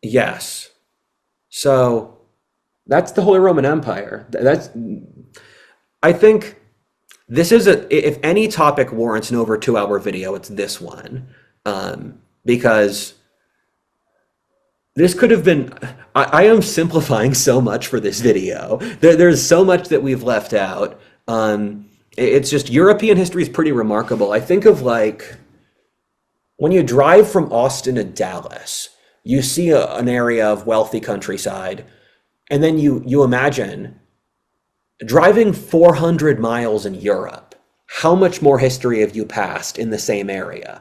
Yes. So that's the Holy Roman Empire. I think this is if any topic warrants an over 2 hour video, it's this one. Because this could have been, I am simplifying so much for this video. There's so much that we've left out. It's just European history is pretty remarkable. I think of like when you drive from Austin to Dallas, you see an area of wealthy countryside, and then you imagine driving 400 miles in Europe. How much more history have you passed in the same area?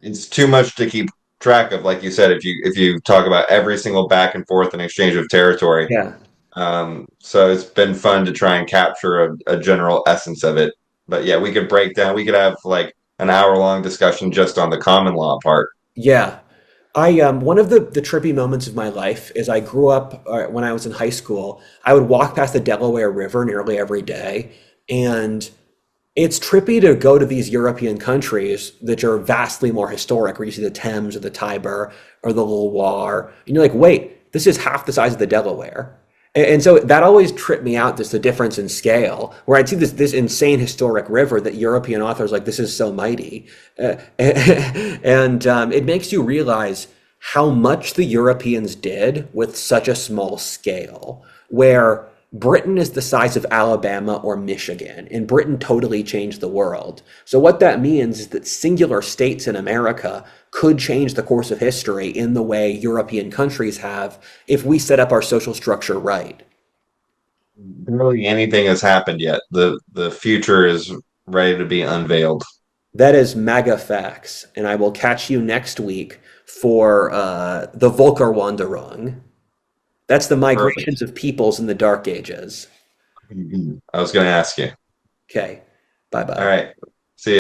It's too much to keep track of, like you said, if you talk about every single back and forth and exchange of territory. Yeah. So it's been fun to try and capture a general essence of it. But yeah, we could have like an hour long discussion just on the common law part. Yeah. I one of the trippy moments of my life is I grew up when I was in high school. I would walk past the Delaware River nearly every day, and it's trippy to go to these European countries that are vastly more historic, where you see the Thames or the Tiber or the Loire, and you're like, wait, this is half the size of the Delaware. And so that always tripped me out, just the difference in scale, where I'd see this insane historic river that European authors like, this is so mighty. And it makes you realize how much the Europeans did with such a small scale, where Britain is the size of Alabama or Michigan, and Britain totally changed the world. So what that means is that singular states in America could change the course of history in the way European countries have if we set up our social structure right. Barely anything has happened yet. The future is ready to be unveiled. That is mega facts, and I will catch you next week for the Volkerwanderung. That's the Perfect. migrations of peoples in the Dark Ages. I was going to ask you. Okay, bye All bye. right.